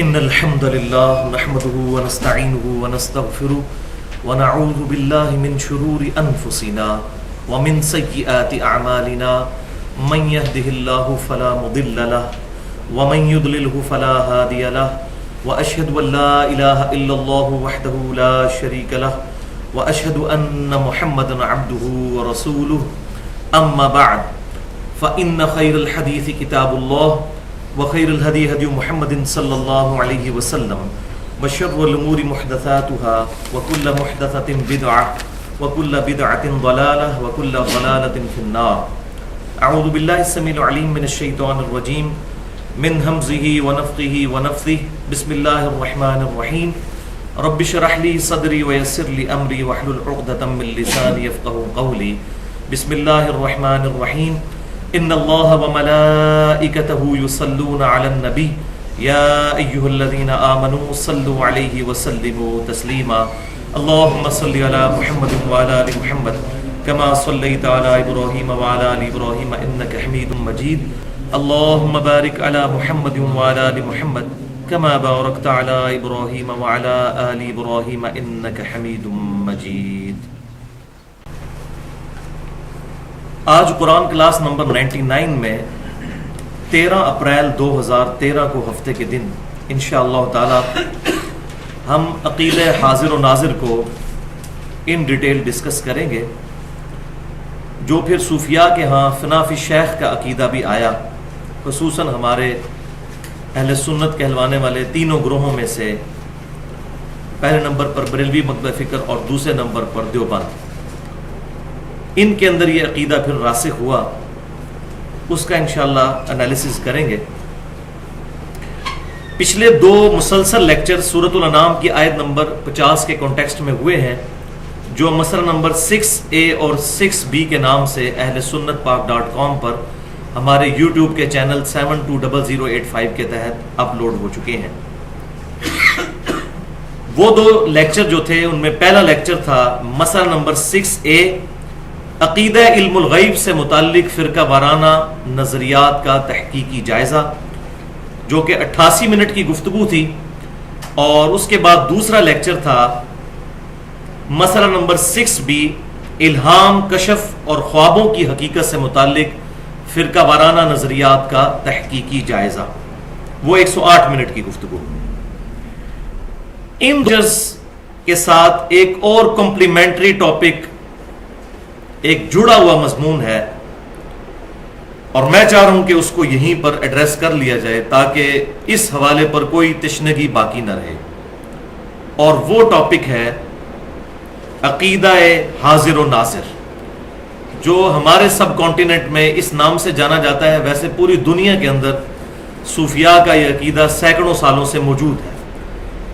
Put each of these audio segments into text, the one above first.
إن الحمد لله نحمده ونستعينه ونستغفره ونعوذ بالله من شرور أنفسنا ومن سيئات أعمالنا من يهده الله فلا مضل له ومن يضلله فلا هادي له وأشهد أن لا إله إلا الله وحده لا شريك له وأشهد أن محمدا عبده ورسوله أما بعد فإن خير الحديث كتاب الله وخير الهدي هدي محمد صلى الله عليه وسلم وشر الأمور محدثاتها وكل محدثة بدعة وكل بدعة ضلالة وكل ضلالة في النار. أعوذ بالله السميع العليم من الشيطان الرجيم من همزه ونفخه ونفثه. بسم الله الرحمن الرحيم. رب اشرح لي صدري ويسر لي أمري واحلل عقدة من لساني يفقهوا قولي. بسم الله الرحمن الرحيم. إن الله وملائكته يصلون على النبي يا أيها الذين آمنوا صلوا عليه وسلموا تسليما. اللهم صل على محمد وعلى آل محمد كما صليت على إبراهيم وعلى آل إبراهيم إنك حميد مجيد. اللهم بارك على محمد وعلى آل محمد كما باركت على إبراهيم وعلى آل إبراهيم إنك حميد مجيد. آج قرآن کلاس نمبر 99 میں 13 اپریل 2013 کو ہفتے کے دن انشاءاللہ تعالی ہم عقیدہ حاضر و ناظر کو ان ڈیٹیل ڈسکس کریں گے، جو پھر صوفیاء کے ہاں فنا فی شیخ کا عقیدہ بھی آیا، خصوصاً ہمارے اہل سنت کہلوانے والے تینوں گروہوں میں سے پہلے نمبر پر بریلوی مکتبہ فکر اور دوسرے نمبر پر دیوبند، ان کے اندر یہ عقیدہ پھر راسخ ہوا، اس کا انشاءاللہ انالیسس کریں گے. پچھلے دو مسلسل لیکچر سورۃ الانعام کی آیت نمبر 50 کے کانٹیکسٹ میں ہوئے ہیں، جو مسئلہ نمبر 6A اور 6B کے نام سے اہل سنت پاک .com پر ہمارے یوٹیوب کے چینل 720085 کے تحت اپلوڈ ہو چکے ہیں. وہ دو لیکچر جو تھے ان میں پہلا لیکچر تھا مسئلہ نمبر 6A، عقیدہ علم الغیب سے متعلق فرقہ وارانہ نظریات کا تحقیقی جائزہ، جو کہ 88 منٹ کی گفتگو تھی. اور اس کے بعد دوسرا لیکچر تھا مسئلہ نمبر 6B، الہام، کشف اور خوابوں کی حقیقت سے متعلق فرقہ وارانہ نظریات کا تحقیقی جائزہ، وہ 108 منٹ کی گفتگو. ان لیکچرز کے ساتھ ایک اور کمپلیمنٹری ٹاپک، ایک جڑا ہوا مضمون ہے، اور میں چاہ رہا ہوں کہ اس کو یہیں پر ایڈریس کر لیا جائے تاکہ اس حوالے پر کوئی تشنگی باقی نہ رہے. اور وہ ٹاپک ہے عقیدہ حاضر و ناظر، جو ہمارے سب کانٹیننٹ میں اس نام سے جانا جاتا ہے. ویسے پوری دنیا کے اندر صوفیاء کا یہ عقیدہ سینکڑوں سالوں سے موجود ہے.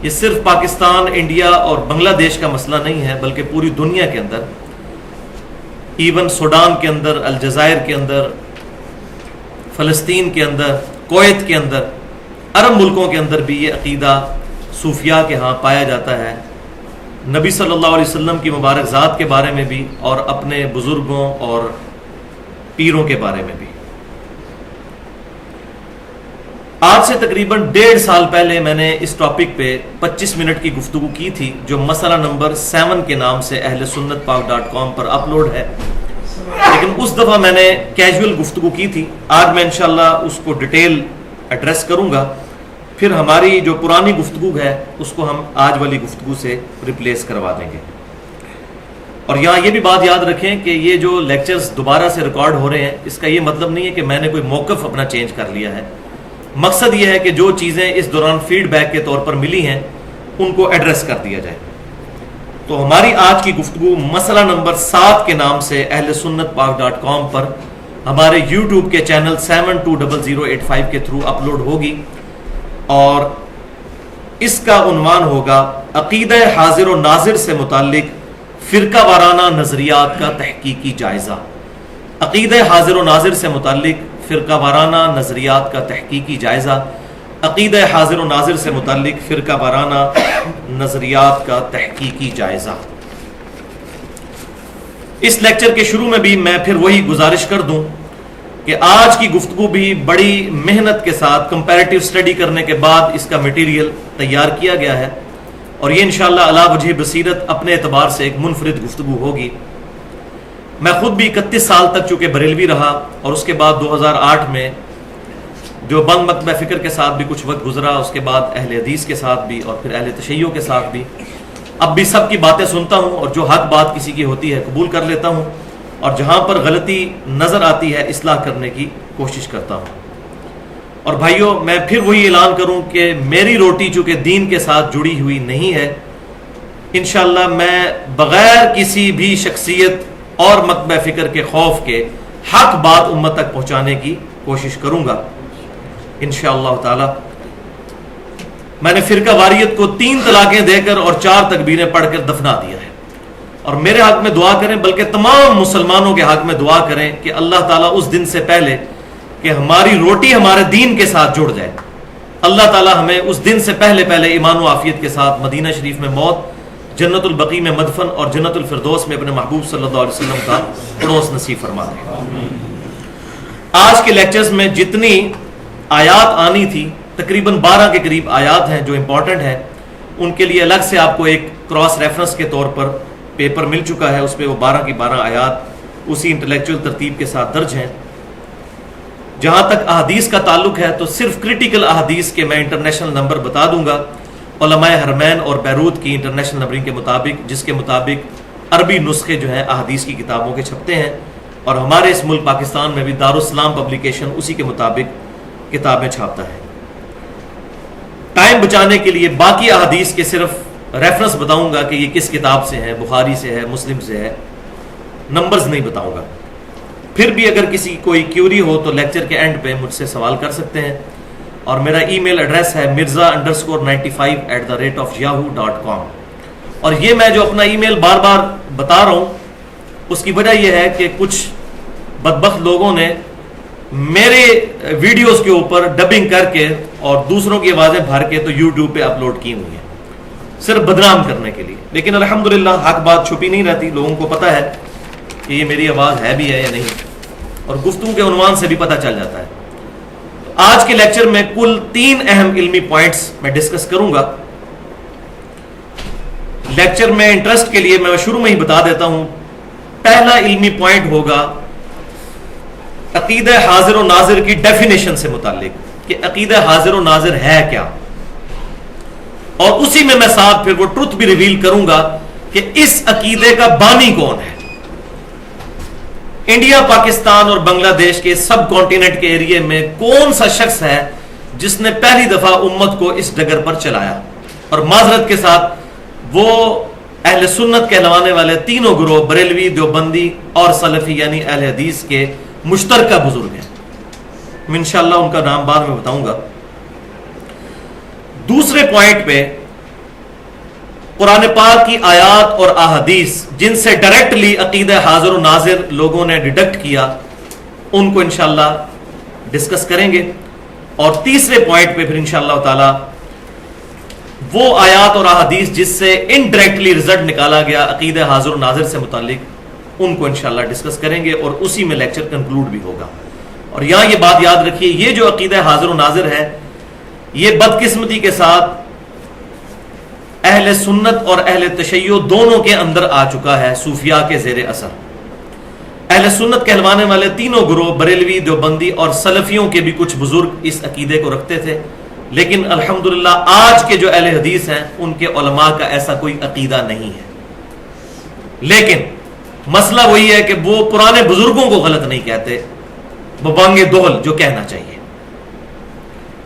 یہ صرف پاکستان، انڈیا اور بنگلہ دیش کا مسئلہ نہیں ہے، بلکہ پوری دنیا کے اندر، ایون سوڈان کے اندر، الجزائر کے اندر، فلسطین کے اندر، کویت کے اندر، عرب ملکوں کے اندر بھی یہ عقیدہ صوفیاء کے ہاں پایا جاتا ہے. نبی صلی اللہ علیہ وسلم کی مبارک ذات کے بارے میں بھی اور اپنے بزرگوں اور پیروں کے بارے میں بھی. آج سے تقریباً 1.5 سال پہلے میں نے اس ٹاپک پہ 25 منٹ کی گفتگو کی تھی، جو مسئلہ نمبر 7 کے نام سے اہل سنت پاک .com پر اپلوڈ ہے. لیکن اس دفعہ میں نے کیجول گفتگو کی تھی. آج میں انشاءاللہ اس کو ڈیٹیل ایڈریس کروں گا، پھر ہماری جو پرانی گفتگو ہے اس کو ہم آج والی گفتگو سے ریپلیس کروا دیں گے. اور یہاں یہ بھی بات یاد رکھیں کہ یہ جو لیکچرز دوبارہ سے ریکارڈ ہو رہے ہیں، اس کا یہ مطلب نہیں ہے کہ میں نے کوئی موقف اپنا چینج کر لیا ہے. مقصد یہ ہے کہ جو چیزیں اس دوران فیڈ بیک کے طور پر ملی ہیں ان کو ایڈریس کر دیا جائے. تو ہماری آج کی گفتگو مسئلہ نمبر 7 کے نام سے اہل سنت پاک .com پر ہمارے یوٹیوب کے چینل 720085 کے تھرو اپلوڈ ہوگی، اور اس کا عنوان ہوگا عقیدہ حاضر و ناظر سے متعلق فرقہ وارانہ نظریات کا تحقیقی جائزہ. عقیدہ حاضر و ناظر سے متعلق فرقہ وارانہ نظریات کا تحقیقی جائزہ، عقیدہ حاضر و ناظر سے متعلق فرقہ وارانہ نظریات کا تحقیقی جائزہ. اس لیکچر کے شروع میں بھی میں پھر وہی گزارش کر دوں کہ آج کی گفتگو بھی بڑی محنت کے ساتھ کمپیریٹیو اسٹڈی کرنے کے بعد اس کا مٹیریل تیار کیا گیا ہے، اور یہ انشاءاللہ علی وجہ بصیرت اپنے اعتبار سے ایک منفرد گفتگو ہوگی۔ میں خود بھی 31 سال تک چونکہ بریلوی رہا، اور اس کے بعد 2008 میں جو بند مکتبہ فکر کے ساتھ بھی کچھ وقت گزرا، اس کے بعد اہل حدیث کے ساتھ بھی، اور پھر اہل تشیع کے ساتھ بھی، اب بھی سب کی باتیں سنتا ہوں، اور جو حق بات کسی کی ہوتی ہے قبول کر لیتا ہوں، اور جہاں پر غلطی نظر آتی ہے اصلاح کرنے کی کوشش کرتا ہوں۔ اور بھائیوں، میں پھر وہی اعلان کروں کہ میری روٹی چونکہ دین کے ساتھ جڑی ہوئی نہیں ہے، انشاءاللہ میں بغیر کسی بھی شخصیت اور مکتبہ فکر کے خوف کے حق بات امت تک پہنچانے کی کوشش کروں گا انشاءاللہ تعالی۔ میں نے فرقہ واریت کو 3 طلاقیں دے کر اور 4 تکبیریں پڑھ کر دفنا دیا ہے، اور میرے حق میں دعا کریں، بلکہ تمام مسلمانوں کے حق میں دعا کریں کہ اللہ تعالیٰ اس دن سے پہلے کہ ہماری روٹی ہمارے دین کے ساتھ جڑ جائے، اللہ تعالیٰ ہمیں اس دن سے پہلے ایمان و عافیت کے ساتھ مدینہ شریف میں موت، جنت البقیع میں مدفن، اور جنت الفردوس میں اپنے محبوب صلی اللہ علیہ وسلم کا پڑوس نصیب فرما دے۔ آج کے لیکچرز میں جتنی آیات آنی تھی، تقریباً 12 کے قریب آیات ہیں جو امپورٹنٹ ہیں، ان کے لیے الگ سے آپ کو ایک کراس ریفرنس کے طور پر پیپر مل چکا ہے، اس پہ وہ 12 کی 12 آیات اسی انٹلیکچوئل ترتیب کے ساتھ درج ہیں۔ جہاں تک احادیث کا تعلق ہے تو صرف کرٹیکل احادیث کے میں انٹرنیشنل نمبر بتا دوں گا، علماء حرمین اور بیروت کی انٹرنیشنل نمبرنگ کے مطابق، جس کے مطابق عربی نسخے جو ہیں احادیث کی کتابوں کے چھپتے ہیں، اور ہمارے اس ملک پاکستان میں بھی دارالاسلام پبلیکیشن اسی کے مطابق کتابیں چھاپتا ہے۔ ٹائم بچانے کے لیے باقی احادیث کے صرف ریفرنس بتاؤں گا کہ یہ کس کتاب سے ہے، بخاری سے ہے، مسلم سے ہے، نمبرز نہیں بتاؤں گا۔ پھر بھی اگر کسی کوئی کیوری ہو تو لیکچر کے اینڈ پہ مجھ سے سوال کر سکتے ہیں، اور میرا ای میل ایڈریس ہے mirza_95@yahoo.com۔ اور یہ میں جو اپنا ای میل بار بار بتا رہا ہوں، اس کی وجہ یہ ہے کہ کچھ بدبخت لوگوں نے میرے ویڈیوز کے اوپر ڈبنگ کر کے اور دوسروں کی آوازیں بھر کے تو یوٹیوب پہ اپلوڈ کی ہوئی ہیں، صرف بدنام کرنے کے لیے۔ لیکن الحمدللہ حق بات چھپی نہیں رہتی، لوگوں کو پتہ ہے کہ یہ میری آواز ہے بھی ہے یا نہیں، اور گفتگو کے عنوان سے بھی پتہ چل جاتا ہے۔ آج کے لیکچر میں کل 3 اہم علمی پوائنٹس میں ڈسکس کروں گا۔ لیکچر میں انٹرسٹ کے لیے میں شروع میں ہی بتا دیتا ہوں، پہلا علمی پوائنٹ ہوگا عقیدہ حاضر و ناظر کی ڈیفینیشن سے متعلق، کہ عقیدہ حاضر و ناظر ہے کیا، اور اسی میں ساتھ پھر وہ ٹروتھ بھی ریویل کروں گا کہ اس عقیدے کا بانی کون ہے۔ انڈیا، پاکستان اور بنگلہ دیش کے سب کانٹیننٹ کے ایریے میں کون سا شخص ہے جس نے پہلی دفعہ امت کو اس ڈگر پر چلایا، اور معذرت کے ساتھ وہ اہل سنت کہلوانے والے تینوں گروہ بریلوی، دیوبندی اور سلفی یعنی اہل حدیث کے مشترکہ بزرگ ہیں۔ میں انشاءاللہ ان کا نام بعد میں بتاؤں گا۔ دوسرے پوائنٹ پہ قرآن پاک کی آیات اور احادیث جن سے ڈائریکٹلی عقیدہ حاضر و ناظر لوگوں نے ڈیڈکٹ کیا، ان کو انشاءاللہ ڈسکس کریں گے۔ اور تیسرے پوائنٹ پہ پھر انشاءاللہ تعالی وہ آیات اور احادیث جس سے انڈائریکٹلی رزلٹ نکالا گیا عقیدہ حاضر و ناظر سے متعلق، ان کو انشاءاللہ ڈسکس کریں گے، اور اسی میں لیکچر کنکلوڈ بھی ہوگا۔ اور یہاں یہ بات یاد رکھیے، یہ جو عقیدہ حاضر و ناظر ہے، یہ بدقسمتی کے ساتھ اہل سنت اور اہل تشیع دونوں کے اندر آ چکا ہے صوفیاء کے زیر اثر۔ اہل سنت کہلوانے والے تینوں گروہ بریلوی، دیوبندی اور سلفیوں کے بھی کچھ بزرگ اس عقیدے کو رکھتے تھے، لیکن الحمدللہ آج کے جو اہل حدیث ہیں ان کے علماء کا ایسا کوئی عقیدہ نہیں ہے۔ لیکن مسئلہ وہی ہے کہ وہ پرانے بزرگوں کو غلط نہیں کہتے، وہ بانگ دہل جو کہنا چاہیے۔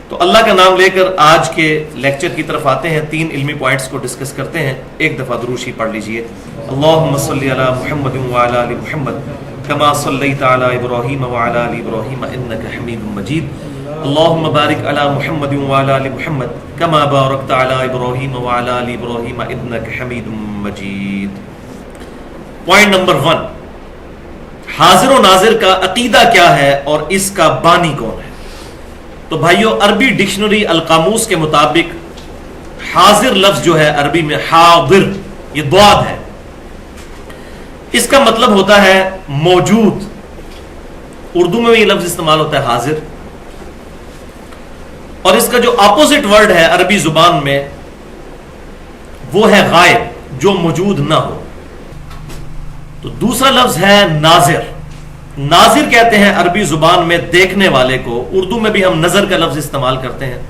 تو اللہ کا نام لے کر آج کے لیکچر کی طرف آتے ہیں، 3 علمی پوائنٹس کو ڈسکس کرتے ہیں۔ ایک دفعہ درود شریف پڑھ لیجئے۔ اللہم صلی علی محمد وعلی آل محمد کما صلیت علی ابراہیم وعلی آل ابراہیم انک حمید مجید۔ اللہم بارک علی محمد وعلی آل محمد کما بارکت علی ابراہیم وعلی آل ابراہیم انک حمید مجید۔ پوائنٹ نمبر 1، حاضر و ناظر کا عقیدہ کیا ہے اور اس کا بانی کون ہے؟ تو بھائیو، عربی ڈکشنری القاموس کے مطابق حاضر لفظ جو ہے عربی میں حاضر، یہ ضاد ہے، اس کا مطلب ہوتا ہے موجود، اردو میں یہ لفظ استعمال ہوتا ہے حاضر، اور اس کا جو اپوزٹ ورڈ ہے عربی زبان میں وہ ہے غائب، جو موجود نہ ہو۔ تو دوسرا لفظ ہے ناظر۔ ناظر کہتے ہیں عربی زبان میں دیکھنے والے کو، اردو میں بھی ہم نظر کا لفظ استعمال کرتے ہیں،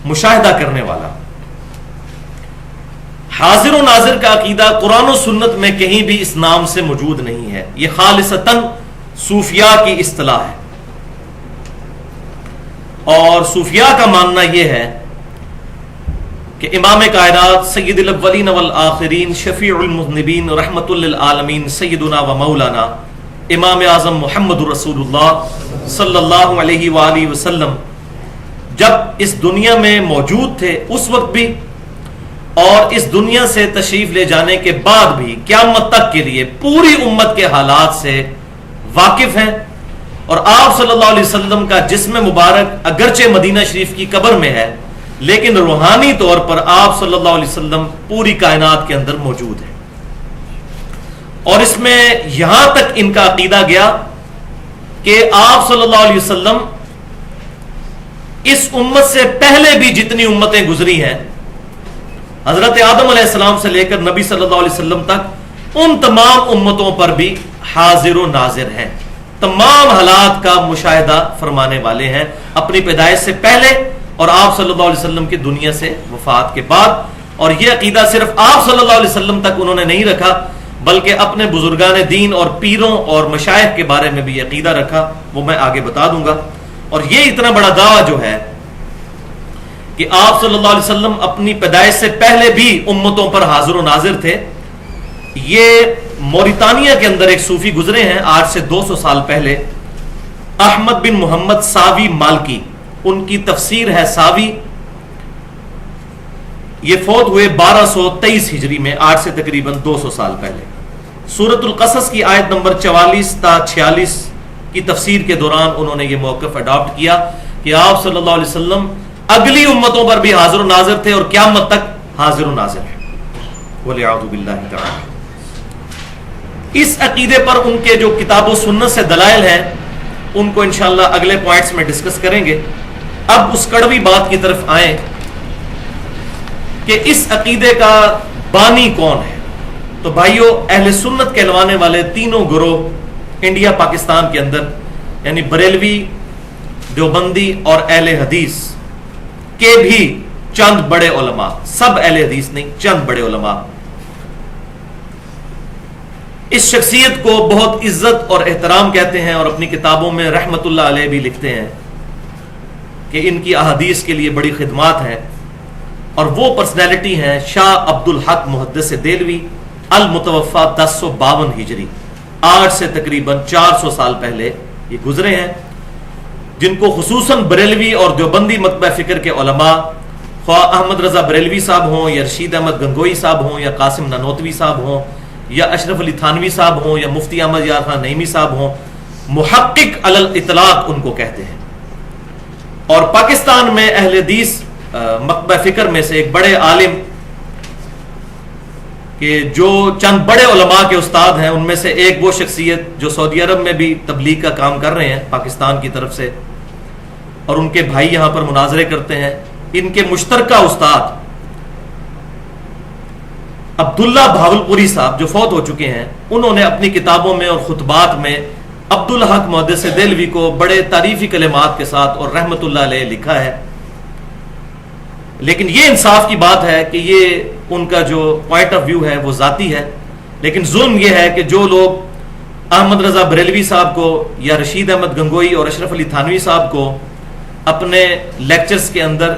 مشاہدہ کرنے والا۔ حاضر و ناظر کا عقیدہ قرآن و سنت میں کہیں بھی اس نام سے موجود نہیں ہے، یہ خالصتاً صوفیاء کی اصطلاح ہے، اور صوفیاء کا ماننا یہ ہے کہ امام کائنات سید الاولین والآخرین شفیع المذنبین رحمت للعالمین سیدنا و مولانا امام اعظم محمد رسول اللہ صلی اللہ علیہ وآلہ وسلم جب اس دنیا میں موجود تھے اس وقت بھی، اور اس دنیا سے تشریف لے جانے کے بعد بھی قیامت تک کے لیے پوری امت کے حالات سے واقف ہیں، اور آپ صلی اللہ علیہ وسلم کا جسم مبارک اگرچہ مدینہ شریف کی قبر میں ہے لیکن روحانی طور پر آپ صلی اللہ علیہ وسلم پوری کائنات کے اندر موجود ہے۔ اور اس میں یہاں تک ان کا عقیدہ گیا کہ آپ صلی اللہ علیہ وسلم اس امت سے پہلے بھی جتنی امتیں گزری ہیں، حضرت آدم علیہ السلام سے لے کر نبی صلی اللہ علیہ وسلم تک، ان تمام امتوں پر بھی حاضر و ناظر ہیں، تمام حالات کا مشاہدہ فرمانے والے ہیں، اپنی پیدائش سے پہلے اور آپ صلی اللہ علیہ وسلم کی دنیا سے وفات کے بعد۔ اور یہ عقیدہ صرف آپ صلی اللہ علیہ وسلم تک انہوں نے نہیں رکھا بلکہ اپنے بزرگان دین اور پیروں اور مشائخ کے بارے میں بھی عقیدہ رکھا، وہ میں آگے بتا دوں گا۔ اور یہ اتنا بڑا دعویٰ جو ہے کہ آپ صلی اللہ علیہ وسلم اپنی پیدائش سے پہلے بھی امتوں پر حاضر و ناظر تھے، یہ موریتانیہ کے اندر ایک صوفی گزرے ہیں آج سے 200 سال پہلے، احمد بن محمد ساوی مالکی، ان کی تفسیر ہے ساوی، یہ فوت ہوئے 1223 ہجری میں، آج سے تقریباً 200 سال پہلے۔ سورۃ القصص کی آیت نمبر 44 تا 46 کی تفسیر کے دوران انہوں نے یہ موقف اڈاپٹ کیا کہ آپ صلی اللہ علیہ وسلم اگلی امتوں پر بھی حاضر و ناظر تھے اور قیامت تک حاضر و ناظر ہیں، وَلِعَوْذُ بِاللَّهِ تَعَالَى۔ اس عقیدے پر ان کے جو کتاب و سنت سے دلائل ہیں ان کو انشاءاللہ اگلے پوائنٹس میں ڈسکس کریں گے۔ اب اس کڑوی بات کی طرف آئیں کہ اس عقیدے کا بانی کون ہے۔ تو بھائیو، اہل سنت کہلوانے والے تینوں گروہ انڈیا پاکستان کے اندر، یعنی بریلوی، دیوبندی اور اہل حدیث کے بھی چند بڑے علماء، سب اہل حدیث نہیں، چند بڑے علماء اس شخصیت کو بہت عزت اور احترام کہتے ہیں، اور اپنی کتابوں میں رحمت اللہ علیہ بھی لکھتے ہیں کہ ان کی احادیث کے لیے بڑی خدمات ہیں۔ اور وہ پرسنالٹی ہیں شاہ عبد الحق محدث دہلوی، المتوفا 1052 ہجری، آج سے تقریباً 400 سال پہلے یہ گزرے ہیں، جن کو خصوصاً بریلوی اور دیوبندی مکتبہ فکر کے علماء، خواہ احمد رضا بریلوی صاحب ہوں یا رشید احمد گنگوئی صاحب ہوں یا قاسم نانوتوی صاحب ہوں یا اشرف علی تھانوی صاحب ہوں یا مفتی احمد یار خان نعیمی صاحب ہوں، محقق علی الاطلاق ان کو کہتے ہیں۔ اور پاکستان میں اہل حدیث مکتبہ فکر میں سے ایک بڑے عالم کہ جو چند بڑے علماء کے استاد ہیں، ان میں سے ایک وہ شخصیت جو سعودی عرب میں بھی تبلیغ کا کام کر رہے ہیں پاکستان کی طرف سے، اور ان کے بھائی یہاں پر مناظرے کرتے ہیں، ان کے مشترکہ استاد عبداللہ بھاولپوری صاحب جو فوت ہو چکے ہیں، انہوں نے اپنی کتابوں میں اور خطبات میں عبد الحق محدث دہلوی کو بڑے تعریفی کلمات کے ساتھ اور رحمت اللہ علیہ لکھا ہے۔ لیکن یہ انصاف کی بات ہے کہ یہ ان کا جو پوائنٹ آف ویو ہے وہ ذاتی ہے، لیکن ظلم یہ ہے کہ جو لوگ احمد رضا بریلوی صاحب کو یا رشید احمد گنگوئی اور اشرف علی تھانوی صاحب کو اپنے لیکچرز کے اندر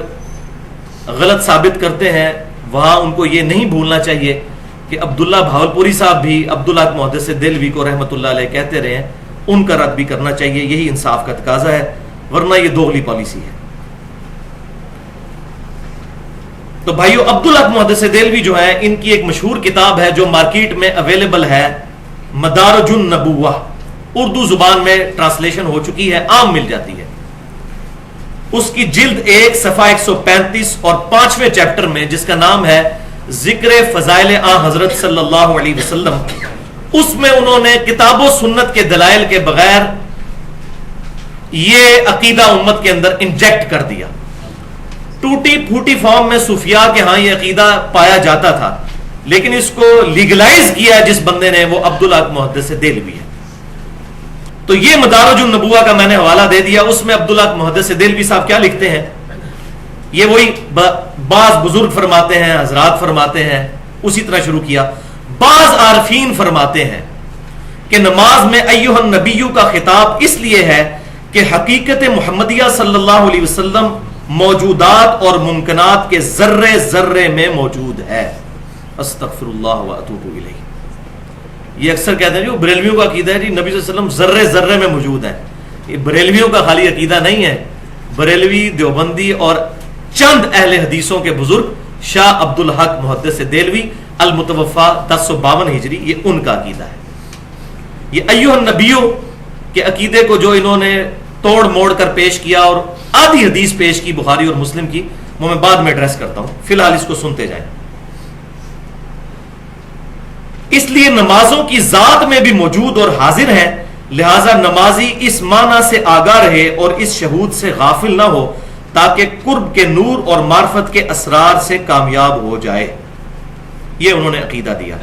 غلط ثابت کرتے ہیں، وہاں ان کو یہ نہیں بھولنا چاہیے کہ عبداللہ بھاولپوری صاحب بھی عبداللہ محدث دہلوی کو رحمت اللہ علیہ کہتے رہے ہیں، ان کا رد بھی کرنا چاہیے، یہی انصاف کا تقاضا ہے، ورنہ یہ دوغلی پالیسی ہے۔ تو بھائیو، عبداللہ محدث دہلوی جو ہیں، ان کی ایک مشہور کتاب ہے جو مارکیٹ میں اویلیبل ہے، مدارج النبوہ، اردو زبان میں ٹرانسلیشن ہو چکی ہے، عام مل جاتی ہے۔ اس کی جلد 1 صفحہ 135 اور 5ویں چیپٹر میں، جس کا نام ہے ذکر فضائل آن حضرت صلی اللہ علیہ وسلم، اس میں انہوں نے کتاب و سنت کے دلائل کے بغیر یہ عقیدہ امت کے اندر انجیکٹ کر دیا. ٹوٹی پھوٹی فارم میں صوفیاء کے ہاں یہ عقیدہ پایا جاتا تھا، لیکن اس کو لیگلائز کیا جس بندے نے، وہ عبدالحق محدث دہلوی ہے. تو یہ مدارج النبوہ کا میں نے حوالہ دے دیا، اس میں عبدالحق محدث دہلوی صاحب کیا لکھتے ہیں، یہ وہی بعض بزرگ فرماتے ہیں، حضرات فرماتے ہیں، اسی طرح شروع کیا. بعض عارفین فرماتے ہیں کہ نماز میں ایھا النبی کا خطاب اس لیے ہے کہ حقیقت محمدیہ صلی اللہ علیہ وسلم موجودات اور ممکنات کے ذرے ذرے میں موجود ہے. استغفر اللہ واتوب الیہ. یہ اکثر کہتے ہیں جو بریلویوں کا عقیدہ ہے جی نبی صلی اللہ علیہ وسلم ذرے ذرے میں موجود ہے. یہ بریلویوں کا خالی عقیدہ نہیں ہے. بریلوی، دیوبندی اور چند اہل حدیثوں کے بزرگ، شاہ عبدالحق محدث دہلوی المتوفا 1052 ہجری، یہ ان کا عقیدہ ہے. یہ ایھا النبیوں کے عقیدے کو جو انہوں نے توڑ موڑ کر پیش کیا اور آدھی حدیث پیش کی بخاری اور مسلم کی، وہ میں بعد میں ایڈریس کرتا ہوں، فی الحال اس کو سنتے جائیں. اس لیے نمازوں کی ذات میں بھی موجود اور حاضر ہیں، لہذا نمازی اس معنی سے آگاہ رہے اور اس شہود سے غافل نہ ہو تاکہ قرب کے نور اور معرفت کے اسرار سے کامیاب ہو جائے. یہ انہوں نے عقیدہ دیا.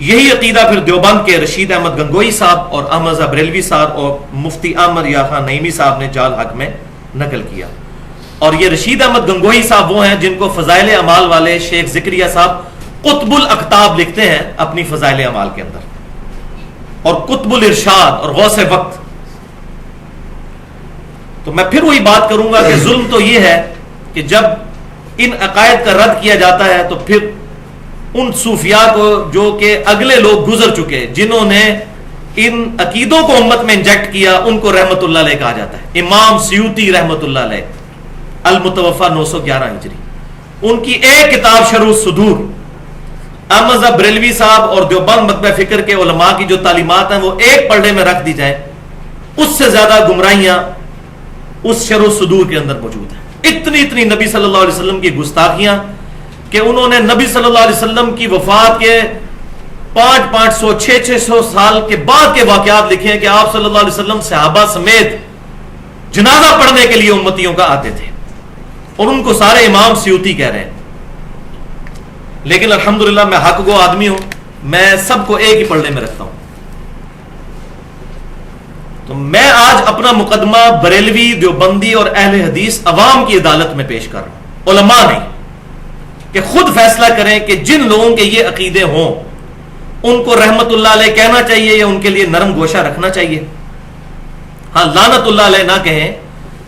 یہی عقیدہ پھر دیوبند کے رشید احمد گنگوئی صاحب اور احمد رضا بریلوی صاحب اور مفتی احمد یا خان نعیمی صاحب نے جال حق میں نقل کیا. اور یہ رشید احمد گنگوئی صاحب وہ ہیں جن کو فضائل اعمال والے شیخ زکریا صاحب قطب الاقطاب لکھتے ہیں اپنی فضائل اعمال کے اندر، اور قطب الارشاد اور غوث وقت. تو میں پھر وہی بات کروں گا کہ ظلم تو یہ ہے کہ جب ان عقائد کا رد کیا جاتا ہے تو پھر ان صوفیاء کو جو کہ اگلے لوگ گزر چکے جنہوں نے ان عقیدوں کو امت میں انجیکٹ کیا، ان کو رحمت اللہ علیہ کہا جاتا ہے. امام سیوطی رحمت اللہ علیہ المتوفا 911 ہجری، ان کی ایک کتاب شرح الصدور، احمد رضا بریلوی صاحب اور دیوبند مکتبہ فکر کے علماء کی جو تعلیمات ہیں وہ ایک پلڑے میں رکھ دی جائیں، اس سے زیادہ گمراہیاں اس شرح الصدور کے اندر موجود ہیں. اتنی نبی صلی اللہ علیہ وسلم کی گستاخیاں کہ انہوں نے نبی صلی اللہ علیہ وسلم کی وفات کے 500 600 سال کے بعد کے واقعات لکھے ہیں کہ آپ صلی اللہ علیہ وسلم صحابہ سمیت جنازہ پڑھنے کے لیے امتیوں کا آتے تھے، اور ان کو سارے امام سیوطی کہہ رہے ہیں. لیکن الحمدللہ میں حق گو آدمی ہوں، میں سب کو ایک ہی پلڑے میں رکھتا ہوں. تو میں آج اپنا مقدمہ بریلوی، دیوبندی اور اہل حدیث عوام کی عدالت میں پیش کر رہا ہوں، علماء نہیں، کہ خود فیصلہ کریں کہ جن لوگوں کے یہ عقیدے ہوں ان کو رحمت اللہ علیہ کہنا چاہیے یا ان کے لیے نرم گوشہ رکھنا چاہیے. ہاں لعنت اللہ علیہ نہ کہیں،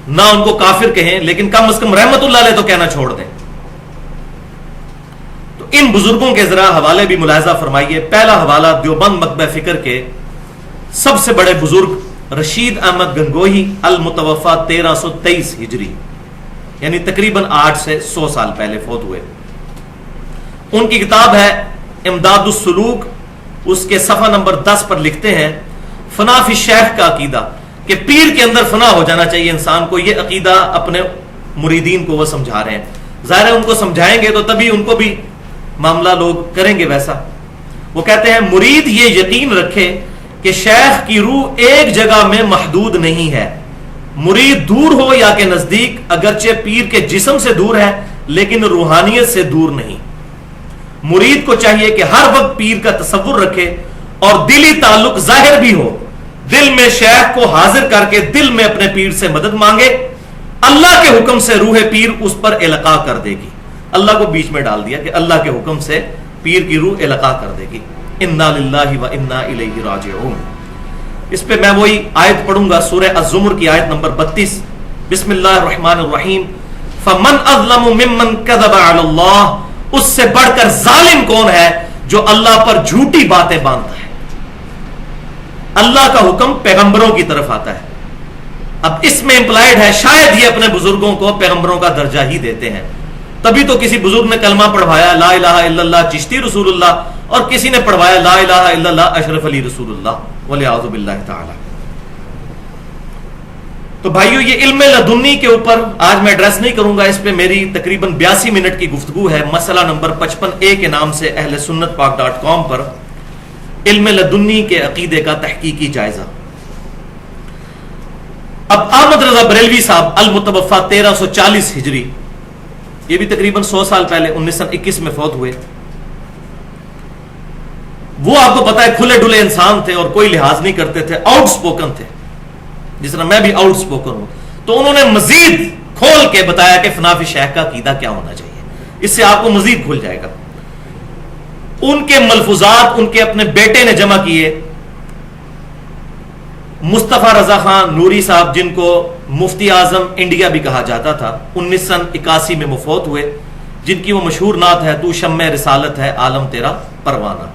نہ ان کو کافر کہیں، لیکن کم از کم رحمت اللہ علیہ تو کہنا چھوڑ دیں. تو ان بزرگوں کے ذرا حوالے بھی ملاحظہ فرمائیے. پہلا حوالہ دیوبند مکتبہ فکر کے سب سے بڑے بزرگ رشید احمد گنگوہی المتوفا 1323 ہجری، یعنی تقریباً 8 سے 100 سال پہلے فوت ہوئے. ان کی کتاب ہے امداد السلوک، اس کے صفحہ نمبر 10 پر لکھتے ہیں فنا فی الشیخ کا عقیدہ، کہ پیر کے اندر فنا ہو جانا چاہیے انسان کو. یہ عقیدہ اپنے مریدین کو وہ سمجھا رہے ہیں. ظاہر ہے ان کو سمجھائیں گے تو تبھی ان کو بھی معاملہ لوگ کریں گے ویسا. وہ کہتے ہیں مرید یہ یقین رکھے کہ شیخ کی روح ایک جگہ میں محدود نہیں ہے، مرید دور ہو یا کہ نزدیک، اگرچہ پیر کے جسم سے دور ہے لیکن روحانیت سے دور نہیں. مرید کو چاہیے کہ ہر وقت پیر کا تصور رکھے اور دلی تعلق ظاہر بھی ہو، دل میں شیخ کو حاضر کر کے دل میں اپنے پیر سے مدد مانگے. اللہ کے حکم سے روح پیر اس پر القاء کر دے گی. اللہ کو بیچ میں ڈال دیا کہ اللہ کے حکم سے پیر کی روح القاء کر دے گی. انا للہ و انا الیہ راجعون. اس پہ میں وہی آیت پڑھوں گا، سورہ الزمر کی آیت نمبر 32. بسم اللہ الرحمن الرحیم. فمن اظلم ممن کذب علی اللہ، اس سے بڑھ کر ظالم کون ہے جو اللہ پر جھوٹی باتیں باندھتا ہے. اللہ کا حکم پیغمبروں کی طرف آتا ہے. اب اس میں امپلائڈ ہے شاید یہ اپنے بزرگوں کو پیغمبروں کا درجہ ہی دیتے ہیں. تبھی تو کسی بزرگ نے کلمہ پڑھوایا لا الہ الا اللہ چشتی رسول اللہ، اور کسی نے پڑھوایا لا الہ الا اللہ اشرف علی رسول اللہ والعیاذ باللہ تعالی. تو بھائیو یہ علم لدنی کے اوپر آج میں ایڈریس نہیں کروں گا، اس پہ میری تقریباً 82 منٹ کی گفتگو ہے. مسئلہ نمبر 55A کے نام سے اہل سنت پاک.com پر علم لدنی کے عقیدے کا تحقیقی جائزہ. اب احمد رضا بریلوی صاحب المتوفا 1340 ہجری، یہ بھی تقریباً 100 سال پہلے 1921 میں فوت ہوئے. وہ آپ کو پتا ہے کھلے ڈلے انسان تھے اور کوئی لحاظ نہیں کرتے تھے، آؤٹ سپوکن تھے، جس طرح میں بھی آؤٹ سپوکن ہوں. تو انہوں نے مزید کھول کے بتایا کہ فنافی شیخ کا عقیدہ کیا ہونا چاہیے، اس سے آپ کو مزید کھل جائے گا. ان کے ملفوظات ان کے اپنے بیٹے نے جمع کیے، مصطفیٰ رضا خان نوری صاحب، جن کو مفتی اعظم انڈیا بھی کہا جاتا تھا، 1981 میں مفوت ہوئے، جن کی وہ مشہور نعت ہے تو شمع رسالت ہے عالم تیرا پروانہ.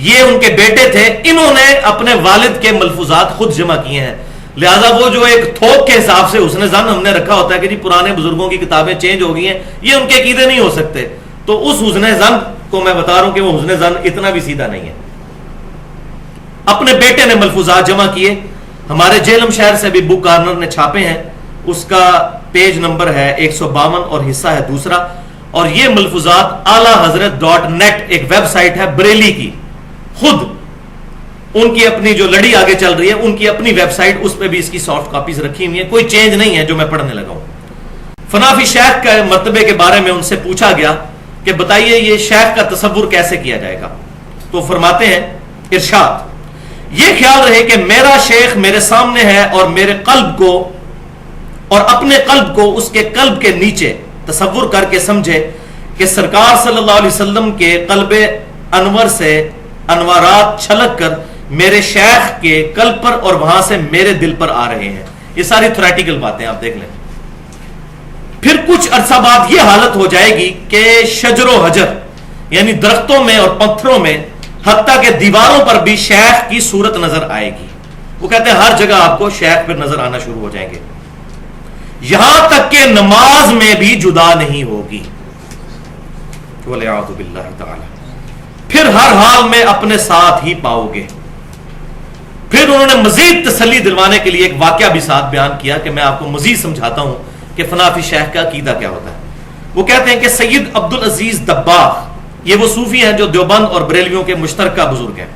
یہ ان کے بیٹے تھے، انہوں نے اپنے والد کے ملفوظات خود جمع کیے ہیں. لہذا وہ جو ایک تھوک کے حساب سے حسن ظن ہم نے رکھا ہوتا ہے کہ جی پرانے بزرگوں کی کتابیں چینج ہو گئی ہیں، یہ ان کے عقیدے نہیں ہو سکتے. تو اس حسن ظن کو میں بتا رہا ہوں کہ وہ حسن ظن اتنا بھی سیدھا نہیں ہے. اپنے بیٹے نے ملفوظات جمع کیے، ہمارے جہلم شہر سے بھی بک کارنر نے چھاپے ہیں، اس کا پیج نمبر ہے 152 اور حصہ ہے دوسرا. اور یہ ملفوظات اعلی حضرت .net ایک ویب سائٹ ہے بریلی کی، خود ان کی اپنی جو لڑی آگے چل رہی ہے ان کی اپنی ویب سائٹ، اس پہ بھی اس کی سافٹ کاپیز رکھی ہوئی ہیں، کوئی چینج نہیں ہے جو میں پڑھنے لگا ہوں. فنافی شیخ کے مرتبے کے بارے میں ان سے پوچھا گیا کہ بتائیے یہ شیخ کا تصور کیسے کیا جائے گا. تو فرماتے ہیں ارشاد، یہ خیال رہے کہ میرا شیخ میرے سامنے ہے اور میرے قلب کو اور اپنے قلب کو اس کے قلب کے نیچے تصور کر کے سمجھے کہ سرکار صلی اللہ علیہ وسلم کے قلب انور سے انوارات چھلک کر میرے شیخ کے قلب پر اور وہاں سے میرے دل پر آ رہے ہیں. یہ ساری تھیوریٹیکل باتیں آپ دیکھ لیں. پھر کچھ عرصہ بعد یہ حالت ہو جائے گی کہ شجر و حجر یعنی درختوں میں اور پتھروں میں حتیٰ کہ دیواروں پر بھی شیخ کی صورت نظر آئے گی. وہ کہتے ہیں ہر جگہ آپ کو شیخ پھر نظر آنا شروع ہو جائیں گے، یہاں تک کہ نماز میں بھی جدا نہیں ہوگی. وَلِعَوْذُ بِاللَّهِ تَعَالَى. پھر ہر حال میں اپنے ساتھ ہی پاؤ گے. پھر انہوں نے مزید تسلی دلوانے کے لیے ایک واقعہ بھی ساتھ بیان کیا کہ میں آپ کو مزید سمجھاتا ہوں کہ فنافی شیخ کا عقیدہ کیا ہوتا ہے. وہ کہتے ہیں کہ سید عبدالعزیز دباغ، یہ وہ صوفی ہیں جو دیوبند اور بریلویوں کے مشترکہ بزرگ ہیں،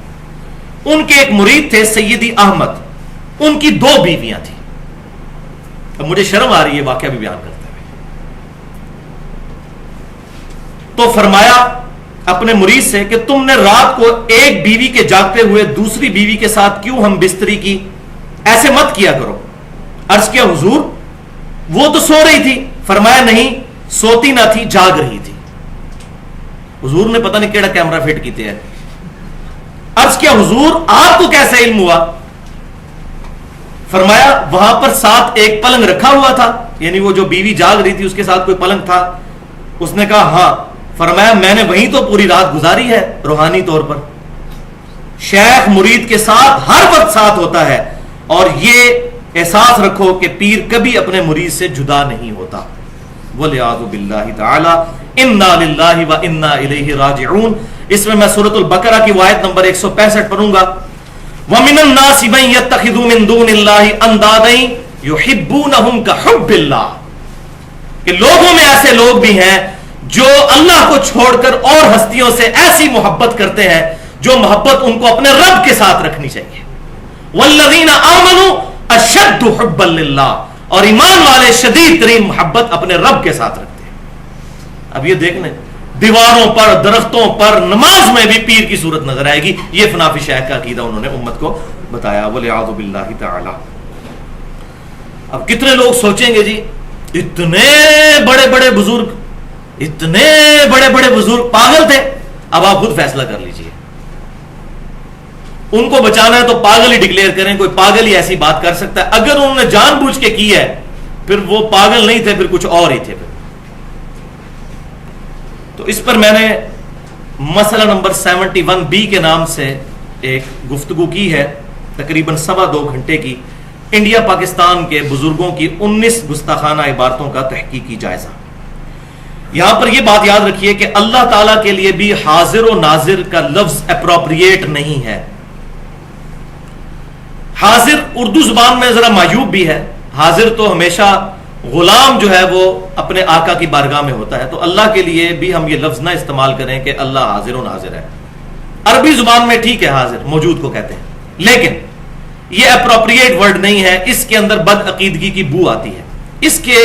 ان کے ایک مرید تھے سیدی احمد، ان کی 2 بیویاں تھیں. اب مجھے شرم آ رہی ہے واقعہ بھی بیان کرتے ہوئے. تو فرمایا اپنے مرید سے کہ تم نے رات کو ایک بیوی کے جاگتے ہوئے دوسری بیوی کے ساتھ کیوں ہم بستری کی؟ ایسے مت کیا کرو. عرض کیا حضور وہ تو سو رہی تھی. فرمایا نہیں، سوتی نہ تھی، جاگ رہی تھی. حضور نے پتہ نہیں کیڑا کیمرہ فٹ کیتے ہیں. عرض کیا حضور آپ کو کیسے علم ہوا؟ فرمایا وہاں پر ساتھ ایک پلنگ رکھا ہوا تھا، یعنی وہ جو بیوی جاگ رہی تھی اس کے ساتھ کوئی پلنگ تھا. اس نے کہا ہاں. فرمایا میں نے وہیں تو پوری رات گزاری ہے روحانی طور پر. شیخ مرید کے ساتھ ہر وقت ساتھ ہوتا ہے، اور یہ احساس رکھو کہ پیر کبھی اپنے مرید سے جدا نہیں ہوتا. وَلِعَاذُ بِاللَّهِ تَعَالَى اِنَّا لِلَّهِ وَإِنَّا إِلَيْهِ رَاجِعُونَ. اس میں میں سورۃ البقرہ کی آیت نمبر 165 پڑھوں گا. وَمِنَ النَّاسِ مَن يَتَّخِذُ مِن دُونِ اللَّهِ أَندَادًا يُحِبُّونَهُمْ كَحُبِّ اللَّهِ. کہ لوگوں میں ایسے لوگ بھی ہیں جو اللہ کو چھوڑ کر اور ہستیوں سے ایسی محبت کرتے ہیں جو محبت ان کو اپنے رب کے ساتھ رکھنی چاہیے. وَالَّذِينَ آمَنُوا أَشَدُّ حُبًّا لِلَّهِ. اور ایمان والے شدید ترین محبت اپنے رب کے ساتھ رکھتے ہیں. اب یہ دیکھ لیں، دیواروں پر، درختوں پر، نماز میں بھی پیر کی صورت نظر آئے گی. یہ فنافی شیخ کا عقیدہ انہوں نے امت کو بتایا. وَلِعَاذُ بِاللَّهِ تَعَالَى. اب کتنے لوگ سوچیں گے جی اتنے بڑے بڑے بزرگ، اتنے بڑے بڑے بزرگ پاگل تھے. اب آپ خود فیصلہ کر لیجئے. ان کو بچانا ہے تو پاگل ہی ڈکلیئر کریں. کوئی پاگل ہی ایسی بات کر سکتا ہے. اگر انہوں نے جان بوجھ کے کی ہے پھر وہ پاگل نہیں تھے، پھر کچھ اور ہی تھے. تو اس پر میں نے مسئلہ نمبر 71B کے نام سے ایک گفتگو کی ہے، تقریباً 2.25 گھنٹے کی. انڈیا پاکستان کے بزرگوں کی 19 گستاخانہ عبارتوں کا تحقیقی جائزہ. یہاں پر یہ بات یاد رکھیے کہ اللہ تعالیٰ کے لیے بھی حاضر و ناظر کا لفظ اپروپریٹ نہیں ہے. حاضر اردو زبان میں ذرا معیوب بھی ہے. حاضر تو ہمیشہ غلام جو ہے وہ اپنے آقا کی بارگاہ میں ہوتا ہے. تو اللہ کے لیے بھی ہم یہ لفظ نہ استعمال کریں کہ اللہ حاضر و ناظر ہے. عربی زبان میں ٹھیک ہے حاضر موجود کو کہتے ہیں، لیکن یہ اپروپریٹ ورڈ نہیں ہے، اس کے اندر بد عقیدگی کی بو آتی ہے. اس کے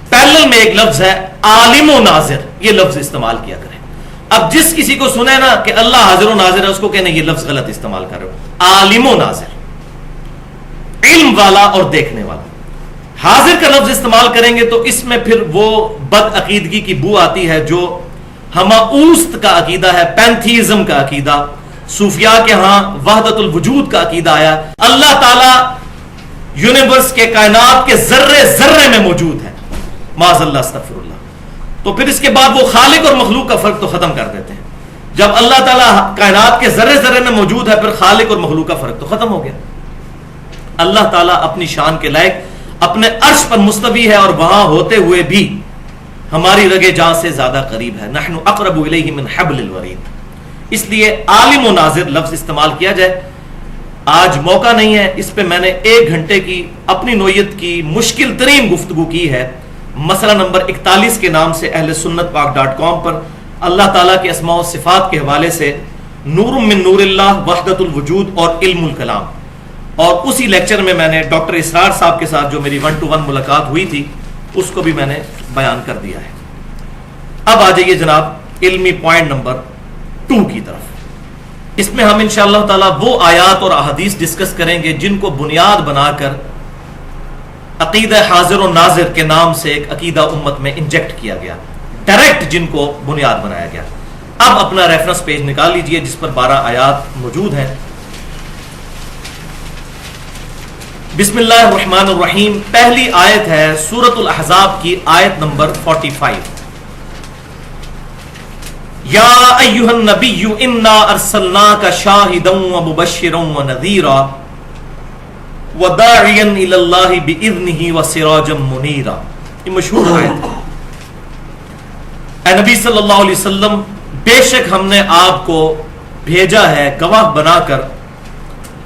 پیرلل میں ایک لفظ ہے عالم و ناظر، یہ لفظ استعمال کیا کریں. اب جس کسی کو سنے نا کہ اللہ حاضر و ناظر ہے، اس کو کہنے یہ لفظ غلط استعمال کر رہے ہو. عالم و ناظر، علم والا اور دیکھنے والا. حاضر کا لفظ استعمال کریں گے تو اس میں پھر وہ بد عقیدگی کی بو آتی ہے جو ہماؤست کا عقیدہ ہے، پینتھیزم کا عقیدہ. صوفیاء کے ہاں وحدت الوجود کا عقیدہ آیا، اللہ تعالیٰ یونیورس کے کائنات کے ذرے ذرے میں موجود ہے. معاذ اللہ، استغفر اللہ. تو پھر اس کے بعد وہ خالق اور مخلوق کا فرق تو ختم کر دیتے ہیں. جب اللہ تعالیٰ کائنات کے ذرے ذرے میں موجود ہے، پھر خالق اور مخلوق کا فرق تو ختم ہو گیا. اللہ تعالیٰ اپنی شان کے لائق اپنے عرش پر مستوی ہے، اور وہاں ہوتے ہوئے بھی ہماری رگے جاں سے زیادہ قریب ہے. نحن اقرب الیہ من حبل الورید. اس لیے عالم و ناظر لفظ استعمال کیا جائے. آج موقع نہیں ہے، اس پہ میں نے 1 گھنٹے کی اپنی نوعیت کی مشکل ترین گفتگو کی ہے. مسئلہ نمبر 41 کے نام سے اہل سنت پاک.com پر اللہ تعالیٰ کے اسماء و صفات کے حوالے سے نور من نور اللہ، وحدت الوجود اور علم الکلام. اور اسی لیکچر میں میں نے ڈاکٹر اسرار صاحب کے ساتھ جو میری 1-to-1 ملاقات ہوئی تھی اس کو بھی میں نے بیان کر دیا ہے. اب آ جائیے جناب علمی پوائنٹ نمبر 2 کی طرف. اس میں ہم انشاءاللہ تعالیٰ وہ آیات اور احادیث ڈسکس کریں گے جن کو بنیاد بنا کر عقیدہ حاضر و ناظر کے نام سے ایک عقیدہ امت میں انجیکٹ کیا گیا، ڈائریکٹ جن کو بنیاد بنایا گیا. اب اپنا ریفرنس پیج نکال لیجئے جس پر 12 آیات موجود ہیں. بسم اللہ الرحمن الرحیم. پہلی آیت ہے سورۃ الاحزاب کی آیت نمبر 45. یا ایھا النبی انا ارسلناک شاہدا ومبشرا ونذیرا وداعیا الی اللہ باذنہ وسراجا منیرا. یہ مشہور آیت ہے. اے نبی صلی اللہ علیہ وسلم، بے شک ہم نے آپ کو بھیجا ہے گواہ بنا کر،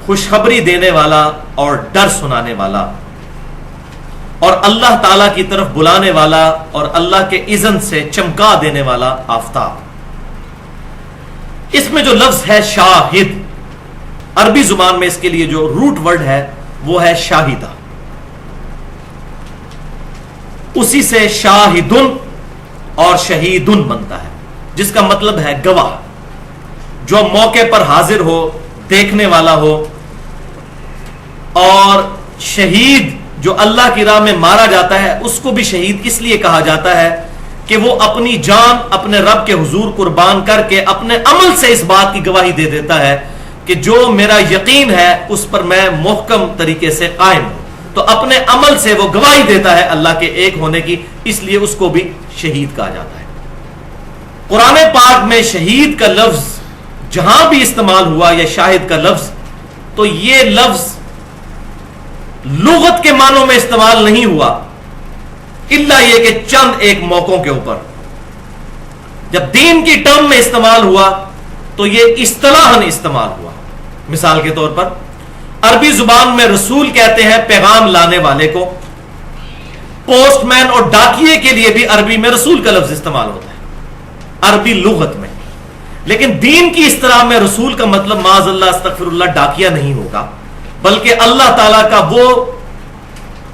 خوشخبری دینے والا اور ڈر سنانے والا، اور اللہ تعالی کی طرف بلانے والا، اور اللہ کے اذن سے چمکا دینے والا آفتاب. اس میں جو لفظ ہے شاہد، عربی زبان میں اس کے لیے جو روٹ ورڈ ہے وہ ہے شاہدہ. اسی سے شاہدن اور شہیدن بنتا ہے، جس کا مطلب ہے گواہ، جو موقع پر حاضر ہو، دیکھنے والا ہو. اور شہید جو اللہ کی راہ میں مارا جاتا ہے اس کو بھی شہید اس لیے کہا جاتا ہے کہ وہ اپنی جان اپنے رب کے حضور قربان کر کے اپنے عمل سے اس بات کی گواہی دے دیتا ہے کہ جو میرا یقین ہے اس پر میں محکم طریقے سے قائم ہوں. تو اپنے عمل سے وہ گواہی دیتا ہے اللہ کے ایک ہونے کی، اس لیے اس کو بھی شہید کہا جاتا ہے. قرآن پاک میں شہید کا لفظ جہاں بھی استعمال ہوا یا شاہد کا لفظ، تو یہ لفظ لغت کے معنوں میں استعمال نہیں ہوا، الا یہ کہ چند ایک موقعوں کے اوپر. جب دین کی ٹرم میں استعمال ہوا تو یہ اصطلاحاً استعمال ہوا. مثال کے طور پر عربی زبان میں رسول کہتے ہیں پیغام لانے والے کو. پوسٹ مین اور ڈاکیے کے لیے بھی عربی میں رسول کا لفظ استعمال ہوتا ہے عربی لغت میں. لیکن دین کی اصطلاح میں رسول کا مطلب معاذ اللہ استغفر اللہ ڈاکیہ نہیں ہوگا، بلکہ اللہ تعالیٰ کا وہ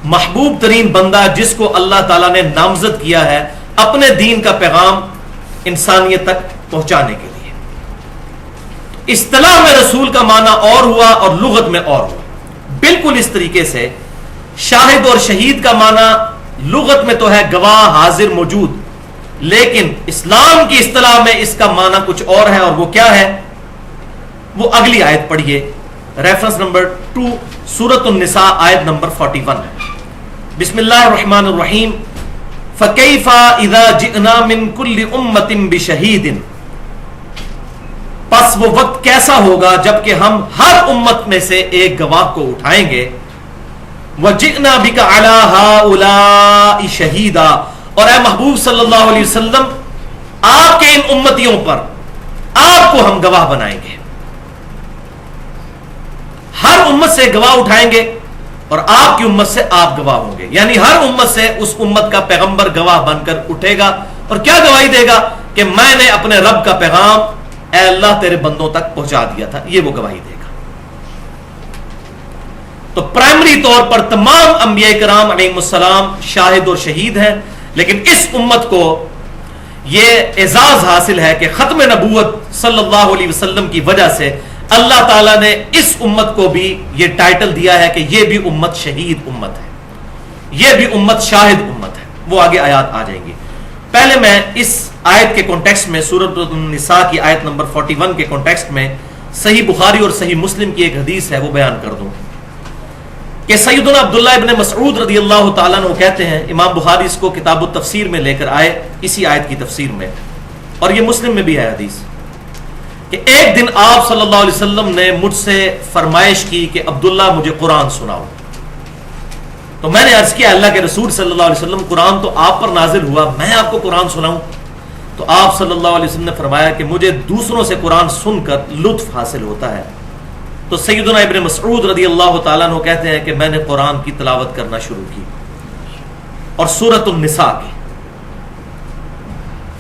محبوب ترین بندہ جس کو اللہ تعالیٰ نے نامزد کیا ہے اپنے دین کا پیغام انسانیت تک پہنچانے کے لیے. اصطلاح میں رسول کا معنی اور ہوا اور لغت میں اور ہوا. بالکل اس طریقے سے شاہد اور شہید کا معنی لغت میں تو ہے گواہ، حاضر، موجود، لیکن اسلام کی اصطلاح میں اس کا معنی کچھ اور ہے. اور وہ کیا ہے؟ وہ اگلی آیت پڑھیے، ریفرنس نمبر 2 سورۃ النساء آیت نمبر 41 ہے. بسم اللہ الرحمن الرحیم. فَكَيْفَ إِذَا جِئْنَا مِن كُلِّ أُمَّةٍ بِشَهِيدٍ. پس وہ وقت کیسا ہوگا جبکہ ہم ہر امت میں سے ایک گواہ کو اٹھائیں گے. وَجِئْنَا بِكَ عَلَى هَؤُلَاءِ شَهِيدًا. اور اے محبوب صلی اللہ علیہ وسلم، آپ کے ان امتیوں پر آپ کو ہم گواہ بنائیں گے. ہر امت سے گواہ اٹھائیں گے اور آپ کی امت سے آپ گواہ ہوں گے. یعنی ہر امت سے اس امت کا پیغمبر گواہ بن کر اٹھے گا اور کیا گواہی دے گا کہ میں نے اپنے رب کا پیغام اے اللہ تیرے بندوں تک پہنچا دیا تھا. یہ وہ گواہی دے گا. تو پرائمری طور پر تمام انبیاء کرام علیہم السلام شاہد اور شہید ہیں، لیکن اس امت کو یہ اعزاز حاصل ہے کہ ختم نبوت صلی اللہ علیہ وسلم کی وجہ سے اللہ تعالیٰ نے اس امت کو بھی یہ ٹائٹل دیا ہے کہ یہ بھی امت شہید امت ہے، یہ بھی امت شاہد امت ہے۔ وہ آگے آیات آ جائیں گی۔ پہلے میں اس آیت کے کانٹیکسٹ میں سورۃ النساء کی آیت نمبر 41 کے کانٹیکسٹ میں صحیح بخاری اور صحیح مسلم کی ایک حدیث ہے وہ بیان کر دوں کہ سیدنا عبداللہ ابن مسعود رضی اللہ تعالیٰ عنہ کہتے ہیں، امام بخاری اس کو کتاب التفسیر میں لے کر آئے اسی آیت کی تفسیر میں، اور یہ مسلم میں بھی ہے حدیث، کہ ایک دن آپ صلی اللہ علیہ وسلم نے مجھ سے فرمائش کی کہ عبداللہ مجھے قرآن سناؤ۔ تو میں نے عرض کیا اللہ کے رسول صلی اللہ علیہ وسلم قرآن تو آپ پر نازل ہوا، میں آپ کو قرآن سناؤں؟ تو آپ صلی اللہ علیہ وسلم نے فرمایا کہ مجھے دوسروں سے قرآن سن کر لطف حاصل ہوتا ہے۔ تو سیدنا ابن مسعود رضی اللہ تعالیٰ عنہ کہتے ہیں کہ میں نے قرآن کی تلاوت کرنا شروع کی اور سورۃ النساء کی۔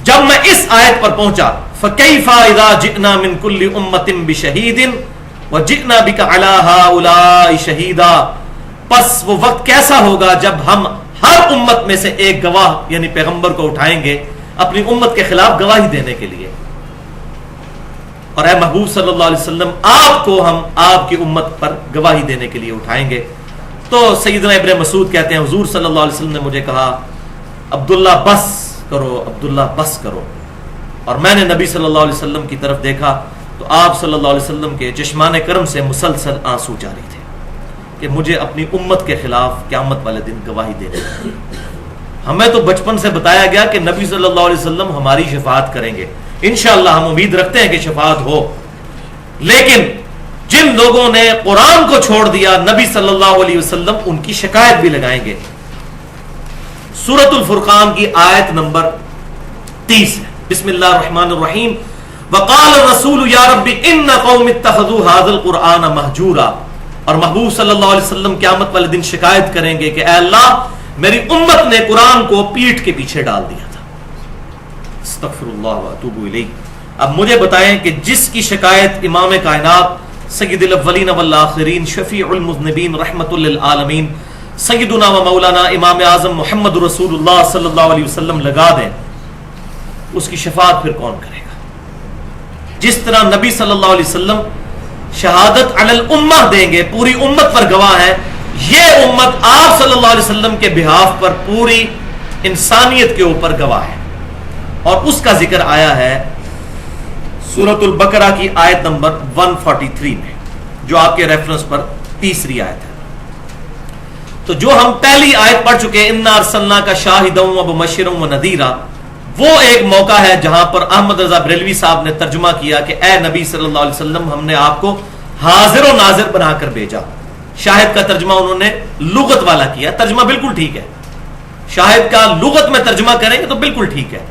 جب میں اس آیت پر پہنچا فَكَيْفَ إِذَا جِئْنَا مِن كُلِّ أُمَّةٍ بِشَهِيدٍ وَجِئْنَا بِكَ عَلَى هَؤُلَاءِ شَهِيدًا، پس وہ وقت کیسا ہوگا جب ہم ہر امت میں سے ایک گواہ یعنی پیغمبر کو اٹھائیں گے اپنی امت کے خلاف گواہی دینے کے لیے، اور اے محبوب صلی اللہ علیہ وسلم آپ کو ہم آپ کی امت پر گواہی دینے کے لیے اٹھائیں گے۔ تو سیدنا ابن مسعود کہتے ہیں حضور صلی اللہ علیہ وسلم نے مجھے کہا عبداللہ بس کرو، عبداللہ بس کرو، اور میں نے نبی صلی اللہ علیہ وسلم کی طرف دیکھا تو آپ صلی اللہ علیہ وسلم کے چشمان کرم سے مسلسل آنسو جاری تھے کہ مجھے اپنی امت کے خلاف قیامت والے دن گواہی دینے کی۔ ہمیں تو بچپن سے بتایا گیا کہ نبی صلی اللہ علیہ وسلم ہماری شفاعت کریں گے، انشاءاللہ ہم امید رکھتے ہیں کہ شفاعت ہو، لیکن جن لوگوں نے قرآن کو چھوڑ دیا نبی صلی اللہ علیہ وسلم ان کی شکایت بھی لگائیں گے۔ سورۃ الفرقان کی آیت نمبر 30 ہے، بسم اللہ الرحمن الرحیم، وقال الرسول یا رب ان قوم اتخذوا هذا القرآن مہجورا، اور محبوب صلی اللہ علیہ وسلم قیامت والے دن شکایت کریں گے کہ اے اللہ میری امت نے قرآن کو پیٹھ کے پیچھے ڈال دیا تھا۔ استغفر اللہ واتوب الیہ۔ اب مجھے بتائیں کہ جس کی شکایت امام کائنات سید الاولین والآخرین شفیع المذنبین رحمت للعالمین سیدنا و مولانا امام اعظم محمد رسول اللہ صلی اللہ علیہ وسلم لگا دیں، اس کی شفاعت پھر کون کرے گا؟ جس طرح نبی صلی اللہ علیہ وسلم شہادت علی الامہ دیں گے، پوری امت پر گواہ ہے، یہ امت آپ صلی اللہ علیہ وسلم کے بہاف پر پوری انسانیت کے اوپر گواہ ہے، اور اس کا ذکر آیا ہے سورۃ البقرہ کی آیت نمبر 143 میں، جو آپ کے ریفرنس پر تیسری آیت ہے۔ تو جو ہم پہلی آیت پڑھ چکے انا ارسلناک شاہدا ومبشرا ونذیرا، وہ ایک موقع ہے جہاں پر احمد رضا بریلوی صاحب نے ترجمہ کیا کہ اے نبی صلی اللہ علیہ وسلم ہم نے آپ کو حاضر و ناظر بنا کر بھیجا۔ شاہد کا ترجمہ انہوں نے لغت والا کیا، ترجمہ بالکل ٹھیک ہے، شاہد کا لغت میں ترجمہ کریں گے تو بالکل ٹھیک ہے۔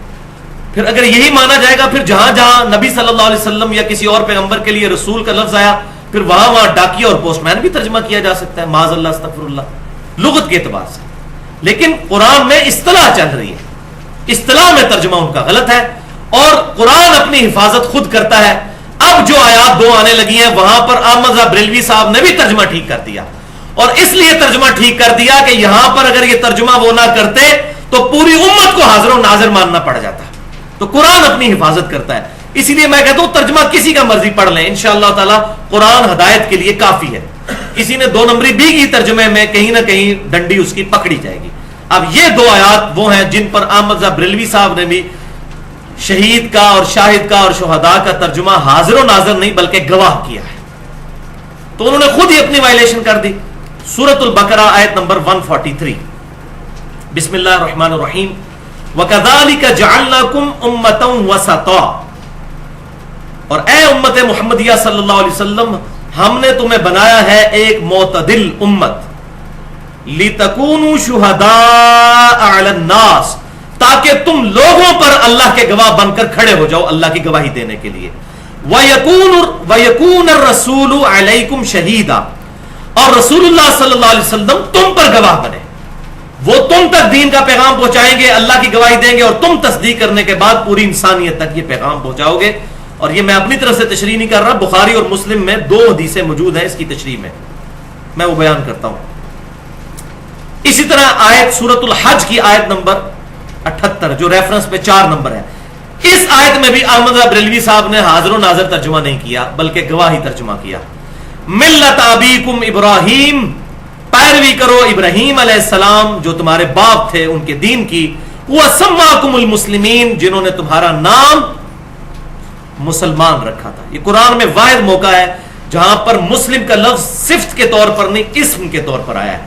پھر اگر یہی مانا جائے گا، پھر جہاں جہاں نبی صلی اللہ علیہ وسلم یا کسی اور پیغمبر کے لیے رسول کا لفظ آیا، پھر وہاں وہاں ڈاکیہ اور پوسٹ مین بھی ترجمہ کیا جا سکتا ہے، معاذ اللہ استغفر اللہ، لغت کے اعتبار سے۔ لیکن قرآن میں اصطلاح چل رہی ہے، اصطلاح میں ترجمہ ان کا غلط ہے، اور قرآن اپنی حفاظت خود کرتا ہے۔ اب جو آیات دو آنے لگی ہیں وہاں پر احمد رضا بریلوی صاحب نے بھی ترجمہ ٹھیک کر دیا، اور اس لیے ترجمہ ٹھیک کر دیا کہ یہاں پر اگر یہ ترجمہ وہ نہ کرتے تو پوری امت کو حاضر و ناظر ماننا پڑ جاتا۔ تو قرآن اپنی حفاظت کرتا ہے، اسی لیے میں کہتا ہوں ترجمہ کسی کا مرضی پڑھ لیں، انشاءاللہ تعالی قرآن ہدایت کے لیے کافی ہے۔ کسی نے 2 نمبری بھی کی ترجمے میں کہیں نہ کہیں ڈنڈی اس کی پکڑی جائے گی۔ اب یہ 2 آیات وہ ہیں جن پر احمد رضا بریلوی صاحب نے بھی شہید کا اور شاہد کا اور شہداء کا ترجمہ حاضر و ناظر نہیں بلکہ گواہ کیا ہے، تو انہوں نے خود ہی اپنی وائلیشن کر دی۔ سورۃ البقرہ آیت نمبر 143، بسم اللہ الرحمن الرحیم، وَكَذَلِكَ جَعَلْنَاكُمْ أُمَّةً وَسَطًا، اور اے امت محمدیہ صلی اللہ علیہ وسلم ہم نے تمہیں بنایا ہے ایک معتدل امت، لِتَكُونُوا شُهَدَاءَ عَلَى النَّاسِ، تاکہ تم لوگوں پر اللہ کے گواہ بن کر کھڑے ہو جاؤ اللہ کی گواہی دینے کے لیے، وَيَكُونَ الرَّسُولُ عَلَيْكُمْ شَهِيدًا، اور رسول اللہ صلی اللہ علیہ وسلم تم پر گواہ بنے، وہ تم تک دین کا پیغام پہنچائیں گے، اللہ کی گواہی دیں گے، اور تم تصدیق کرنے کے بعد پوری انسانیت تک یہ پیغام پہنچاؤ گے۔ اور یہ میں اپنی طرف سے تشریح نہیں کر رہا، بخاری اور مسلم میں 2 حدیثیں موجود ہیں اس کی تشریح میں۔ میں وہ بیان کرتا ہوں. اسی طرح آیت سورۃ الحج کی آیت نمبر 78 جو ریفرنس پہ 4 نمبر ہے, اس آیت میں بھی احمد بریلوی صاحب نے حاضر و ناظر ترجمہ نہیں کیا بلکہ گواہی ترجمہ کیا. ملت ابیکم ابراہیم, پیروی کرو ابراہیم علیہ السلام جو تمہارے باپ تھے ان کے دین کی. وَسَمَّاكُمُ الْمُسْلِمِينَ, جنہوں نے تمہارا نام مسلمان رکھا تھا. یہ قرآن میں واحد موقع ہے جہاں پر مسلم کا لفظ صفت کے طور پر نہیں اسم کے طور پر آیا ہے,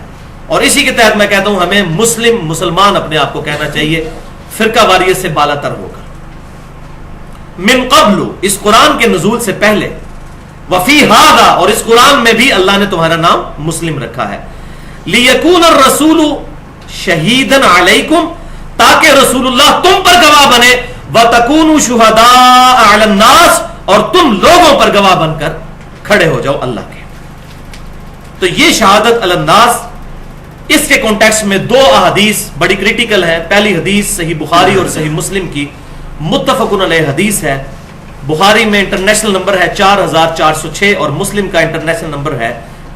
اور اسی کے تحت میں کہتا ہوں ہمیں مسلمان اپنے آپ کو کہنا چاہیے فرقہ واریت سے بالا تر ہو کر. من قبل, اس قرآن کے نزول سے پہلے, وفی ہذا, اور اس قرآن میں بھی اللہ نے تمہارا نام مسلم رکھا ہے. لیکون الرسول شہیدن علیکم, تاکہ رسول اللہ تم پر گواہ بنے. وتکونوا شہداء علی الناس, اور تم لوگوں پر گواہ بن کر کھڑے ہو جاؤ اللہ کے. تو یہ شہادت علی الناس, اس کے کانٹیکسٹ میں 2 احادیث بڑی کریٹیکل ہیں. پہلی حدیث صحیح بخاری اور صحیح مسلم کی متفقن علیہ حدیث ہے. بخاری میں انٹرنیشنل نمبر ہے 4406 اور مسلم کا انٹرنیشنل نمبر ہے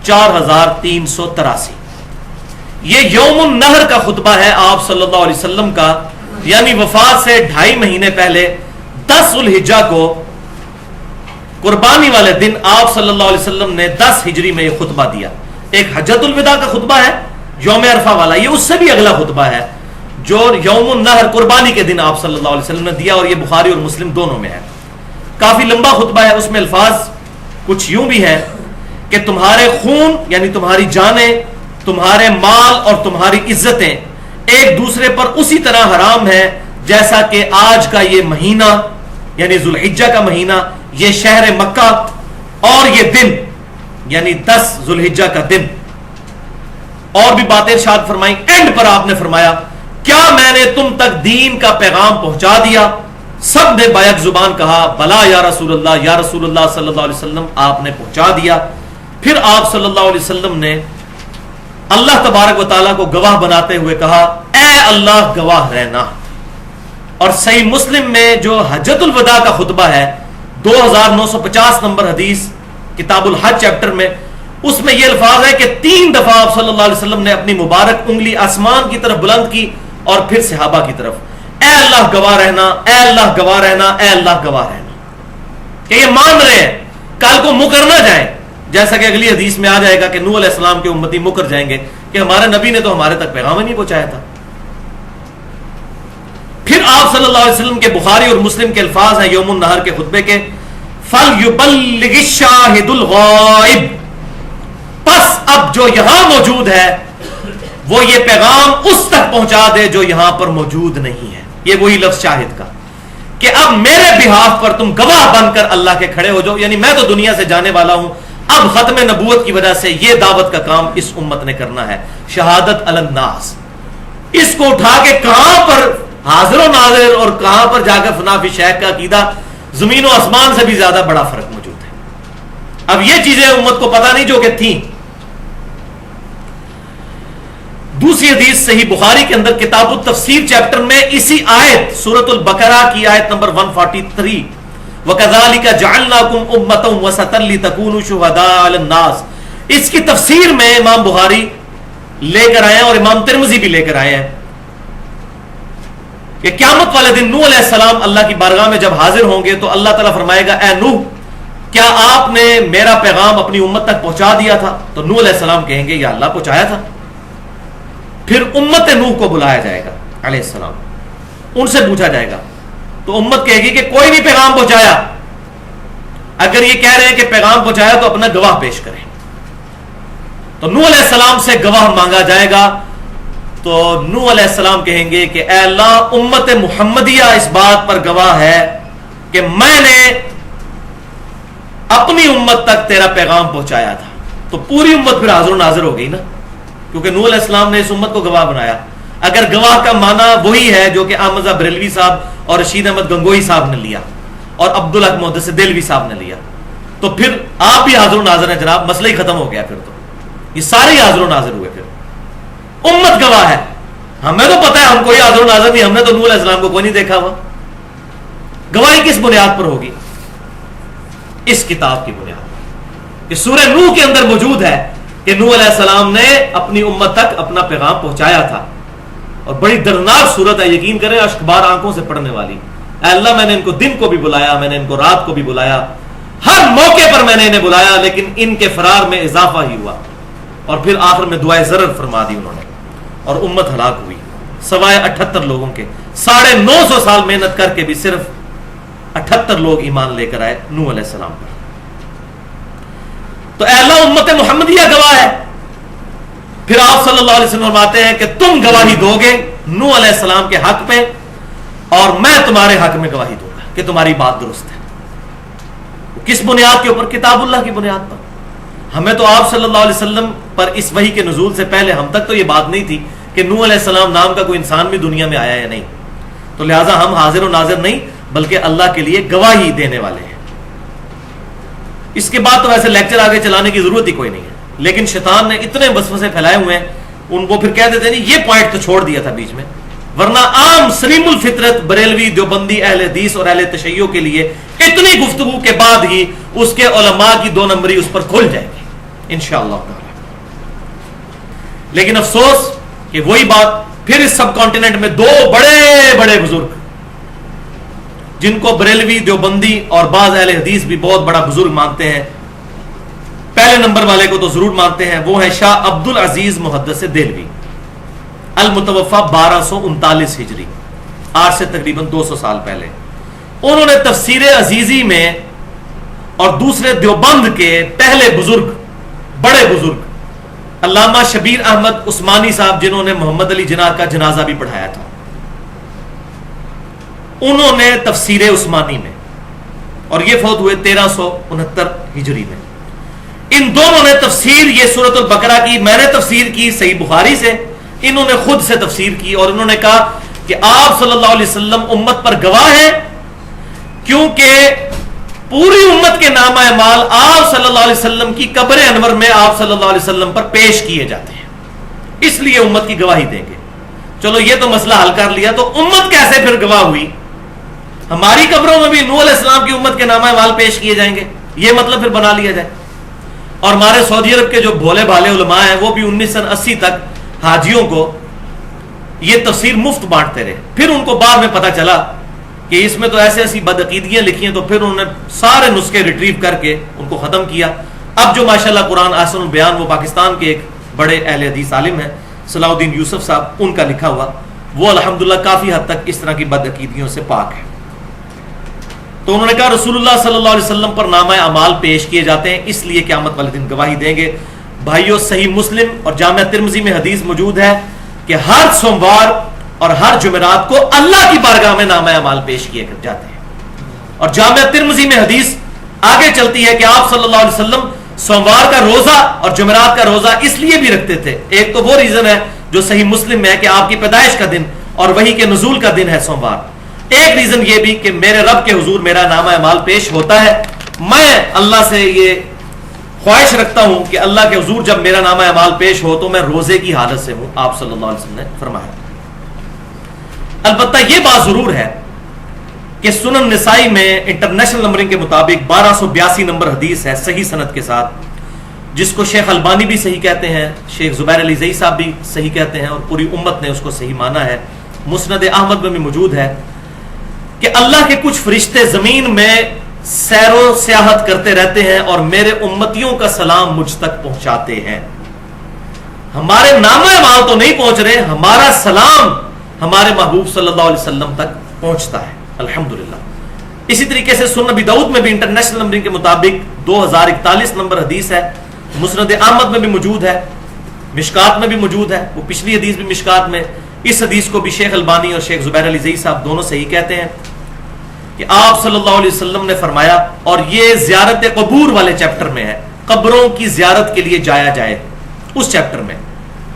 4383. یہ یوم النہر کا خطبہ ہے آپ صلی اللہ علیہ وسلم کا, یعنی وفات سے 2.5 مہینے پہلے 10 ذوالحجہ کو قربانی والے دن آپ صلی اللہ علیہ وسلم نے 10 ہجری میں یہ خطبہ دیا. ایک حجۃ الوداع کا خطبہ ہے یوم عرفہ والا, یہ اس سے بھی اگلا خطبہ ہے جو یوم النہر قربانی کے دن آپ صلی اللہ علیہ وسلم نے دیا, اور یہ بخاری اور مسلم دونوں میں ہے. کافی لمبا خطبہ ہے, اس میں الفاظ کچھ یوں بھی ہیں کہ تمہارے خون یعنی تمہاری جانیں, تمہارے مال اور تمہاری عزتیں ایک دوسرے پر اسی طرح حرام ہے جیسا کہ آج کا یہ مہینہ یعنی ذوالحجہ کا مہینہ, یہ شہر مکہ اور یہ دن یعنی 10 ذوالحجہ کا دن. اور بھی باتیں ارشاد فرمائیں. اینڈ پر آپ نے فرمایا کیا میں نے تم تک دین کا پیغام پہنچا دیا؟ سب نے بیک زبان کہا بلا یا رسول اللہ, یا رسول اللہ صلی اللہ علیہ وسلم آپ نے پہنچا دیا. پھر آپ صلی اللہ علیہ وسلم نے اللہ تبارک و تعالیٰ کو گواہ بناتے ہوئے کہا اے اللہ گواہ رہنا. اور صحیح مسلم میں جو حجۃ الوداع کا خطبہ ہے 2950 نمبر حدیث کتاب الحج چیپٹر میں, اس میں یہ الفاظ ہے کہ 3 دفعہ آپ صلی اللہ علیہ وسلم نے اپنی مبارک انگلی آسمان کی طرف بلند کی اور پھر صحابہ کی طرف, اے اللہ گواہ رہنا, اے اللہ گواہ رہنا, اے اللہ گواہ رہنا. کہ یہ مان رہے ہیں کل کو مکر نہ جائیں, جیسا کہ اگلی حدیث میں آ جائے گا کہ نوح علیہ السلام کے امتی مکر جائیں گے کہ ہمارے نبی نے تو ہمارے تک پیغام ہی نہیں پہنچایا تھا. پھر آپ صلی اللہ علیہ وسلم کے بخاری اور مسلم کے الفاظ ہیں یوم النہر کے خطبے کے, فَلْيُبَلِّغِ الشَّاهِدُ الْغَائِبُ, پس اب جو یہاں موجود ہے وہ یہ پیغام اس تک پہنچا دے جو یہاں پر موجود نہیں ہے. یہ وہی لفظ شاہد کا کہ اب میرے بہاف پر تم گواہ بن کر اللہ کے کھڑے ہو جاؤ, یعنی میں تو دنیا سے جانے والا ہوں, اب ختم نبوت کی وجہ سے یہ دعوت کا کام اس امت نے کرنا ہے, شہادت علی الناس. اس کو اٹھا کے کہاں پر حاضر و ناظر اور کہاں پر جا کر فنا فی شیخ کا عقیدہ, زمین و آسمان سے بھی زیادہ بڑا فرق موجود ہے. اب یہ چیزیں امت کو پتہ نہیں جو کہ تھیں. دوسری حدیث صحیح بخاری کے اندر کتاب التفسیر چیپٹر میں اسی آیت سورۃ البقرہ کی آیت نمبر 143 وَكَذَلِكَ جَعَلْنَاكُمْ أُمَّةً وَسَطًا لِتَكُونُوا شُهَدَاءَ عَلَى النَّاسِ, اس کی تفسیر میں امام بخاری لے کر آئے ہیں اور امام ترمذی بھی لے کر آئے ہیں کہ قیامت والے دن نوح علیہ السلام اللہ کی بارگاہ میں جب حاضر ہوں گے تو اللہ تعالیٰ فرمائے گا اے نوح کیا آپ نے میرا پیغام اپنی امت تک پہنچا دیا تھا؟ تو نوح علیہ السلام کہیں گے یا اللہ پہنچایا تھا. پھر امت نوح کو بلایا جائے گا علیہ السلام, ان سے پوچھا جائے گا تو امت کہے گی کہ کوئی نہیں پیغام پہنچایا. اگر یہ کہہ رہے ہیں کہ پیغام پہنچایا تو اپنا گواہ پیش کریں. تو نوح علیہ السلام سے گواہ مانگا جائے گا تو نوح علیہ السلام کہیں گے کہ اے اللہ امت محمدیہ اس بات پر گواہ ہے کہ میں نے اپنی امت تک تیرا پیغام پہنچایا تھا. تو پوری امت پھر حاضر و ناظر ہو گئی نا, کیونکہ نوح علیہ السلام نے اس امت کو گواہ بنایا. اگر گواہ کا معنی وہی ہے جو کہ احمد بریلوی صاحب اور رشید احمد گنگوئی صاحب نے لیا اور عبدالحق محدث دہلوی صاحب نے لیا تو پھر آپ بھی حاضر و ناظر ہیں جناب, مسئلہ ہی ختم ہو گیا. پھر تو یہ سارے حاضر و ناظر ہوئے, پھر امت گواہ ہے. ہمیں تو پتہ ہے ہم کوئی حاضر و ناظر نہیں, ہم نے تو نوح علیہ السلام کو کوئی نہیں دیکھا ہوا. گواہی کس بنیاد پر ہوگی؟ اس کتاب کی بنیاد پر کہ سورہ نوح کے اندر موجود ہے کہ نوح علیہ السلام نے اپنی امت تک اپنا پیغام پہنچایا تھا. اور بڑی دردناک صورت ہے, یقین کریں اشکبار آنکھوں سے پڑنے والی. اے اللہ میں نے ان کو دن کو بھی بلایا, میں نے ان کو رات کو بھی بلایا, ہر موقع پر میں نے انہیں بلایا, لیکن ان کے فرار میں اضافہ ہی ہوا. اور پھر آخر میں دعائے ضرر فرما دی انہوں نے, اور امت ہلاک ہوئی سوائے 78 لوگوں کے. 950 سال محنت کر کے بھی صرف 78 لوگ ایمان لے کر آئے نوح علیہ السلام پر. تو اے اللہ امت محمدیہ گواہ ہے. پھر آپ صلی اللہ علیہ وسلم فرماتے ہیں کہ تم گواہی دو گے نوح علیہ السلام کے حق پہ, اور میں تمہارے حق میں گواہی دوں گا کہ تمہاری بات درست ہے. کس بنیاد کے اوپر؟ کتاب اللہ کی بنیاد پر. ہمیں تو آپ صلی اللہ علیہ وسلم پر اس وحی کے نزول سے پہلے ہم تک تو یہ بات نہیں تھی کہ نوح علیہ السلام نام کا کوئی انسان بھی دنیا میں آیا یا نہیں. تو لہٰذا ہم حاضر و ناظر نہیں بلکہ اللہ کے لیے گواہی دینے والے ہیں. اس کے بعد تو ویسے لیکچر آگے چلانے کی ضرورت ہی کوئی نہیں ہے, لیکن شیطان نے اتنے وسوسے پھیلائے ہوئے ہیں, ان وہ پھر کہہ دیتے ہیں یہ پوائنٹ تو چھوڑ دیا تھا بیچ میں, ورنہ عام سلیم الفطرت بریلوی دیوبندی اہل حدیث اور اہل تشیع کے لیے اتنی گفتگو کے بعد ہی اس کے علماء کی 2 نمبری اس پر کھل جائے گی انشاءاللہ تعالی. لیکن افسوس کہ وہی بات پھر اس سب کانٹیننٹ میں 2 بڑے بڑے بزرگ جن کو بریلوی دیوبندی اور بعض اہل حدیث بھی بہت بڑا بزرگ مانتے ہیں, پہلے نمبر والے کو تو ضرور مانتے ہیں, وہ ہے شاہ عبد العزیز محدث دہلوی المتوفا 1239 ہجری, آج سے تقریباً 200 سال پہلے. انہوں نے تفسیر عزیزی میں, اور دوسرے دیوبند کے پہلے بزرگ بڑے بزرگ علامہ شبیر احمد عثمانی صاحب جنہوں نے محمد علی جناح کا جنازہ بھی پڑھایا تھا, انہوں نے تفسیر عثمانی میں, اور یہ فوت ہوئے 1369 ہجری میں. ان دونوں نے تفسیر یہ سورۃ البقرہ کی, میں نے تفسیر کی صحیح بخاری سے, انہوں نے خود سے تفسیر کی, اور انہوں نے کہا کہ آپ صلی اللہ علیہ وسلم امت پر گواہ ہیں, کیونکہ پوری امت کے نامہ اعمال آپ صلی اللہ علیہ وسلم کی قبر انور میں آپ صلی اللہ علیہ وسلم پر پیش کیے جاتے ہیں, اس لیے امت کی گواہی دیں گے. چلو یہ تو مسئلہ حل کر لیا, تو امت کیسے پھر گواہ ہوئی؟ ہماری قبروں میں بھی نوح علیہ السلام کی امت کے نامہ اعمال پیش کیے جائیں گے, یہ مطلب پھر بنا لیا جائے. اور ہمارے سعودی عرب کے جو بھولے بھالے علماء ہیں وہ بھی 1980 تک حاجیوں کو یہ تفسیر مفت بانٹتے رہے. پھر ان کو بعد میں پتا چلا کہ اس میں تو ایسے ایسی بدعقیدگیاں لکھی ہیں, تو پھر انہوں نے سارے نسخے ریٹریو کر کے ان کو ختم کیا. اب جو ماشاءاللہ قرآن احسن البیان, وہ پاکستان کے ایک بڑے اہل حدیث عالم ہیں صلاح الدین یوسف صاحب, ان کا لکھا ہوا, وہ الحمدللہ کافی حد تک اس طرح کی بدعقیدگیوں سے پاک ہے. تو انہوں نے کہا رسول اللہ صلی اللہ علیہ وسلم پر نامہ اعمال پیش کیے جاتے ہیں, اس لیے قیامت والے دن گواہی دیں گے. بھائیو صحیح مسلم اور جامعہ ترمذی میں حدیث موجود ہے کہ ہر سوموار اور ہر جمعرات کو اللہ کی بارگاہ میں نامہ اعمال پیش کیے جاتے ہیں. اور جامعہ ترمذی میں حدیث آگے چلتی ہے کہ آپ صلی اللہ علیہ وسلم سوموار کا روزہ اور جمعرات کا روزہ اس لیے بھی رکھتے تھے. ایک تو وہ ریزن ہے جو صحیح مسلم میں ہے کہ آپ کی پیدائش کا دن اور وحی کے نزول کا دن ہے سوموار. ایک ریزن یہ بھی کہ میرے رب کے حضور میرا نامہ اعمال پیش ہوتا ہے. میں اللہ سے یہ خواہش رکھتا ہوں کہ اللہ کے حضور جب میرا نامہ اعمال پیش ہو تو میں روزے کی حالت سے ہوں, آپ صلی اللہ علیہ وسلم نے فرمایا. البتہ یہ بات ضرور ہے کہ سنن نسائی میں انٹرنیشنل نمبرنگ کے مطابق 1282 نمبر حدیث ہے صحیح سند کے ساتھ, جس کو شیخ البانی بھی صحیح کہتے ہیں, شیخ زبیر علی زئی صاحب بھی صحیح کہتے ہیں, اور پوری امت نے اس کو صحیح مانا ہے. مسند احمد میں بھی موجود ہے کہ اللہ کے کچھ فرشتے زمین میں سیر و سیاحت کرتے رہتے ہیں اور میرے امتیوں کا سلام مجھ تک پہنچاتے ہیں. ہمارے نامہ اعمال تو نہیں پہنچ رہے, ہمارا سلام ہمارے محبوب صلی اللہ علیہ وسلم تک پہنچتا ہے الحمدللہ. اسی طریقے سے سنن ابی داؤد میں بھی انٹرنیشنل نمبرنگ کے مطابق 2041 نمبر حدیث ہے, مسند احمد میں بھی موجود ہے, مشکات میں بھی موجود ہے, وہ پچھلی حدیث بھی مشکات میں. اس حدیث کو بھی شیخ البانی اور شیخ زبیر علی زئی صاحب دونوں صحیح کہتے ہیں کہ آپ صلی اللہ علیہ وسلم نے فرمایا, اور یہ زیارت قبور والے چیپٹر میں ہے, قبروں کی زیارت کے لیے جایا جائے, اس چیپٹر میں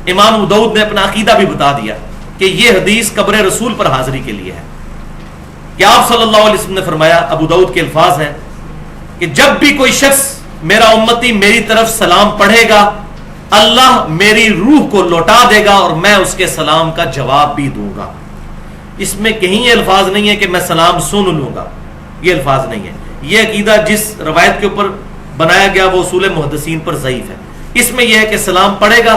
امام ابو داؤد نے اپنا عقیدہ بھی بتا دیا کہ یہ حدیث قبر رسول پر حاضری کے لیے ہے. کہ آپ صلی اللہ علیہ وسلم نے فرمایا, ابو داؤد کے الفاظ ہیں کہ جب بھی کوئی شخص میرا امتی میری طرف سلام پڑھے گا, اللہ میری روح کو لوٹا دے گا اور میں اس کے سلام کا جواب بھی دوں گا. اس میں کہیں یہ الفاظ نہیں ہے کہ میں سلام سن لوں گا, یہ الفاظ نہیں ہے. یہ عقیدہ جس روایت کے اوپر بنایا گیا وہ اصول محدثین پر ضعیف ہے. اس میں یہ ہے کہ سلام پڑھے گا،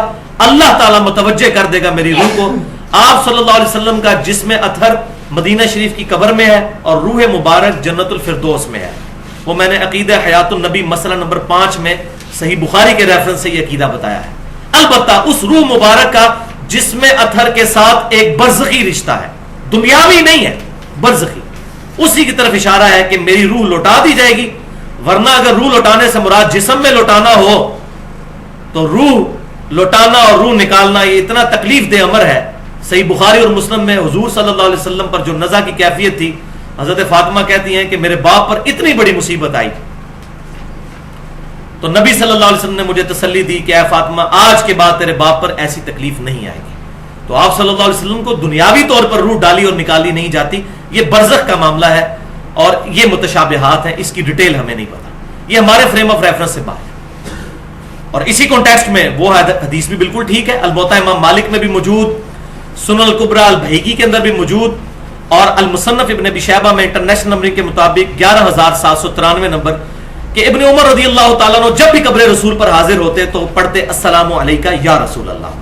اللہ تعالیٰ متوجہ کر دے گا میری روح کو۔ آپ صلی اللہ علیہ وسلم کا جسم اطہر مدینہ شریف کی قبر میں ہے اور روح مبارک جنت الفردوس میں ہے۔ وہ میں نے عقیدہ حیات النبی مسئلہ نمبر 5 میں صحیح بخاری کے ریفرنس سے یہ عقیدہ بتایا ہے۔ البتہ اس روح مبارک کا جسم اطہر کے ساتھ ایک برزخی رشتہ ہے، دنیاوی نہیں ہے، برزخی، اسی کی طرف اشارہ ہے کہ میری روح لوٹا دی جائے گی۔ ورنہ اگر روح لوٹانے سے مراد جسم میں لوٹانا ہو تو روح لوٹانا اور روح نکالنا یہ اتنا تکلیف دہ امر ہے۔ صحیح بخاری اور مسلم میں حضور صلی اللہ علیہ وسلم پر جو نزع کی کیفیت تھی، حضرت فاطمہ کہتی ہیں کہ میرے باپ پر اتنی بڑی مصیبت آئی تو نبی صلی اللہ علیہ وسلم نے مجھے تسلی دی کہ اے فاطمہ آج کے بعد تیرے باپ پر ایسی تکلیف نہیں آئے گی۔ تو آپ صلی اللہ علیہ وسلم کو دنیاوی طور پر روح ڈالی اور نکالی نہیں جاتی، یہ برزخ کا معاملہ ہے اور یہ متشابہات ہیں، اس کی ڈیٹیل ہمیں نہیں پتا، یہ ہمارے فریم آف ریفرنس سے باہر ہے۔ اور اسی کانٹیکسٹ میں وہ حدیث بھی بالکل ٹھیک ہے، الموطا امام مالک میں بھی موجود، سنن الکبریٰ البہیقی کے اندر بھی موجود، اور المصنف ابن ابی شیبہ میں انٹرنیشنل نمبر کے مطابق 11793 نمبر کہ ابن عمر رضی اللہ تعالیٰ عنہ جب بھی قبر رسول پر حاضر ہوتے تو پڑھتے السلام علیکہ یا رسول اللہ،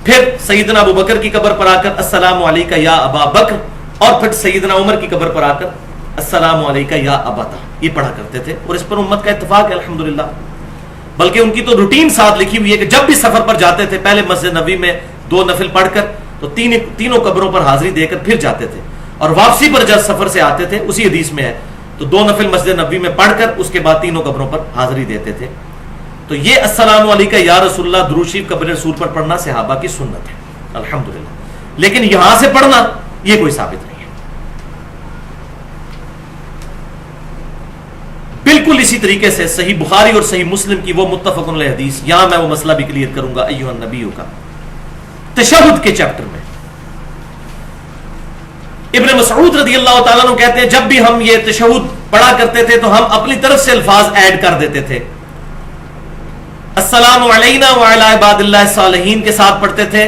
پھر سیدنا ابو بکر کی قبر پر آ کر السلام علیکہ یا ابا بکر، اور پھر سیدنا عمر کی قبر پر آ کر السلام علیکہ یا ابتا، یہ پڑھا کرتے تھے، اور اس پر امت کا اتفاق ہے الحمدللہ۔ بلکہ ان کی تو روٹین ساتھ لکھی ہوئی ہے کہ جب بھی سفر پر جاتے تھے پہلے مسجد نبوی میں 2 نفل پڑھ کر تو تینوں قبروں پر حاضری دے کر پھر جاتے تھے، اور واپسی پر جب سفر سے آتے تھے اسی حدیث میں ہے تو 2 نفل مسجد نبوی میں پڑھ کر اس کے بعد 3 قبروں پر حاضری دیتے تھے۔ تو یہ السلام علیکہ یا رسول اللہ درود شریف قبر رسول پر پڑھنا صحابہ کی سنت ہے الحمدللہ، لیکن یہاں سے پڑھنا یہ کوئی ثابت نہیں ہے۔ بالکل اسی طریقے سے صحیح بخاری اور صحیح مسلم کی وہ متفق علیہ حدیث، یہاں میں وہ مسئلہ بھی کلیئر کروں گا ایھا النبیوں کا، تشہد کے چیپٹر میں ابن مسعود رضی اللہ تعالیٰ عنہ کہتے ہیں جب بھی ہم یہ تشہد پڑھا کرتے تھے تو ہم اپنی طرف سے الفاظ ایڈ کر دیتے تھے، السلام علینا وعلی عباد اللہ الصالحین کے ساتھ پڑھتے تھے،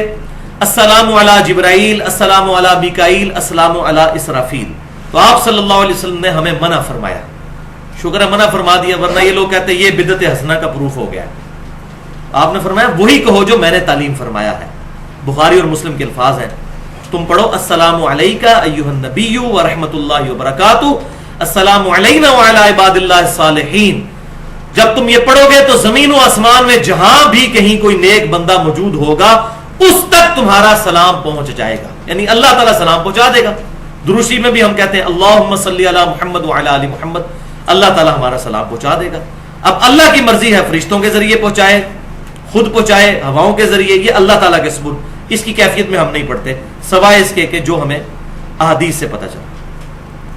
السلام علی جبرائیل، السلام علی میکائیل، السلام علی اسرافیل۔ تو آپ صلی اللہ علیہ وسلم نے ہمیں منع فرمایا، شکر ہے منع فرما دیا، ورنہ یہ لوگ کہتے ہیں یہ بدعت حسنہ کا پروف ہو گیا ہے۔ آپ نے فرمایا وہی کہو جو میں نے تعلیم فرمایا ہے، بخاری اور مسلم کے الفاظ ہیں، تم پڑھو السلام علیکہ ایھا النبی ورحمۃ اللہ وبرکاتہ، السلام علینا وعلی عباد اللہ الصالحین۔ جب تم یہ پڑھو گے تو زمین و آسمان میں جہاں بھی کہیں کوئی نیک بندہ موجود ہوگا اس تک تمہارا سلام پہنچ جائے گا، یعنی اللہ تعالیٰ سلام پہنچا دے گا۔ درود شریف میں بھی ہم کہتے ہیں اللہم صلی علی محمد وعلی آل محمد، اللہ تعالیٰ ہمارا سلام پہنچا دے گا۔ اب اللہ کی مرضی ہے فرشتوں کے ذریعے پہنچائے، خود پہنچائے، ہواؤں کے ذریعے، یہ اللہ تعالیٰ کے سبب، اس کی کیفیت میں ہم نہیں پڑھتے سوائے اس کے کہ جو ہمیں احادیث سے پتہ چلا۔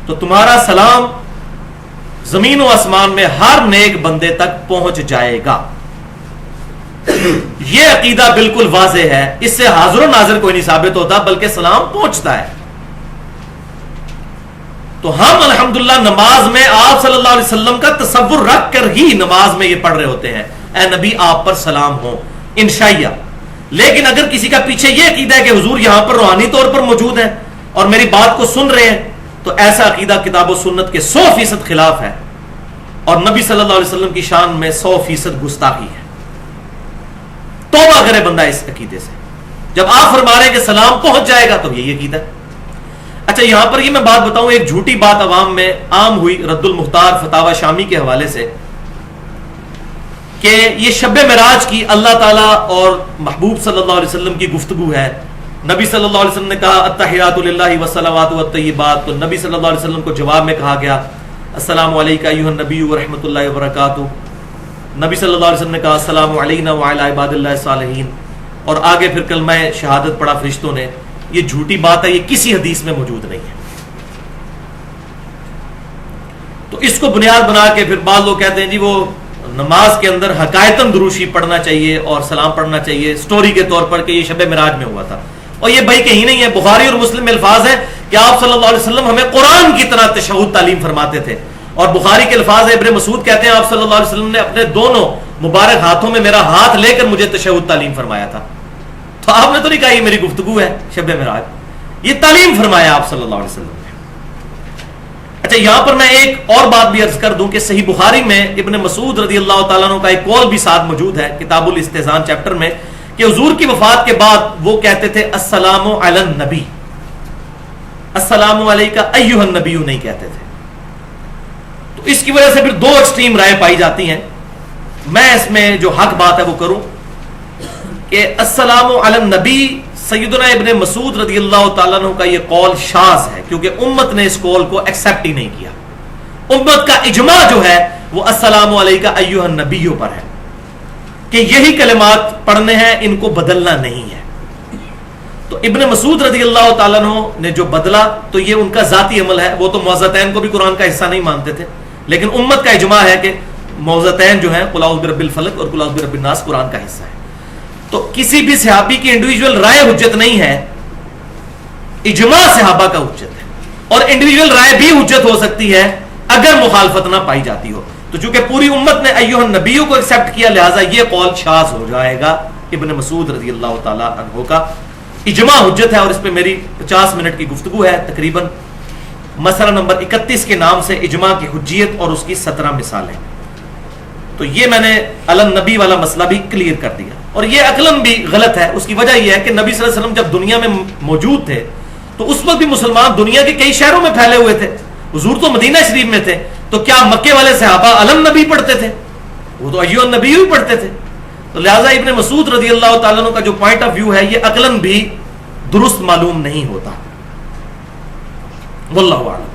تو تمہارا سلام زمین و آسمان میں ہر نیک بندے تک پہنچ جائے گا، یہ عقیدہ بالکل واضح ہے، اس سے حاضر و ناظر کوئی نہیں ثابت ہوتا بلکہ سلام پہنچتا ہے۔ تو ہم الحمدللہ نماز میں آپ صلی اللہ علیہ وسلم کا تصور رکھ کر ہی نماز میں یہ پڑھ رہے ہوتے ہیں، اے نبی آپ پر سلام ہو انشاءاللہ۔ لیکن اگر کسی کا پیچھے یہ عقیدہ ہے کہ حضور یہاں پر روحانی طور پر موجود ہیں اور میری بات کو سن رہے ہیں، تو ایسا عقیدہ کتاب و سنت کے 100% خلاف ہے اور نبی صلی اللہ علیہ وسلم کی شان میں 100% گستاخی ہے۔ توبہ کرے بندہ اس عقیدے سے۔ جب آپ فرما رہے ہیں کہ سلام پہنچ جائے گا تو یہی عقیدہ ہے۔ اچھا یہاں پر یہ میں بات بتاؤں، ایک جھوٹی بات عوام میں عام ہوئی رد المختار فتاوی شامی کے حوالے سے کہ یہ شب معراج کی اللہ تعالیٰ اور محبوب صلی اللہ علیہ وسلم کی گفتگو ہے۔ نبی صلی اللہ علیہ وسلم نے کہا التحیات للہ والصلوات والطیبات، تو نبی صلی اللہ علیہ وسلم کو جواب میں کہا گیا السلام علیکہ ایھا النبی ورحمۃ اللہ وبرکاتہ۔ نبی صلی اللہ علیہ وسلم نے کہا السلام علینا وعلی عباد اللہ الصالحین، اور آگے پھر کلمہ شہادت پڑھا فرشتوں نے۔ یہ جھوٹی بات ہے، یہ کسی حدیث میں موجود نہیں ہے۔ تو اس کو بنیاد بنا کے پھر بعض لوگ کہتے ہیں جی وہ نماز کے اندر حقائقاً درود شریف پڑھنا چاہیے اور سلام پڑھنا چاہیے سٹوری کے طور پر کہ یہ شب معراج میں ہوا تھا، اور یہ بھائی کہیں نہیں ہے۔ بخاری اور مسلم میں الفاظ ہیں کہ آپ صلی اللہ علیہ وسلم ہمیں قرآن کی طرح تشہد تعلیم فرماتے تھے، اور بخاری کے الفاظ ہیں، ابن مسعود کہتے ہیں آپ صلی اللہ علیہ وسلم نے اپنے دونوں مبارک ہاتھوں میں میرا ہاتھ لے کر مجھے تشہد تعلیم فرمایا تھا۔ تو آپ نے تو نہیں کہا یہ میری گفتگو ہے شب معراج، یہ تعلیم فرمایا آپ صلی اللہ علیہ وسلم نے۔ اچھا اچھا یہاں پر میں ایک اور بات بھی عرض کر دوں کہ صحیح بخاری میں ابن مسعود رضی اللہ تعالیٰ عنہ کا ایک قول بھی ساتھ موجود ہے کتاب الاستئذان چیپٹر میں کہ حضور کی وفات کے بعد وہ کہتے تھے السلام علی النبی، السلام علیکہ ایھا النبی نہیں کہتے تھے. تو اس کی وجہ سے پھر دو ایکسٹریم رائے پائی جاتی ہیں. میں اس میں جو حق بات ہے وہ کروں کہ السلام علی النبی سیدنا ابن مسعود رضی اللہ تعالیٰ عنہ کا یہ قول شاذ ہے، کیونکہ امت نے اس قول کو ایکسیپٹ ہی نہیں کیا. امت کا اجماع جو ہے وہ السلام علیکہ ایھا النبی پر ہے کہ یہی کلمات پڑھنے ہیں، ان کو بدلنا نہیں ہے. تو ابن مسعود رضی اللہ تعالیٰ عنہ نے جو بدلا تو یہ ان کا ذاتی عمل ہے. وہ تو معوذتین کو بھی قرآن کا حصہ نہیں مانتے تھے، لیکن امت کا اجماع ہے کہ معوذتین جو ہیں قل اعوذ برب الفلق اور قل اعوذ برب الناس قرآن کا حصہ ہے. تو کسی بھی صحابی کی انڈیویجول رائے حجت نہیں ہے، اجماع صحابہ کا حجت ہے. اور انڈیویجول رائے بھی حجت ہو سکتی ہے اگر مخالفت نہ پائی جاتی ہو. تو چونکہ پوری امت نے ایھا النبی کو ایکسیپٹ کیا، لہٰذا یہ قول شاذ ہو جائے گا. ابن مسعود رضی اللہ تعالیٰ عنہ کا اجماع حجت ہے، اور اس پہ میری 50 منٹ کی گفتگو ہے تقریباً. مسئلہ نمبر 31 کے نام سے اجماع کی حجیت اور اس کی 17 مثالیں. تو یہ میں نے علی النبی والا مسئلہ بھی کلیئر کر دیا. اور یہ عقلاً بھی غلط ہے. اس کی وجہ یہ ہے کہ نبی صلی اللہ علیہ وسلم جب دنیا میں موجود تھے تو اس وقت بھی مسلمان دنیا کے کئی شہروں میں پھیلے ہوئے تھے. حضور تو مدینہ شریف میں تھے، تو کیا مکے والے صحابہ علی النبی پڑھتے تھے؟ وہ تو ایھا النبی ہی پڑھتے تھے. تو لہٰذا ابن مسعود رضی اللہ تعالیٰ عنہ کا جو پوائنٹ آف ویو ہے یہ عقلاً بھی درست معلوم نہیں ہوتا، واللہ اعلم.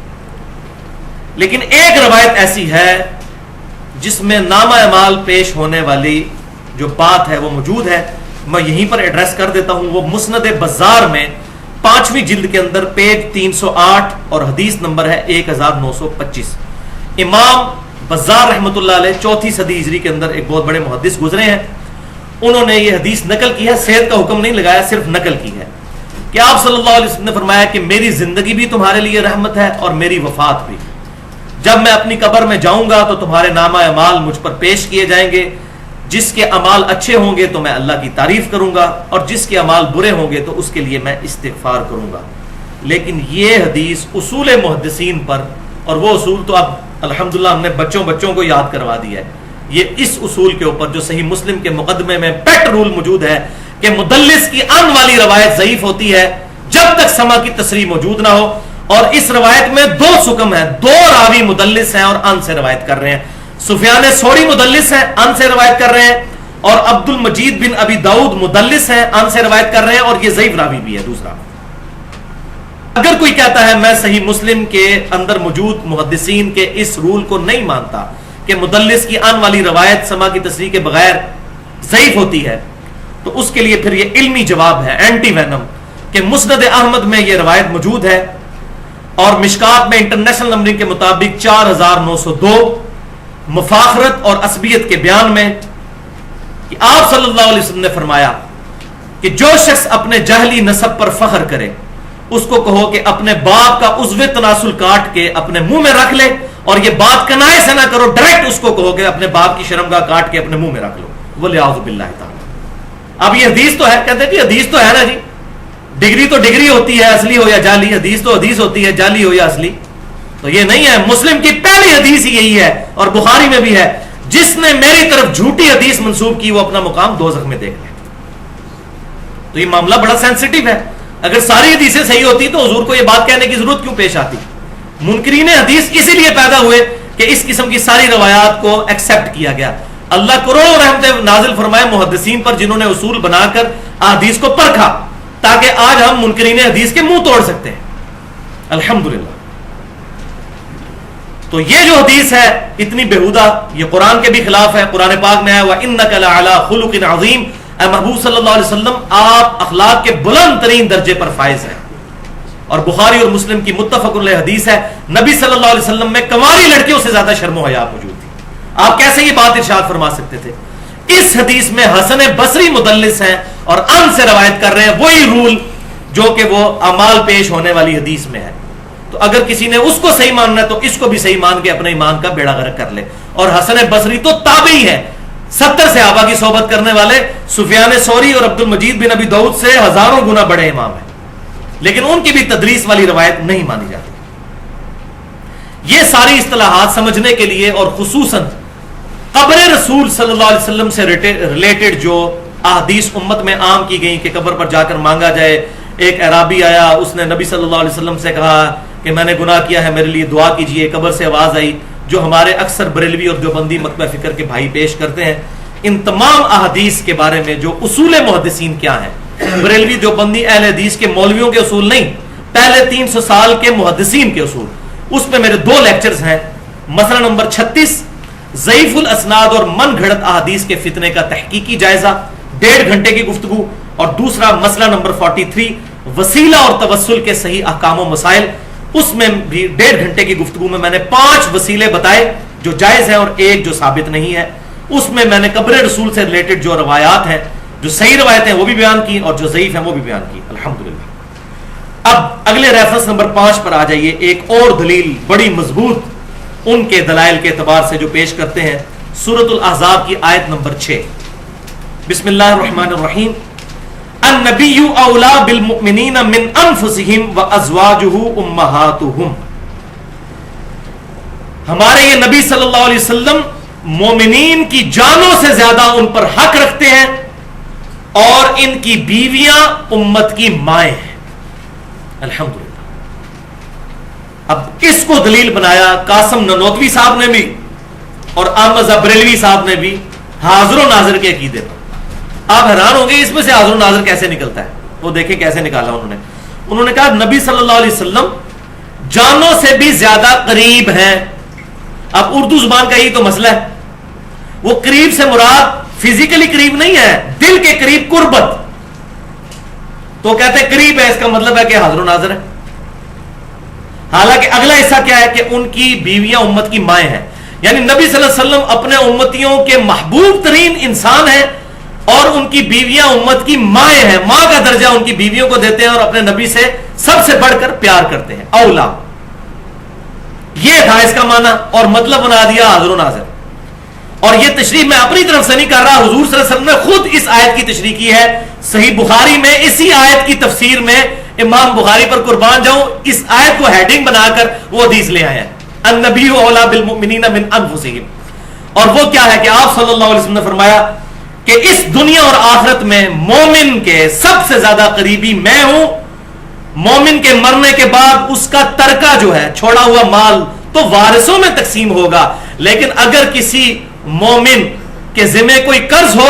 لیکن ایک روایت ایسی ہے جس میں نامہ اعمال پیش ہونے والی جو بات ہے وہ موجود ہے. میں یہیں پر ایڈریس کر دیتا ہوں. وہ مسند بزار میں 5ویں جلد کے اندر پیج 308 اور حدیث نمبر ہے 1925. امام بزار رحمۃ اللہ علیہ 4 صدی ہجری کے اندر ایک بہت بڑے محدث گزرے ہیں. انہوں نے یہ حدیث نقل کی ہے، صحت کا حکم نہیں لگایا، صرف نقل کی ہے کہ آپ صلی اللہ علیہ وسلم نے فرمایا کہ میری زندگی بھی تمہارے لیے رحمت ہے اور میری وفات بھی. جب میں اپنی قبر میں جاؤں گا تو تمہارے نامہ اعمال مجھ پر پیش کیے جائیں گے. جس کے اعمال اچھے ہوں گے تو میں اللہ کی تعریف کروں گا، اور جس کے اعمال برے ہوں گے تو اس کے لیے میں استغفار کروں گا. لیکن یہ حدیث اصول محدثین پر، اور وہ اصول تو اب الحمدللہ ہم نے بچوں کو یاد کروا دیا ہے، یہ اس اصول کے اوپر جو صحیح مسلم کے مقدمے میں پیٹ رول موجود ہے کہ مدلس کی ان والی روایت ضعیف ہوتی ہے جب تک سما کی تصریح موجود نہ ہو. اور اس روایت میں 2 سکم ہیں، 2 راوی مدلس ہیں اور ان سے روایت کر رہے ہیں. سفیان ثوری مدلس ہیں، ان سے روایت کر رہے ہیں، اور عبد المجید بن ابی داؤد مدلس ہیں، ان سے روایت کر رہے ہیں، اور یہ ضعیف راوی بھی ہے. دوسرا، اگر کوئی کہتا ہے میں صحیح مسلم کے اندر موجود محدثین کے اس رول کو نہیں مانتا کہ مدلس کی ان والی روایت سما کی تصریح کے بغیر ضعیف ہوتی ہے، تو اس کے لیے پھر یہ علمی جواب ہے، اینٹی وینم، کہ مسند احمد میں یہ روایت موجود ہے، اور مشکات میں انٹرنیشنل نمبرنگ کے مطابق 4902 مفاخرت اور عصبیت کے بیان میں کہ آپ صلی اللہ علیہ وسلم نے فرمایا کہ جو شخص اپنے جاہلی نسب پر فخر کرے اس کو کہو کہ اپنے باپ کا عضو تناسل کاٹ کے اپنے منہ میں رکھ لے، اور یہ بات کنائے سے نہ کرو، ڈائریکٹ اس کو کہو کہ اپنے باپ کی شرمگاہ کاٹ کے اپنے منہ میں رکھ لو. وَلِعَوْذُ بِاللَّهِ تعالی. اب یہ حدیث تو ہے، کہتے ہیں کہ حدیث تو ہے نا جی، ڈگری تو ڈگری ہوتی ہے، اصلی ہو یا جعلی. حدیث تو حدیث ہوتی ہے، جعلی ہو یا اصلی. تو یہ نہیں ہے. مسلم کی پہلی حدیث ہی یہی ہے، اور بخاری میں بھی ہے، جس نے میری طرف جھوٹی حدیث منسوب کی وہ اپنا مقام دوزخ میں دیکھ لے. تو یہ معاملہ بڑا سینسٹیو ہے. اگر ساری حدیثیں صحیح ہوتی تو حضور کو یہ بات کہنے کی ضرورت کیوں پیش آتی؟ منکرین حدیث اسی لیے پیدا ہوئے کہ اس قسم کی ساری روایات کو ایکسیپٹ کیا گیا. اللہ کروڑوں رحمت نازل فرمائے محدثین پر جنہوں نے اصول بنا کر حدیث کو پرکھا، تاکہ آج ہم منکرین حدیث کے منہ توڑ سکتے ہیں. الحمدللہ. تو یہ جو حدیث ہے اتنی بےہودہ، یہ قرآن کے بھی خلاف ہے. قرآن پاک میں ہے وَإِنَّكَ لَعَلَىٰ خُلُقٍ عَظِيمٍ، اے محبوب صلی اللہ علیہ وسلم آپ اخلاق کے بلند ترین درجے پر فائز ہیں. اور بخاری اور مسلم کی متفق علیہ حدیث ہے، نبی صلی اللہ علیہ وسلم میں کنواری لڑکیوں سے زیادہ شرم و حیا موجود تھی. آپ کیسے یہ بات ارشاد فرما سکتے تھے؟ اس حدیث میں حسن بصری مدلس ہیں اور ان سے روایت کر رہے ہیں، وہی رول جو کہ وہ اعمال پیش ہونے والی حدیث میں ہے. تو اگر کسی نے اس کو صحیح ماننا ہے تو اس کو بھی صحیح مان کے اپنے ایمان کا بیڑا غرق کر لے. اور حسن بصری تو تابعی ہے، 70 صحابہ کی صحبت کرنے والے، سفیان ثوری اور عبد المجید بن ابی داؤد سے ہزاروں گنا بڑے امام ہیں، لیکن ان کی بھی تدریس والی روایت نہیں مانی جاتی. یہ ساری اصطلاحات سمجھنے کے لیے اور خصوصاً قبر رسول صلی اللہ علیہ وسلم سے ریلیٹڈ جو احادیث امت میں عام کی گئی کہ قبر پر جا کر مانگا جائے. ایک اعرابی آیا, اس نے نبی صلی اللہ علیہ وسلم سے کہا کہ میں نے گناہ کیا ہے, میرے لیے دعا کیجئے. قبر سے آواز آئی, جو ہمارے اکثر بریلوی اور دیوبندی مکتبہ فکر کے بھائی پیش کرتے ہیں. ان تمام احادیث کے بارے میں جو اصول محدثین کیا ہیں, بریلوی دیوبندی اہل حدیث کے مولویوں کے اصول نہیں, پہلے 300 سال کے محدثین کے اصول, اس پہ میرے 2 لیکچرز ہیں. مسئلہ نمبر 36 ضعیف الاسناد اور من گھڑت احادیث کے فتنے کا تحقیقی جائزہ, 1.5 گھنٹے کی گفتگو. اور دوسرا مسئلہ نمبر 43 وسیلہ اور توسل کے صحیح احکام و مسائل, اس میں بھی 1.5 گھنٹے کی گفتگو میں میں نے 5 وسیلے بتائے جو جائز ہیں اور 1 جو ثابت نہیں ہے. اس میں میں نے قبر رسول سے ریلیٹڈ جو روایات ہیں, جو صحیح روایتیں وہ بھی بیان کی اور جو ضعیف ہیں وہ بھی بیان کی الحمدللہ. اب اگلے ریفرنس نمبر 5 پر آ جائیے. ایک اور دلیل بڑی مضبوط ان کے دلائل کے اعتبار سے جو پیش کرتے ہیں, سورۃ الاحزاب کی آیت نمبر 6. بسم اللہ الرحمن الرحیم. النبی اولا بالمؤمنین من انفسہم وازواجہ امہاتہم. ہمارے یہ نبی صلی اللہ علیہ وسلم مومنین کی جانوں سے زیادہ ان پر حق رکھتے ہیں اور ان کی بیویاں امت کی مائیں ہیں. الحمدللہ. اب اس کو دلیل بنایا قاسم ننوتوی صاحب نے بھی اور احمد بریلوی صاحب نے بھی حاضر و ناظر کے عقیدے پر. آپ حیران ہوں گے اس میں سے حاضر و ناظر کیسے نکلتا ہے. وہ دیکھیں کیسے نکالا انہوں نے کہا نبی صلی اللہ علیہ وسلم جانوں سے بھی زیادہ قریب ہیں. اب اردو زبان کا یہی تو مسئلہ ہے, وہ قریب سے مراد فزیکلی قریب نہیں ہے, دل کے قریب قربت. تو کہتے ہیں قریب ہے, اس کا مطلب ہے کہ حاضر و ناظر ہے. حالانکہ اگلا حصہ کیا ہے کہ ان کی بیویاں امت کی مائیں ہیں, یعنی نبی صلی اللہ علیہ وسلم اپنے امتیوں کے محبوب ترین انسان ہیں اور ان کی بیویاں امت کی مائیں ہیں. ماں کا درجہ ان کی بیویوں کو دیتے ہیں اور اپنے نبی سے سب سے بڑھ کر پیار کرتے ہیں. اولا, یہ تھا اس کا معنی, اور مطلب بنا دیا حاضر و ناظر. اور یہ تشریح میں اپنی طرف سے نہیں کر رہا, حضور صلی اللہ علیہ وسلم نے خود اس آیت کی تشریح کی ہے. صحیح بخاری میں اسی آیت کی تفسیر میں, امام بخاری پر قربان جاؤں, اس آیت کو ہیڈنگ بنا کر وہ حدیث لے آئے ہیں, النبی اولا بالمؤمنین من انفسہم. اور وہ کیا ہے کہ آپ صلی اللہ علیہ وسلم نے فرمایا کہ اس دنیا اور آخرت میں مومن کے سب سے زیادہ قریبی میں ہوں. مومن کے مرنے کے بعد اس کا ترکہ جو ہے, چھوڑا ہوا مال, تو وارثوں میں تقسیم ہوگا. لیکن اگر کسی مومن کے ذمہ کوئی قرض ہو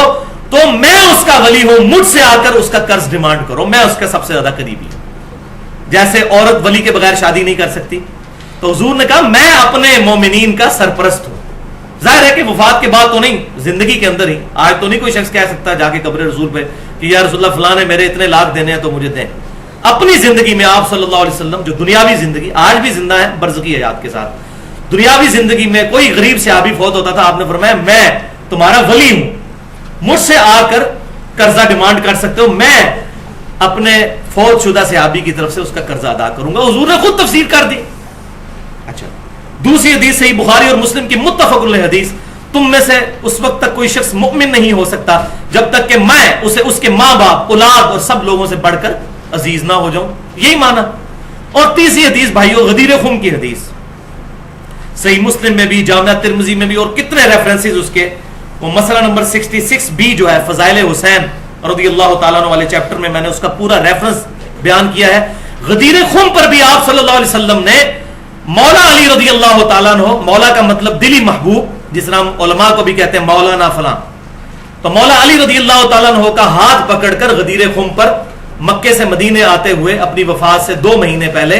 تو میں اس کا ولی ہوں, مجھ سے آ کر اس کا قرض ڈیمانڈ کرو, میں اس کا سب سے زیادہ قریبی ہوں. جیسے عورت ولی کے بغیر شادی نہیں کر سکتی, تو حضور نے کہا میں اپنے مومنین کا سرپرست ہوں. ظاہر ہے کہ وفات کے بعد تو نہیں, زندگی کے اندر ہی. آج تو نہیں کوئی شخص کہہ سکتا جا کے قبر رسول پہ کہ یا رسول اللہ فلاں نے میرے اتنے لاکھ دینے ہیں تو مجھے دیں. اپنی زندگی میں آپ صلی اللہ علیہ وسلم جو دنیاوی زندگی آج بھی زندہ ہے برزخی حیات کے ساتھ, دنیاوی زندگی میں کوئی غریب صحابی فوت ہوتا تھا, آپ نے فرمایا میں تمہارا ولی ہوں, مجھ سے آ کر قرضہ ڈیمانڈ کر سکتے ہو, میں اپنے فوت شدہ صحابی کی طرف سے اس کا قرضہ ادا کروں گا. حضور نے خود تفسیر کر دی. اچھا, دوسری حدیث صحیح بخاری اور مسلم کی متفق علیہ حدیث, تم میں سے اس وقت تک کوئی شخص مؤمن نہیں ہو سکتا جب تک کہ میں اسے اس کے ماں باپ, اولاد اور سب لوگوں سے بڑھ کر عزیز نہ ہو جاؤں. یہی معنی. اور تیسری حدیث بھائیو غدیر خم کی حدیث, صحیح مسلم میں بھی, جامعہ ترمذی میں بھی, اور کتنے ریفرنسز اس کے. وہ مسئلہ نمبر 66 بھی جو ہے فضائل حسین رضی اللہ تعالیٰ عنہ والے چیپٹر میں میں نے اس کا پورا ریفرنس بیان کیا ہے. غدیر خم پر بھی آپ صلی اللہ علیہ وسلم نے مولا علی رضی اللہ تعالیٰ عنہ, مولا کا مطلب دلی محبوب, جس طرح ہم علماء کو بھی کہتے ہیں مولانا فلاں, تو مولا علی رضی اللہ تعالیٰ عنہ کا ہاتھ پکڑ کر غدیر خم پر مکے سے مدینے آتے ہوئے اپنی وفات سے 2 مہینے پہلے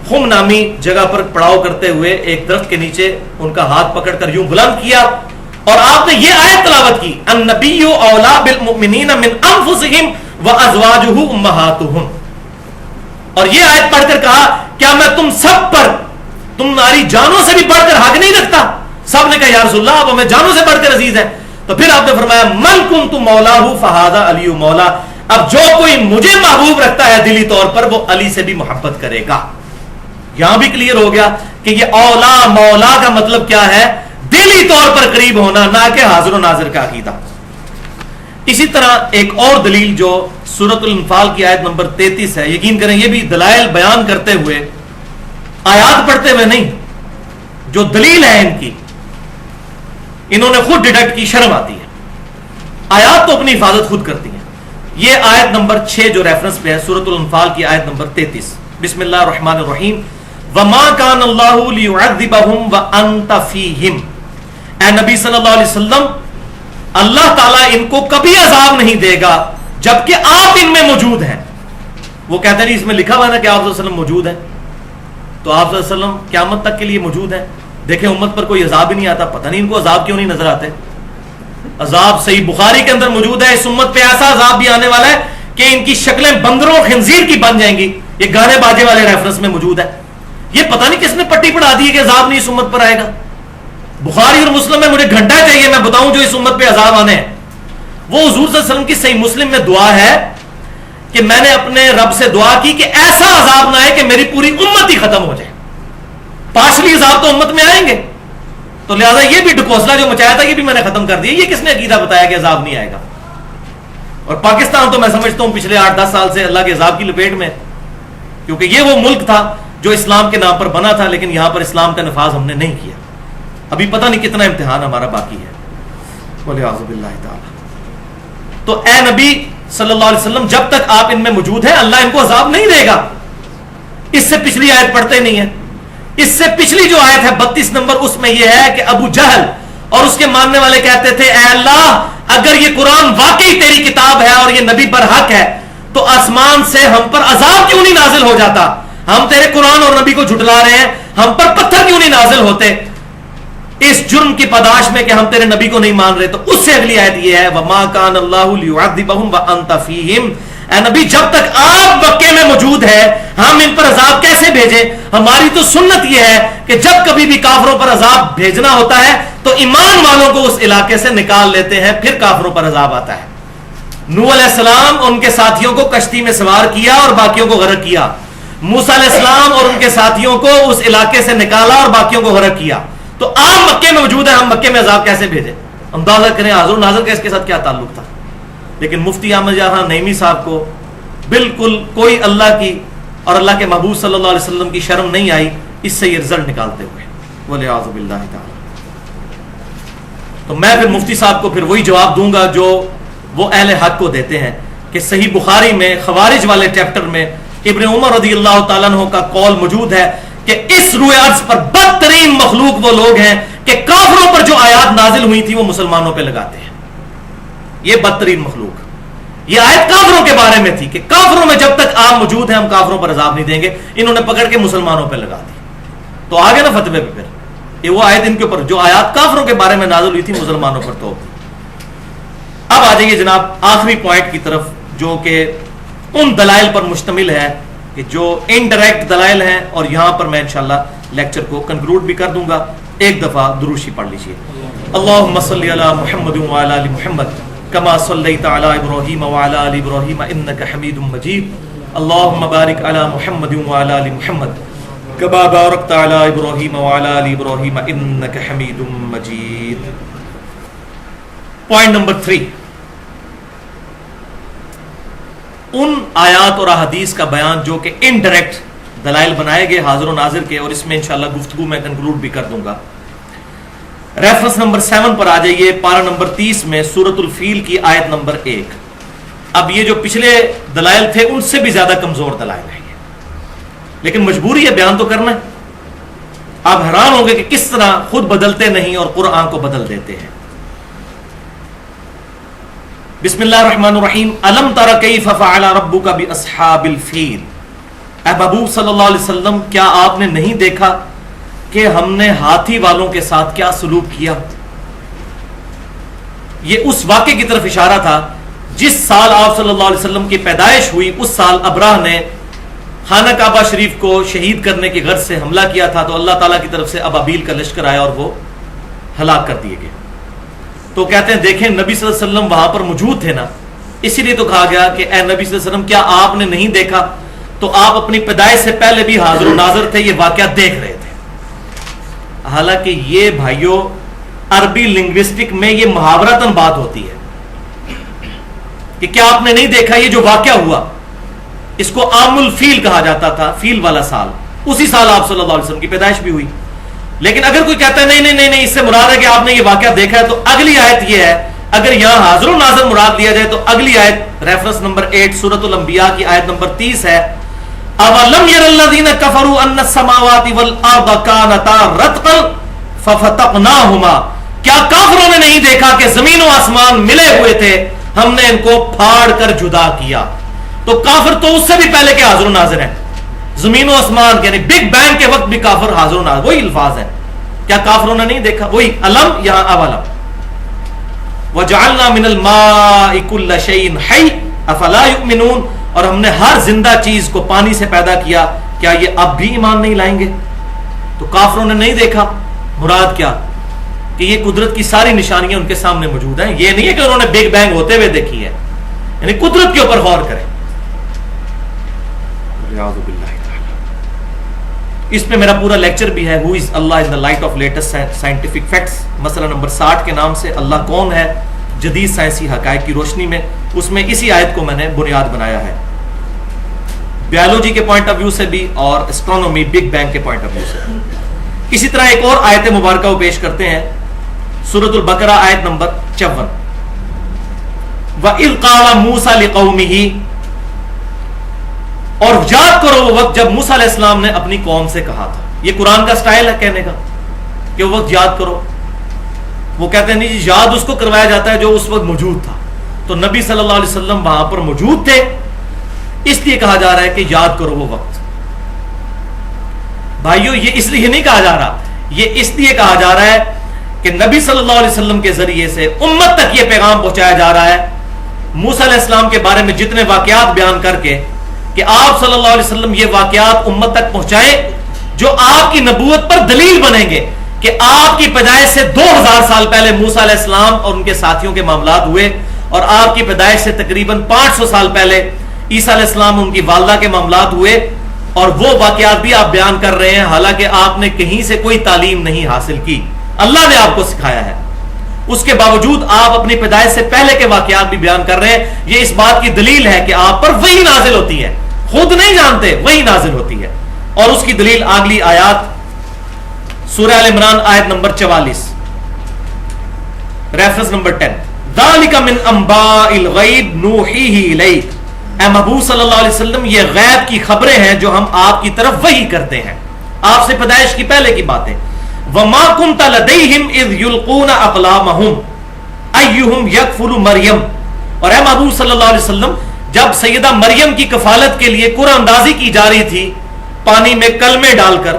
خم نامی جگہ پر پڑاؤ کرتے ہوئے ایک درخت کے نیچے ان کا ہاتھ پکڑ کر یوں بلند کیا اور آپ نے یہ آیت تلاوت کی, النبی اولا بالمؤمنین من انفسہم وازواجہ امہاتہم. اور یہ آیت پڑھ کر کہا کیا میں تم سب پر تمہاری جانوں سے بھی بڑھ کر حق نہیں رکھتا؟ سب نے کہا یا رسول اللہ آپ ہمیں جانوں سے بڑھ کر عزیز ہیں. تو پھر آپ نے فرمایا من کنت مولاہ فہذا علی مولا, اب جو کوئی مجھے محبوب رکھتا ہے دلی طور پر وہ علی سے بھی محبت کرے گا. یہاں بھی کلیئر ہو گیا کہ یہ اولا مولا کا مطلب کیا ہے, دلی طور پر قریب ہونا, نہ کہ حاضر و ناظر کا عقیدہ. اسی طرح ایک اور دلیل جو سورۃ الانفال کی آیت نمبر 33 ہے, یقین کریں یہ بھی دلائل بیان کرتے ہوئے, آیات پڑھتے ہوئے نہیں, جو دلیل ہے ان کی انہوں نے خود ڈیڈکٹ کی، شرم آتی ہے. آیات تو اپنی حفاظت خود کرتی ہیں. یہ آیت نمبر 6 جو ریفرنس پہ ہے سورۃ الانفال کی آیت نمبر 33. بسم اللہ الرحمن الرحیم. وما کان اللہ لیعذبہم وانت فیہم. اے نبی صلی اللہ علیہ وسلم، اللہ تعالیٰ ان کو کبھی عذاب نہیں دے گا جبکہ آپ ان میں موجود ہیں. وہ کہتے ہیں اس میں لکھا ہوا ہے نا کہ آپ صلی اللہ علیہ وسلم موجود ہیں، تو آپ صلی اللہ علیہ وسلم قیامت تک کے لیے موجود ہیں. دیکھیں امت پر کوئی عذاب ہی نہیں آتا، پتہ نہیں ان کو عذاب کیوں نہیں نظر آتے. عذاب صحیح بخاری کے اندر موجود ہے. اس امت پہ ایسا عذاب بھی آنے والا ہے کہ ان کی شکلیں بندروں خنزیر کی بن جائیں گی. یہ گانے باجے والے ریفرنس میں موجود ہے. یہ پتہ نہیں کس نے پٹی پڑھا دی ہے کہ عذاب نہیں اس امت پر آئے گا. بخاری اور مسلم میں مجھے گھنٹہ چاہیے میں بتاؤں جو اس امت پہ عذاب آنے ہیں. وہ حضور صلی اللہ علیہ وسلم کی صحیح مسلم میں دعا ہے کہ میں نے اپنے رب سے دعا کی کہ ایسا عذاب نہ آئے کہ میری پوری امت ہی ختم ہو جائے. پارشلی عذاب تو امت میں آئیں گے، تو لہذا یہ بھی ڈکوسلا جو مچایا تھا یہ بھی میں نے ختم کر دیا. یہ کس نے عقیدہ بتایا کہ عذاب نہیں آئے گا؟ اور پاکستان تو میں سمجھتا ہوں پچھلے 8-10 سال سے اللہ کے عذاب کی لپیٹ میں، کیونکہ یہ وہ ملک تھا جو اسلام کے نام پر بنا تھا، لیکن یہاں پر اسلام کا نفاذ ہم نے نہیں کیا. ابھی پتہ نہیں کتنا امتحان ہمارا باقی ہے. وَلِعَوْذُ بِاللَّهِ تَعَالَى. تو اے نبی صلی اللہ علیہ وسلم جب تک آپ ان میں موجود ہیں اللہ ان کو عذاب نہیں دے گا. اس سے پچھلی آیت پڑھتے نہیں ہیں. اس سے پچھلی جو آیت ہے 32 نمبر، اس میں یہ ہے کہ ابو جہل اور اس کے ماننے والے کہتے تھے اے اللہ اگر یہ قرآن واقعی تیری کتاب ہے اور یہ نبی پر حق ہے تو آسمان سے ہم پر عذاب کیوں نہیں نازل ہو جاتا؟ ہم تیرے قرآن اور نبی کو جھٹلا رہے ہیں، ہم پر پتھر کیوں نہیں نازل ہوتے اس جرم کی پاداش میں کہ ہم تیرے نبی کو نہیں مان رہے. تو اس سے اگلی آیت یہ ہے وما کان اللہ لیعذبہم وانت فیہم. اے نبی جب تک آپ مکے میں موجود ہے ہم ان پر عذاب کیسے بھیجیں؟ ہماری تو سنت یہ ہے کہ جب کبھی بھی کافروں پر عذاب بھیجنا ہوتا ہے تو ایمان والوں کو اس علاقے سے نکال لیتے ہیں، پھر کافروں پر عذاب آتا ہے. نوح علیہ السلام ان کے ساتھیوں کو کشتی میں سوار کیا اور باقیوں کو غرق کیا. موسیٰ علیہ السلام اور ان کے ساتھیوں کو اس علاقے سے نکالا اور باقیوں کو غرق کیا. تو آپ مکے میں موجود ہیں، ہم مکے میں عذاب کیسے بھیجیں؟ اندازہ کریں حاضر و ناظر کا اس کے ساتھ کیا تعلق تھا. لیکن مفتی احمد جہاں نعیمی صاحب کو بالکل کوئی اللہ کی اور اللہ کے محبوب صلی اللہ علیہ وسلم کی شرم نہیں آئی اس سے یہ رزلٹ نکالتے ہوئے. وَلِعَوْذُ بِاللَّهِ تَعَالَى. تو میں پھر مفتی صاحب کو پھر وہی جواب دوں گا جو وہ اہل حق کو دیتے ہیں کہ صحیح بخاری میں خوارج والے چیپٹر میں ابن عمر رضی اللہ تعالیٰ عنہ کا قول موجود ہے کہ اس روئے ارض پر بدترین مخلوق وہ لوگ ہیں کہ کافروں پر جو آیات نازل ہوئی تھی وہ مسلمانوں پہ لگاتے ہیں. یہ بدترین مخلوق. یہ آیت کافروں کے بارے میں تھی کہ کافروں میں جب تک آپ موجود ہیں ہم کافروں پر عذاب نہیں دیں گے. انہوں نے پکڑ کے مسلمانوں پہ لگا دی. تو آگے نا فتوے پہ پھر یہ وہ آیت ان کے اوپر جو آیات کافروں کے بارے میں نازل ہوئی تھی مسلمانوں پر تو. اب آ جائیے جناب آخری پوائنٹ کی طرف جو کہ ان دلائل پر مشتمل ہے کہ جو انڈائریکٹ دلائل ہیں، اور یہاں پر میں انشاءاللہ لیکچر کو کنکلوڈ بھی کر دوں گا. ایک دفعہ دروشی پڑھ لیجیے. اللہم صلی علی محمد وعلی آل محمد کما صلیت علی ابراہیم وعلی آل ابراہیم انک حمید مجید. اللہم بارک علی محمد وعلی آل محمد کما بارکت علی ابراہیم وعلی آل ابراہیم انک حمید مجید. پوائنٹ نمبر 3، ان آیات اور احادیث کا بیان جو کہ انڈائریکٹ دلائل بنائے گئے حاضر و ناظر کے، اور اس میں انشاءاللہ گفتگو میں کنکلوڈ بھی کر دوں گا. ریفرنس نمبر 7 پر آ جائیے، پارہ نمبر 30 میں سورۃ الفیل کی آیت نمبر 1. اب یہ جو پچھلے دلائل تھے ان سے بھی زیادہ کمزور دلائل ہیں، لیکن مجبوری ہے بیان تو کرنا ہے. آپ حیران ہوں گے کہ کس طرح خود بدلتے نہیں اور قرآن کو بدل دیتے ہیں. بسم اللہ الرحمن الرحیم. الم تر کیف فعل ربک باصحاب الفیل. اے محبوب صلی اللہ علیہ وسلم کیا آپ نے نہیں دیکھا کہ ہم نے ہاتھی والوں کے ساتھ کیا سلوک کیا؟ یہ اس واقعے کی طرف اشارہ تھا جس سال آپ صلی اللہ علیہ وسلم کی پیدائش ہوئی. اس سال ابراہ نے خانہ کعبہ شریف کو شہید کرنے کی غرض سے حملہ کیا تھا، تو اللہ تعالیٰ کی طرف سے ابابیل کا لشکر آیا اور وہ ہلاک کر دیے گئے. تو کہتے ہیں دیکھیں نبی صلی اللہ علیہ وسلم وہاں پر موجود تھے نا، اسی لیے تو کہا گیا کہ اے نبی صلی اللہ علیہ وسلم کیا آپ نے نہیں دیکھا؟ تو آپ اپنی پیدائش سے پہلے بھی حاضر و ناظر تھے، یہ واقعہ دیکھ رہے تھے. حالانکہ یہ بھائیوں عربی لنگوسٹک میں یہ محاورتاً بات ہوتی ہے کہ کیا آپ نے نہیں دیکھا یہ جو واقعہ ہوا، اس کو عام الفیل کہا جاتا تھا، فیل والا سال. اسی سال آپ صلی اللہ علیہ وسلم کی پیدائش بھی ہوئی. لیکن اگر کوئی کہتا ہے نہیں اس سے مراد ہے کہ آپ نے یہ واقعہ دیکھا ہے، تو اگلی آیت یہ ہے، اگر یہاں حاضر و ناظر مراد لیا جائے تو اگلی آیت ریفرنس نمبر 8 سورۃ الانبیاء کی آیت نمبر 30 ہے، اولم یر الذین کفروا ان السماوات والارض کانتا رتقا ففتقناہما، کیا کافروں نے نہیں دیکھا کہ زمین و آسمان ملے ہوئے تھے، ہم نے ان کو پھاڑ کر جدا کیا؟ تو کافر تو اس سے بھی پہلے کے حاضر و ناظر ہیں، زمین و آسمان یعنی بگ بینگ کے وقت بھی کافر حاضر و ناظر، وہی الفاظ ہیں، کیا کافروں نے نہیں دیکھا؟ وہی علم یہاں اولم، وَجَعَلْنَا مِنَ الْمَاءِ كُلَّ شَيْءٍ حَيٍّ أَفَلَا يُؤْمِنُونَ، اور ہم نے ہر زندہ چیز کو پانی سے پیدا کیا، کیا یہ اب بھی ایمان نہیں لائیں گے؟ تو کافروں نے نہیں دیکھا، مراد کیا کہ یہ قدرت کی ساری نشانیاں ان کے سامنے موجود ہیں، یہ نہیں ہے کہ انہوں نے بگ بینگ ہوتے ہوئے دیکھی ہے، یعنی قدرت کے اوپر غور کریں۔ اس پہ میرا پورا لیکچر بھی ہے، who is Allah in the light of latest scientific facts, مسئلہ نمبر 60 کے نام سے، اللہ کون ہے جدید سائنسی حقائق کی روشنی میں، اس میں اسی آیت کو میں نے بنیاد بنایا ہے، بیولوجی کے پوائنٹ آف ویو سے بھی اور اسٹرونومی بگ بینگ کے پوائنٹ آف ویو سے۔ اسی طرح ایک اور آیت مبارکہ وہ پیش کرتے ہیں، سورۃ البقرہ آیت نمبر 54، وَإِذْ قَالَ مُوسَى لِقَوْمِهِ، اور یاد کرو وہ وقت جب موسیٰ علیہ السلام نے اپنی قوم سے کہا تھا۔ یہ قرآن کا سٹائل ہے کہنے کا کہ وہ وقت یاد کرو، وہ کہتے ہیں نہیں جی یاد اس کو کروایا جاتا ہے جو اس وقت موجود تھا، تو نبی صلی اللہ علیہ وسلم وہاں پر موجود تھے، اس لیے کہا جا رہا ہے کہ یاد کرو وہ وقت۔ بھائیو یہ اس لیے نہیں کہا جا رہا، یہ اس لیے کہا جا رہا ہے کہ نبی صلی اللہ علیہ وسلم کے ذریعے سے امت تک یہ پیغام پہنچایا جا رہا ہے، موسیٰ علیہ السلام کے بارے میں جتنے واقعات بیان کر کے، کہ آپ صلی اللہ علیہ وسلم یہ واقعات امت تک پہنچائیں جو آپ کی نبوت پر دلیل بنیں گے کہ آپ کی پیدائش سے 2000 سال پہلے موسیٰ علیہ السلام اور ان کے ساتھیوں کے معاملات ہوئے، اور آپ کی پیدائش سے تقریباً 500 سال پہلے عیسیٰ علیہ السلام اور ان کی والدہ کے معاملات ہوئے، اور وہ واقعات بھی آپ بیان کر رہے ہیں حالانکہ آپ نے کہیں سے کوئی تعلیم نہیں حاصل کی، اللہ نے آپ کو سکھایا ہے، اس کے باوجود آپ اپنی پیدائش سے پہلے کے واقعات بھی بیان کر رہے ہیں۔ یہ اس بات کی دلیل ہے کہ آپ پر وحی نازل ہوتی ہے، خود نہیں جانتے وحی نازل ہوتی ہے، اور اس کی دلیل اگلی آیات سورہ ال عمران آیت نمبر 44 ریفرنس نمبر 10، ذالک من انباء الغیب نوحیہ الیک، اے محبوب صلی اللہ علیہ وسلم یہ غیب کی خبریں ہیں جو ہم آپ کی طرف وحی کرتے ہیں، آپ سے پیدائش کی پہلے کی باتیں۔ وما كنت لديهم اذ يلقون اقلامهم ايهم يكفل مریم، اور اے محبوب صلی اللہ علیہ وسلم جب سیدہ مریم کی کفالت کے لیے قرآن اندازی کی جا رہی تھی پانی میں کلمے ڈال کر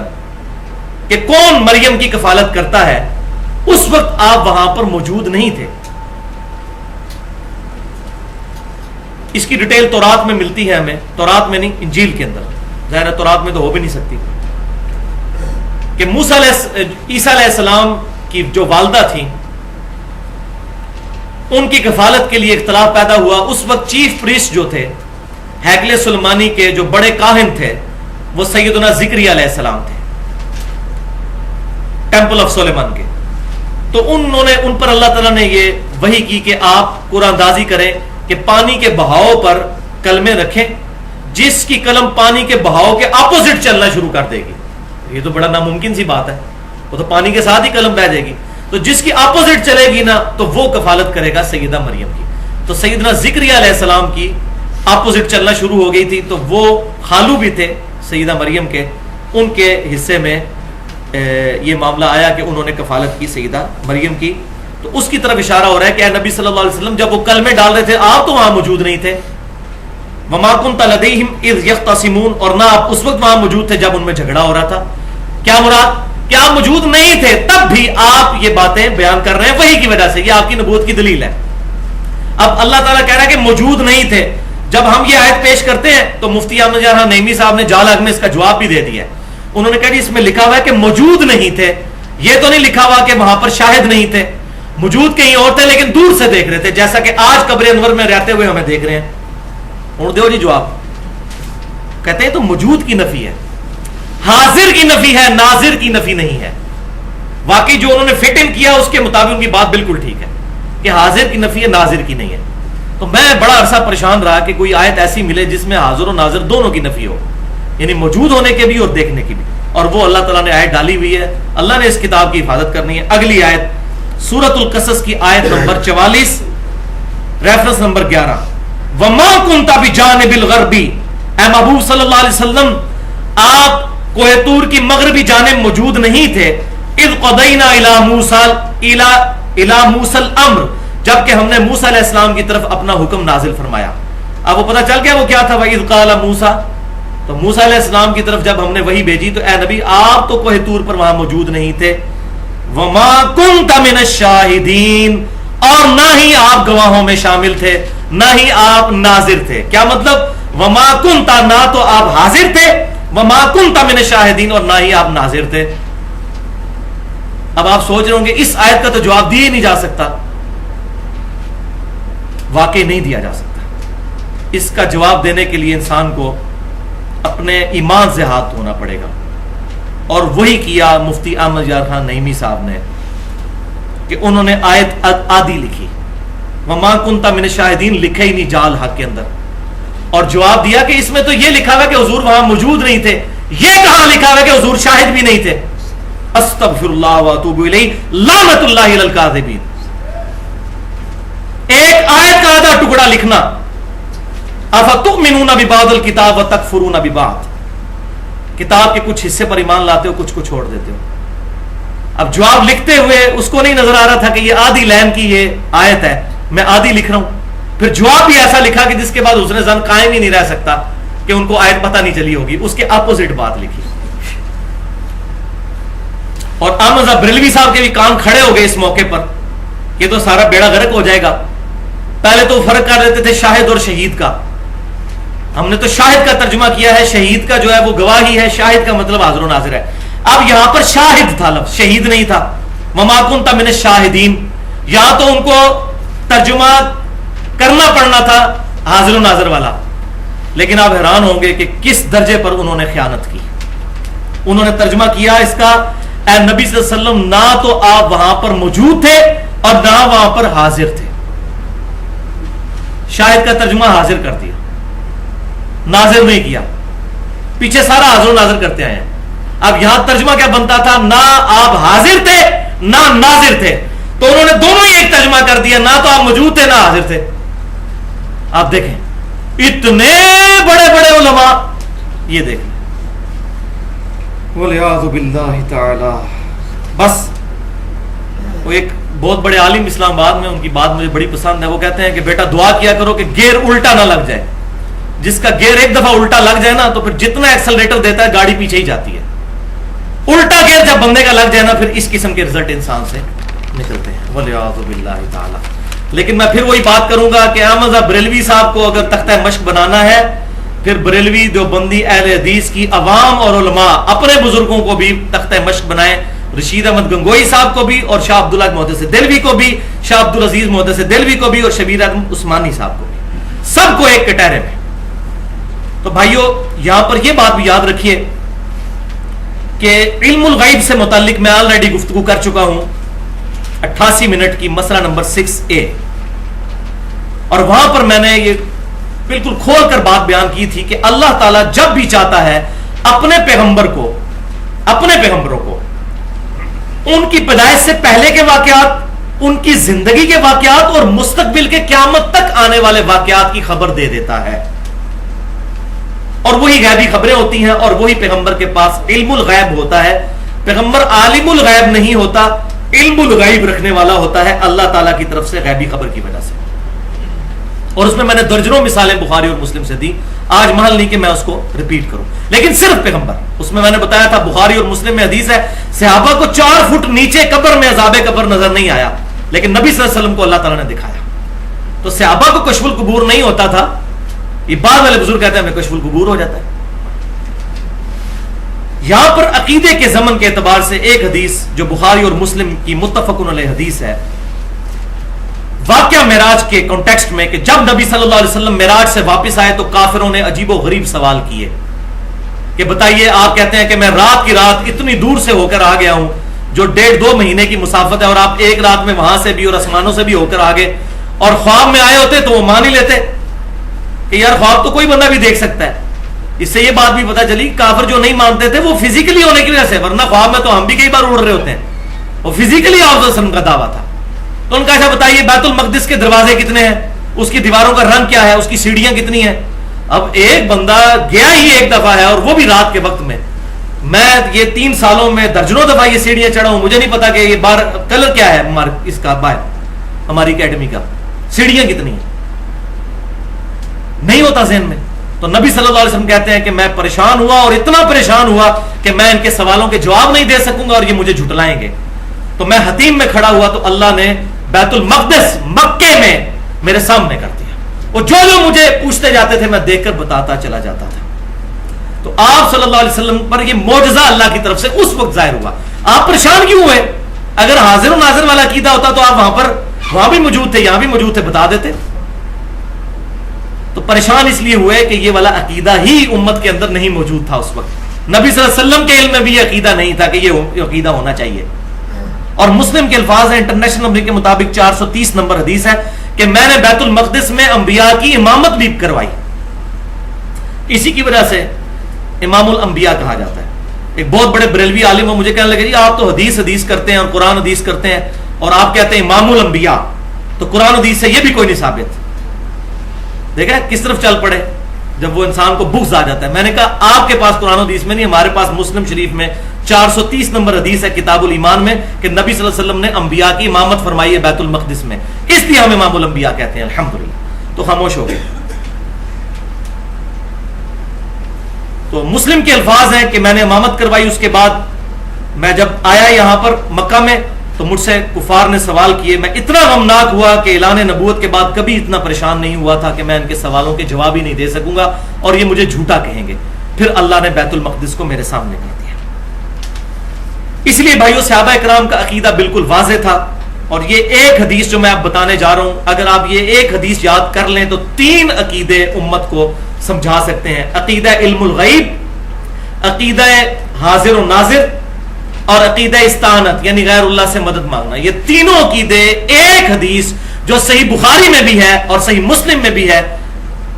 کہ کون مریم کی کفالت کرتا ہے، اس وقت آپ وہاں پر موجود نہیں تھے۔ اس کی ڈیٹیل تورات میں ملتی ہے ہمیں، تورات میں نہیں انجیل کے اندر، ظاہر ہے تورات میں تو ہو بھی نہیں سکتی، کہ عیسیٰ علیہ السلام کی جو والدہ تھیں ان کی کفالت کے لیے اختلاف پیدا ہوا۔ اس وقت چیف پریسٹ جو تھے ہیکل سلیمانی کے جو بڑے کاہن تھے وہ سیدنا زکریا علیہ السلام تھے، ٹیمپل آف سلیمان کے، تو انہوں نے ان پر اللہ تعالیٰ نے یہ وحی کی کہ آپ قرآن اندازی کریں کہ پانی کے بہاؤ پر کلمے رکھیں، جس کی قلم پانی کے بہاؤ کے اپوزٹ چلنا شروع کر دے گی، یہ تو بڑا ناممکن سی بات ہے، وہ تو پانی کے ساتھ ہی قلم بہہ جائے گی، تو جس کی اپوزٹ چلے گی نا تو وہ کفالت کرے گا سیدہ مریم کی۔ تو سیدنا زکریا علیہ السلام کی اپوزٹ چلنا شروع ہو گئی تھی، تو وہ خالو بھی تھے سیدہ مریم کے، ان کے حصے میں یہ معاملہ آیا کہ انہوں نے کفالت کی سیدہ مریم کی، تو اس کی طرف اشارہ ہو رہا ہے کہ اے نبی صلی اللہ علیہ وسلم جب وہ کلمے ڈال رہے تھے آپ تو وہاں موجود نہیں تھے، وما كنت لديهم اذ يختصمون، اور نہ آپ اس وقت وہاں موجود تھے جب ان میں جھگڑا ہو رہا تھا۔ کیا مراد کہ آپ موجود نہیں تھے، تب بھی آپ یہ باتیں بیان کر رہے ہیں وحی کی وجہ سے، یہ آپ کی نبوت کی دلیل ہے۔ اب اللہ تعالیٰ کہہ رہا ہے کہ موجود نہیں تھے، جب ہم یہ آیت پیش کرتے ہیں تو مفتی احمد جان نعیمی صاحب نے جال میں اس کا جواب بھی دے دیا ہے، انہوں نے کہا اس میں لکھا ہوا ہے کہ موجود نہیں تھے، یہ تو نہیں لکھا ہوا کہ وہاں پر شاہد نہیں تھے، موجود کہیں اور تھے لیکن دور سے دیکھ رہے تھے، جیسا کہ آج قبر انور میں رہتے ہوئے ہمیں دیکھ رہے ہیں۔ اور دیو جی جواب کہتے ہیں تو موجود کی نفی ہے، حاضر کی نفی ہے، ناظر کی نفی نہیں ہے۔ واقعی جو انہوں نے فٹ ان کیا اس کے مطابق ان کی بات بالکل ٹھیک ہے کہ حاضر کی نفی ہے، ناظر کی نہیں ہے۔ تو میں بڑا عرصہ پریشان رہا کہ کوئی آیت ایسی ملے جس میں حاضر و ناظر دونوں کی نفی ہو، یعنی موجود ہونے کے بھی اور دیکھنے کی بھی۔ اور وہ اللہ تعالیٰ نے آیت ڈالی ہوئی ہے. اللہ نے اس کتاب کی حفاظت کرنی ہے. اگلی آیت سورۃ القصص کی آیت نمبر 44 ریفرنس نمبر 11. وما كنت بجانب الغربی، اے محبوب صلی اللہ علیہ وسلم آپ کوہ طور کی مغربی جانب موجود نہیں تھے. اذ قضینا الی موسی الامر، جبکہ ہم نے موسیٰ علیہ السلام کی طرف اپنا حکم نازل فرمایا. اب وہ پتہ چل گیا وہ کیا تھا. وَإِذْ قَالَ مُوسَىٰ، تو موسیٰ علیہ السلام کی طرف جب ہم نے وحی بھیجی تو اے نبی آپ تو کوہ طور پر وہاں موجود نہیں تھے. وَمَا كُنْتَ مِنَ الشَّاهِدِينَ، اور نہ ہی آپ گواہوں میں شامل تھے، نہ ہی آپ ناظر تھے. کیا مطلب؟ وَمَا كُنْتَ، نہ تو آپ حاضر تھے، وَمَا كُنْتَ مِنَ الشَّاهِدِينَ، اور نہ ہی آپ ناظر تھے. اب آپ سوچ رہے ہوں گے اس آیت کا تو جواب دیا ہی نہیں جا سکتا. واقعی نہیں دیا جا سکتا. اس کا جواب دینے کے لیے انسان کو اپنے ایمان سے ہاتھ دھونا پڑے گا، اور وہی کیا مفتی احمد یار خان نعیمی صاحب نے کہ انہوں نے آیت آدھی لکھی، وما کنت من الشاہدین لکھے ہی نہیں جال حق کے اندر، اور جواب دیا کہ اس میں تو یہ لکھا ہوا کہ حضور وہاں موجود نہیں تھے. یہ کہاں لکھا ہوا کہ حضور شاہد بھی نہیں تھے؟ استغفر اللہ واتوب الیہ، لعنت اللہ علی الکاذبین. ایک آیت کا آدھا ٹکڑا لکھنا، افتؤمنون ببعض الکتاب وتکفرون ببعض، کتاب کے کچھ حصے پر ایمان لاتے ہو، کچھ کو چھوڑ دیتے ہو. اب جواب لکھتے ہوئے اس کو نہیں نظر آ رہا تھا کہ یہ آدھی لین کی یہ آیت ہے، میں آدھی لکھ رہا ہوں. پھر جواب بھی ایسا لکھا کہ جس کے بعد اس نے زن قائم ہی نہیں رہ سکتا کہ ان کو آیت پتہ نہیں چلی ہوگی، اس کے اپوزٹ بات لکھی. اور احمد بریلوی صاحب کے بھی کان کھڑے ہو گئے اس موقع پر، یہ تو سارا بیڑا غرق ہو جائے گا. پہلے تو فرق کر دیتے تھے شاہد اور شہید کا، ہم نے تو شاہد کا ترجمہ کیا ہے، شہید کا جو ہے وہ گواہی ہے، شاہد کا مطلب حاضر و ناظر ہے. اب یہاں پر شاہد تھا لفظ، شہید نہیں تھا. وما کنت من الشاہدین، یہاں تو ان کو ترجمہ کرنا پڑنا تھا حاضر و ناظر والا. لیکن آپ حیران ہوں گے کہ کس درجے پر انہوں نے خیانت کی. انہوں نے ترجمہ کیا اس کا، اے نبی صلی اللہ علیہ وسلم نہ تو آپ وہاں پر موجود تھے اور نہ وہاں پر حاضر تھے. شاہد کا ترجمہ حاضر کر دیا، ناظر نہیں کیا. پیچھے سارا حاضر و ناظر کرتے آئے ہیں. اب یہاں ترجمہ کیا بنتا تھا؟ نہ آپ حاضر تھے نہ ناظر تھے. تو انہوں نے دونوں ہی ایک ترجمہ کر دیا، نہ تو آپ موجود تھے نہ حاضر تھے. آپ دیکھیں اتنے بڑے بڑے علماء، یہ دیکھیں وَلِعَاذُ بِاللَّهِ تَعَالَى. بس وہ ایک بہت بڑے عالم اسلام آباد میں، ان کی بات مجھے بڑی پسند ہے. وہ کہتے ہیں کہ بیٹا دعا کیا کرو کہ گیئر الٹا نہ لگ جائے. جس کا گیئر ایک دفعہ الٹا لگ جائے نا تو پھر جتنا ایکسلریٹر دیتا ہے گاڑی پیچھے ہی جاتی ہے. الٹا گیئر جب بندے کا لگ جائے نا پھر اس قسم کے رزلٹ انسان سے نکلتے ہیں. وَلِعَاذُ بِاللَّهِ تَعَالَى. لیکن میں پھر وہی بات کروں گا کہ احمد بریلوی صاحب کو اگر تختہ مشق بنانا ہے، پھر بریلوی دیوبندی اہل حدیث کی عوام اور علماء اپنے بزرگوں کو بھی تختہ مشق بنائیں. رشید احمد گنگوئی صاحب کو بھی، اور شاہ عبداللہ محدث دہلوی کو بھی، شاہ عبدالعزیز محدث دہلوی کو بھی، اور شبیر احمد عثمانی صاحب کو بھی، سب کو ایک کٹہرے میں. تو بھائیو یہاں پر یہ بات بھی یاد رکھیے کہ علم الغیب سے متعلق میں آلریڈی گفتگو کر چکا ہوں 88 منٹ کی، مسئلہ نمبر 6A. اور وہاں پر میں نے یہ بالکل کھول کر بات بیان کی تھی کہ اللہ تعالیٰ جب بھی چاہتا ہے اپنے پیغمبروں کو ان کی پیدائش سے پہلے کے واقعات، ان کی زندگی کے واقعات اور مستقبل کے قیامت تک آنے والے واقعات کی خبر دے دیتا ہے. اور وہی غیبی خبریں ہوتی ہیں، اور وہی پیغمبر کے پاس علم الغیب ہوتا ہے. پیغمبر عالم الغیب نہیں ہوتا، علم الغیب رکھنے والا ہوتا ہے اللہ تعالیٰ کی طرف سے غیبی خبر کی وجہ سے. اور اس میں نے درجنوں مثالیں بخاری اور مسلم سے دی، آج محل نہیں کہ میں اس کو ریپیٹ کروں. لیکن صرف پیغمبر، اس میں نے بتایا تھا بخاری اور مسلم میں حدیث ہے صحابہ کو 4 فٹ نیچے قبر میں عذاب قبر نظر نہیں آیا، لیکن نبی صلی اللہ علیہ وسلم کو اللہ تعالیٰ نے دکھایا. تو صحابہ کو کشف القبور نہیں ہوتا تھا، یہ بعد والے بزرگ کہتے ہیں ہمیں کشف القبور ہو جاتا ہے. یہاں پر عقیدے کے ضمن کے اعتبار سے ایک حدیث جو بخاری اور مسلم کی متفق علیہ حدیث ہے، واقعہ معراج کے کانٹیکسٹ میں، کہ جب نبی صلی اللہ علیہ وسلم معراج سے واپس آئے تو کافروں نے عجیب و غریب سوال کیے کہ بتائیے، آپ کہتے ہیں کہ میں رات کی رات اتنی دور سے ہو کر آ گیا ہوں جو 1.5-2 مہینے کی مسافت ہے، اور آپ ایک رات میں وہاں سے بھی اور آسمانوں سے بھی ہو کر آ گئے، اور خواب میں آئے ہوتے تو وہ مان ہی لیتے کہ یار خواب تو کوئی بندہ بھی دیکھ سکتا ہے. اس سے یہ بات بھی پتا چلی کافر جو نہیں مانتے تھے وہ فزیکلی ہونے کی وجہ سے، ورنہ خواب میں تو ہم بھی کئی بار اڑ رہے ہوتے ہیں، وہ فزیکلی آپ وسلم کا دعویٰ تھا. تو ان کا ایسا بتائیے بیت المقدس کے دروازے کتنے ہیں، اس کی دیواروں کا رنگ کیا ہے، اس کی سیڑھیاں کتنی ہیں. اب ایک بندہ گیا ہی ایک دفعہ ہے اور وہ بھی رات کے وقت میں یہ 3 سالوں میں درجنوں دفعہ یہ سیڑھیاں چڑھا ہوں، مجھے نہیں پتا کہ یہ بار کلر کیا ہے اس کا باہر ہماری اکیڈمی کا، سیڑھیاں کتنی ہیں نہیں ہوتا ذہن میں. تو نبی صلی اللہ علیہ وسلم کہتے ہیں کہ میں پریشان ہوا اور اتنا پریشان ہوا کہ میں ان کے سوالوں کے جواب نہیں دے سکوں گا اور یہ مجھے جھٹلائیں گے. تو میں حتیم میں کھڑا ہوا تو اللہ نے بیت المقدس مکے میں میرے سامنے کر دیا. وہ جو مجھے پوچھتے جاتے تھے میں دیکھ کر بتاتا چلا جاتا تھا. تو آپ صلی اللہ علیہ وسلم پر یہ معجزہ اللہ کی طرف سے اس وقت ظاہر ہوا. آپ پریشان کیوں ہوئے؟ اگر حاضر و ناظر والا عقیدہ ہوتا تو آپ وہاں بھی موجود تھے، یہاں بھی موجود تھے، بتا دیتے. تو پریشان اس لیے ہوئے کہ یہ والا عقیدہ ہی امت کے اندر نہیں موجود تھا اس وقت. نبی صلی اللہ علیہ وسلم کے علم میں بھی یہ عقیدہ نہیں تھا کہ یہ عقیدہ ہونا چاہیے. اور مسلم کے الفاظ ہیں، انٹرنیشنل نمبر کے مطابق 430 نمبر حدیث ہے کہ میں نے بیت المقدس میں انبیاء کی امامت بھی کروائی. اسی کی وجہ سے امام الانبیاء کہا جاتا ہے. ایک بہت بڑے بریلوی عالم وہ مجھے کہنے لگے جی آپ تو حدیث کرتے ہیں اور قرآن حدیث کرتے ہیں اور آپ کہتے ہیں امام الانبیاء، تو قرآن حدیث سے یہ بھی کوئی نہیں ثابت. دیکھیں کس طرف چل پڑے جب وہ انسان کو بغض آ جاتا ہے. میں نے کہا آپ کے پاس قرآن حدیث میں نہیں، ہمارے پاس مسلم شریف میں 430 نمبر حدیث ہے کتاب الایمان میں کہ نبی صلی اللہ علیہ وسلم نے انبیاء کی امامت فرمائی ہے بیت المقدس میں، اس لیے ہم امام الانبیاء کہتے ہیں. الحمدللہ. تو خاموش ہو گئے. تو مسلم کے الفاظ ہیں کہ میں نے امامت کروائی. اس کے بعد میں جب آیا یہاں پر مکہ میں تو مجھ سے کفار نے سوال کیے. میں اتنا غمناک ہوا کہ اعلان نبوت کے بعد کبھی اتنا پریشان نہیں ہوا تھا کہ میں ان کے سوالوں کے جواب ہی نہیں دے سکوں گا اور یہ مجھے جھوٹا کہیں گے. پھر اللہ نے بیت المقدس کو میرے سامنے کر دیا. اس لیے بھائیو صحابہ کرام کا عقیدہ بالکل واضح تھا. اور یہ ایک حدیث جو میں آپ بتانے جا رہا ہوں، اگر آپ یہ ایک حدیث یاد کر لیں تو 3 عقیدے امت کو سمجھا سکتے ہیں. عقیدہ علم الغیب، عقیدہ حاضر و ناظر اور عقیدہ استعانت یعنی غیر اللہ سے مدد مانگنا. یہ تینوں عقیدے ایک حدیث جو صحیح بخاری میں بھی ہے اور صحیح مسلم میں بھی ہے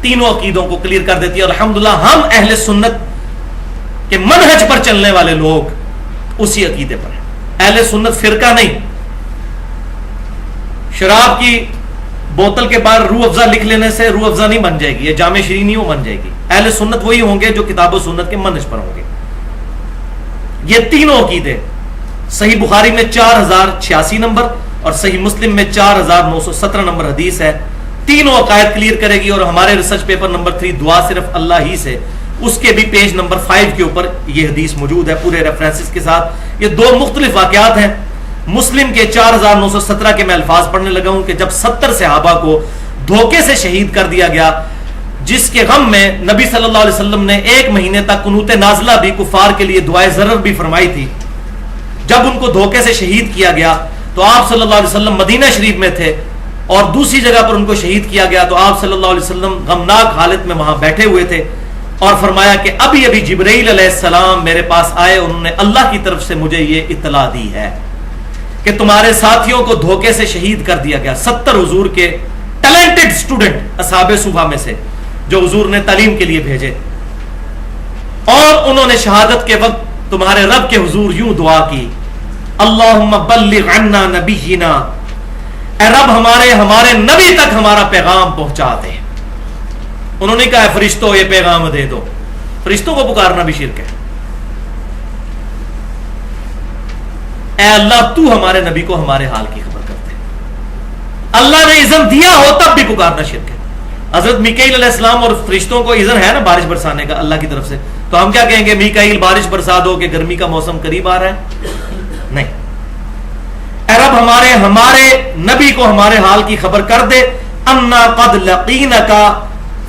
تینوں عقیدوں کو کلیئر کر دیتی ہے. اور الحمدللہ ہم اہل سنت کے منہج پر چلنے والے لوگ اسی عقیدے پر ہیں. اہل سنت فرقہ نہیں. شراب کی بوتل کے باہر روح افزا لکھ لینے سے روح افزا نہیں بن جائے گی، یہ جامع شیرین نہیں بن جائے گی. اہل سنت وہی ہوں گے جو کتاب و سنت کے منہج پر ہوں گے. یہ تینوں عقیدے صحیح بخاری میں 4086 نمبر اور صحیح مسلم میں 4917 نمبر حدیث ہے. تینوں عقائد کلیئر کرے گی. اور ہمارے ریسرچ پیپر نمبر 3 دعا صرف اللہ ہی سے، اس کے بھی پیج نمبر 5 کے اوپر یہ حدیث موجود ہے پورے ریفرنسز کے ساتھ. یہ 2 مختلف واقعات ہیں. مسلم کے 4917 کے میں الفاظ پڑھنے لگا ہوں کہ جب 70 صحابہ کو دھوکے سے شہید کر دیا گیا، جس کے غم میں نبی صلی اللہ علیہ وسلم نے 1 مہینے تک قنوت نازلہ بھی کفار کے لیے دعائے ضرر بھی فرمائی تھی. جب ان کو دھوکے سے شہید کیا گیا تو آپ صلی اللہ علیہ وسلم مدینہ شریف میں تھے اور دوسری جگہ پر ان کو شہید کیا گیا تو آپ صلی اللہ علیہ وسلم غمناک حالت میں وہاں بیٹھے ہوئے تھے اور فرمایا کہ ابھی ابھی جبرائیل علیہ السلام میرے پاس آئے، انہوں نے اللہ کی طرف سے مجھے یہ اطلاع دی ہے کہ تمہارے ساتھیوں کو دھوکے سے شہید کر دیا گیا. 70 حضور کے ٹیلنٹڈ سٹوڈنٹ اصحاب صفہ میں سے جو حضور نے تعلیم کے لیے بھیجے، اور انہوں نے شہادت کے وقت تمہارے رب کے حضور یوں دعا کی، اللہم بلغ عنا نبینا، اے رب ہمارے نبی تک ہمارا پیغام پہنچا دے. انہوں نے کہا فرشتوں یہ پیغام دے دو. فرشتوں کو پکارنا بھی شرک ہے. اے اللہ تو ہمارے نبی کو ہمارے حال کی خبر کر دے. اللہ نے اذن دیا ہو تب بھی پکارنا شرک ہے. حضرت میکائیل علیہ السلام اور فرشتوں کو اذن ہے نا بارش برسانے کا اللہ کی طرف سے، تو ہم کیا کہیں گے میکائیل بارش برسا دو کہ گرمی کا موسم قریب آ رہا ہے؟ نہیں. اے رب ہمارے نبی کو ہمارے حال کی خبر کر دے، انا قد لقینک